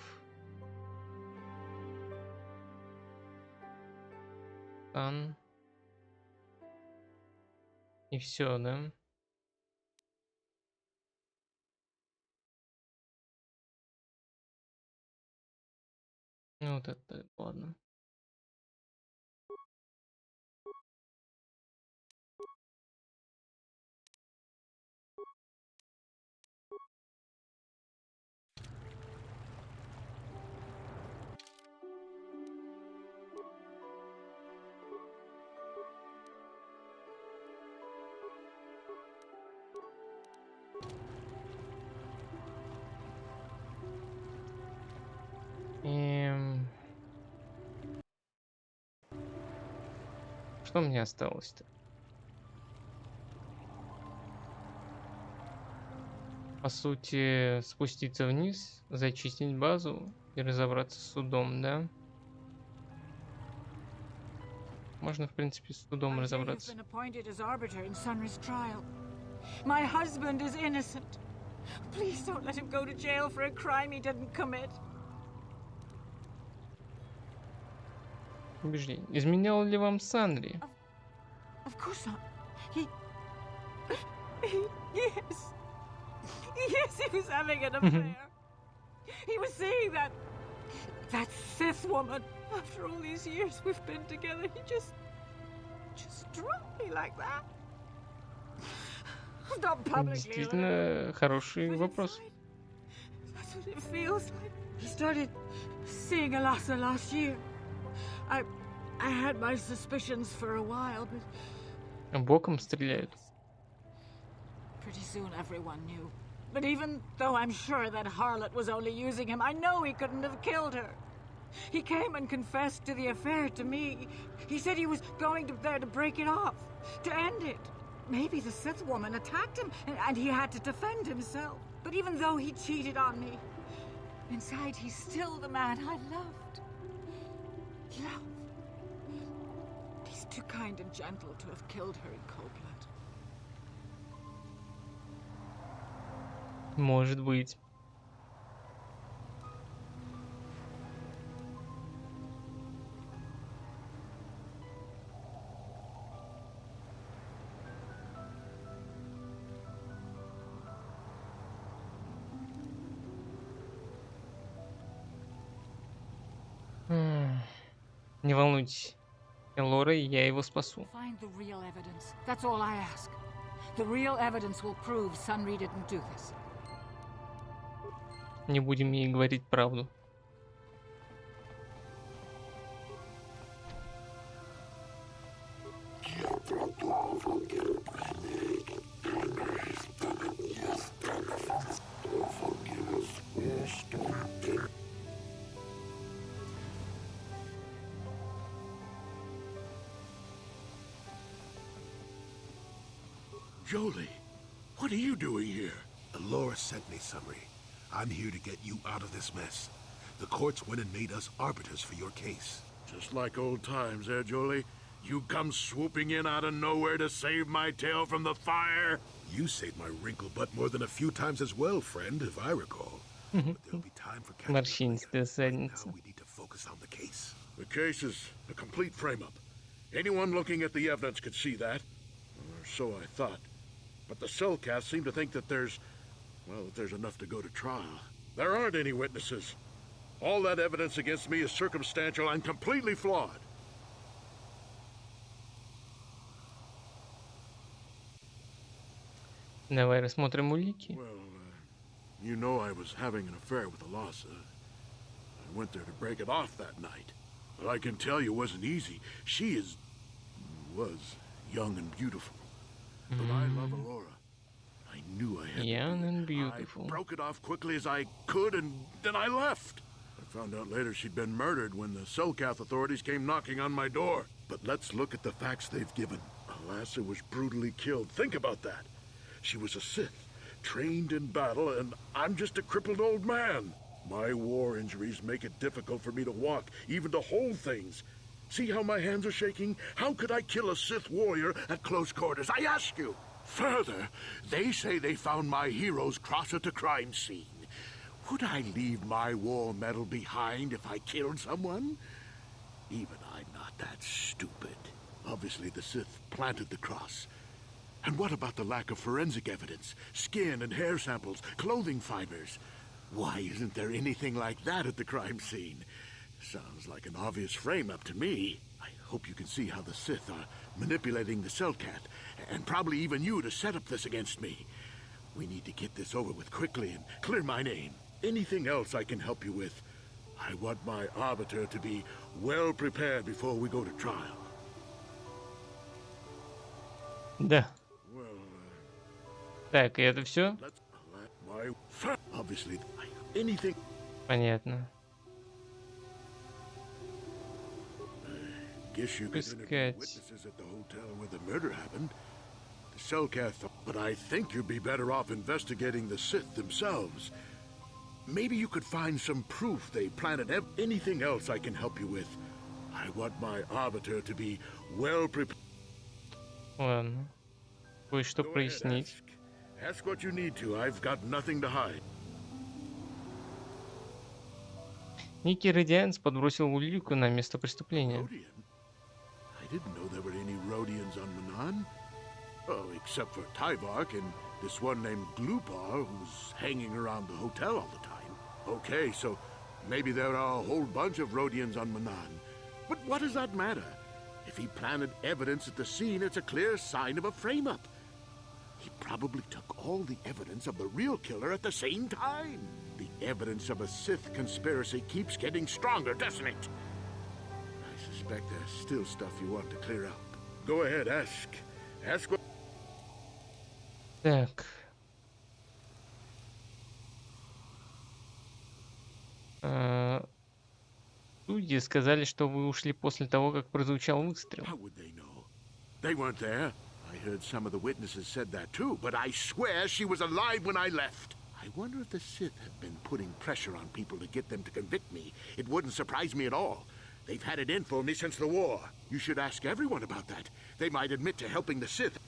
Тан. И все, да? Ну вот это, ладно. Что мне осталось-то? По сути, спуститься вниз, зачистить базу и разобраться с судом, да? Можно, в принципе, с судом разобраться. My husband is innocent. Please don't let him go to jail for a crime he didn't commit. Убеждение. Изменял ли вам Санри? Of course not. Yes. Yes, he was having an affair. He was saying that Sith woman. After all these years we've been together, he just dropped me like that. Not publicly. Действительно хороший вопрос. That's what it feels like. He started seeing Alasa last year. I had my suspicions for a while, but Боком стреляют. pretty soon everyone knew. But even though I'm sure that harlot was only using him, I know he couldn't have killed her. He came and confessed to the affair to me. He said he was going there to break it off, to end it. Maybe the Sith woman attacked him and he had to defend himself. But even though he cheated on me, inside he's still the man I loved. Love. He's too kind and gentle to have killed her in cold blood. Может быть. Не волнуйтесь, Лора, я его спасу. Find the real evidence. That's all I ask. The real evidence will prove Sunri didn't do this. Не будем ей говорить правду. Jolie, what are you doing here? Laura sent me, Sunri. I'm here to get you out of this mess. The courts went and made us arbiters for your case. Just like old times, eh, Jolie? You come swooping in out of nowhere to save my tail from the fire? You saved my wrinkle butt more than a few times as well, friend, if I recall. But there'll be time for Морщинистая задница. we need to focus on the case. The case is a complete frame-up. Anyone looking at the evidence could see that. Or so I thought. But the cellcasts seem to think that there's enough to go to trial. There aren't any witnesses. All that evidence against me is circumstantial and completely flawed. Давай рассмотрим улики. Well, you know I was having an affair with Alasa. I went there to break it off that night. But I can tell you it wasn't easy. She was young and beautiful. But I love Aurora. I knew I had Young and beautiful. I broke it off quickly as I could, and then I left. I found out later she'd been murdered when the Selkath authorities came knocking on my door. But let's look at the facts they've given. Alasa was brutally killed. Think about that. She was a Sith, trained in battle, and I'm just a crippled old man. My war injuries make it difficult for me to walk, even to hold things. See how my hands are shaking? How could I kill a Sith warrior at close quarters? I ask you! Further, they say they found my heroes cross at a crime scene. Would I leave my war medal behind if I killed someone? Even I'm not that stupid. Obviously, the Sith planted the cross. And what about the lack of forensic evidence? Skin and hair samples, clothing fibers. Why isn't there anything like that at the crime scene? Sounds like an obvious frame-up to me. I hope you can see how the Sith are manipulating the Selkath, and probably even you to set up this against me. We need to get this over with quickly and clear my name. Anything else I can help you with? I want my arbiter to be well prepared before we go to trial. Да. Так, и это все? Понятно. Guess you could interview witnesses at the hotel where the murder happened. The Selkath, but I think you'd be better off investigating the Sith themselves. Maybe you could find some proof they planted anything else I can help you with. I want my arbiter to be well prepared. Ладно. Кое-что прояснить. Ask what you need to. I've got nothing to hide. Некий радианец подбросил улику на место преступления. I didn't know there were any Rhodians on Manan. Oh, except for Tyvark and this one named Glupar who's hanging around the hotel all the time. Okay, so maybe there are a whole bunch of Rhodians on Manan. But what does that matter? If he planted evidence at the scene, it's a clear sign of a frame-up. He probably took all the evidence of the real killer at the same time. The evidence of a Sith conspiracy keeps getting stronger, doesn't it? I suspect there's still stuff you want to clear up. Go ahead, ask. Ask what... Так. Люди сказали, что вы ушли после того, как прозвучал выстрел. How would they know? They weren't there. I heard some of the witnesses said that too, but I swear she was alive when I left. I wonder if the Sith have been putting pressure on people to get them to convict me. It wouldn't surprise me at all. They've had it in for me since the war. You should ask everyone about that. They might admit to helping the Sith.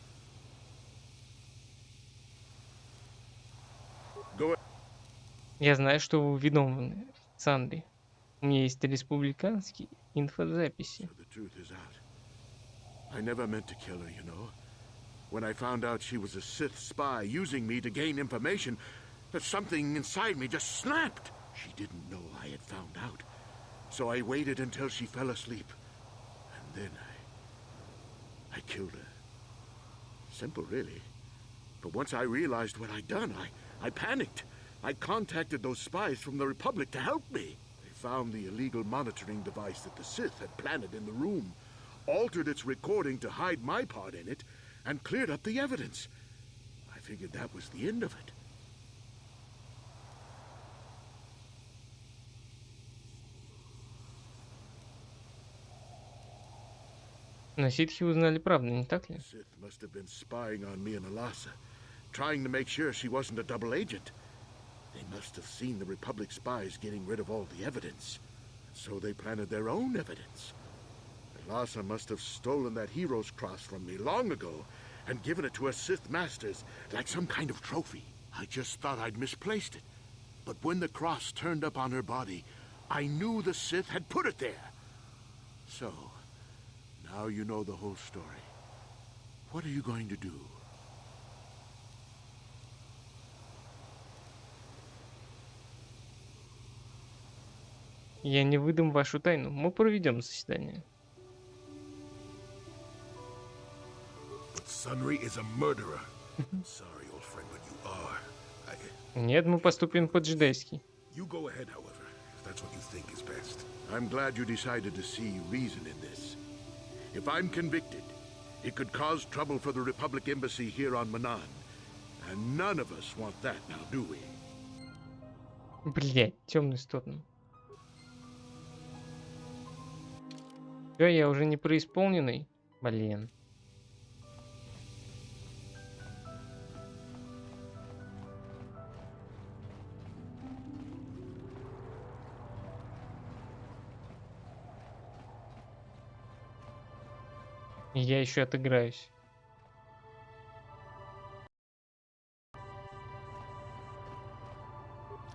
Go. Я знаю, что вы виновны, Сандри. У меня есть республиканские инфозаписи. The truth is out. I never meant to kill her, you know. When I found out she was a Sith spy using me to gain information, something inside me just snapped. She didn't know I had found out. So I waited until she fell asleep. And then I killed her. Simple, really. But once I realized what I'd done, I panicked. I contacted those spies from the Republic to help me. They found the illegal monitoring device that the Sith had planted in the room, altered its recording to hide my part in it, and cleared up the evidence. I figured that was the end of it. Но ситхи узнали правду, не так ли? The Sith must have been spying on me and Alasa, trying to make sure she wasn't a double agent. They must have seen the Republic spies getting rid of all the evidence, so they planted their own evidence. Alasa must have stolen that hero's cross from me long ago and given it to her Sith masters like some kind of trophy. I just thought I'd misplaced it. But when the cross turned up on her body, I knew the Sith had put it there. So, now you know the whole story. What are you going to do? Я не выдам вашу тайну. Мы проведем заседание. Sunri is a murderer. I'm sorry, old friend, but you are. Нет, мы поступим по-джедайски. You go ahead, however, if that's what you think is best. I'm glad you decided to see reason in this. If I'm convicted, it could cause trouble for the Republic Embassy here on Manan. And none of us want that now, do we? Блять, темную сторону. Все, я уже не преисполненный. Блин. Я еще отыграюсь.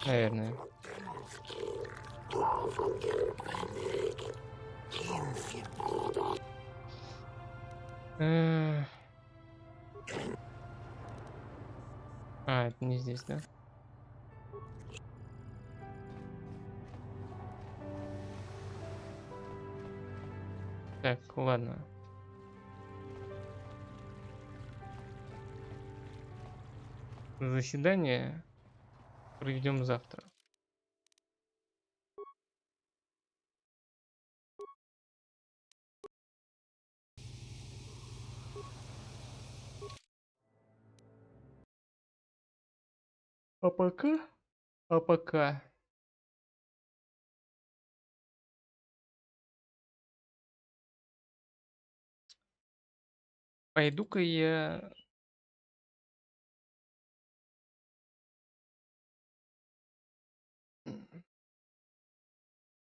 Наверное. Это не здесь, да? Так, ладно. Заседание проведем завтра. А пока пойду-ка я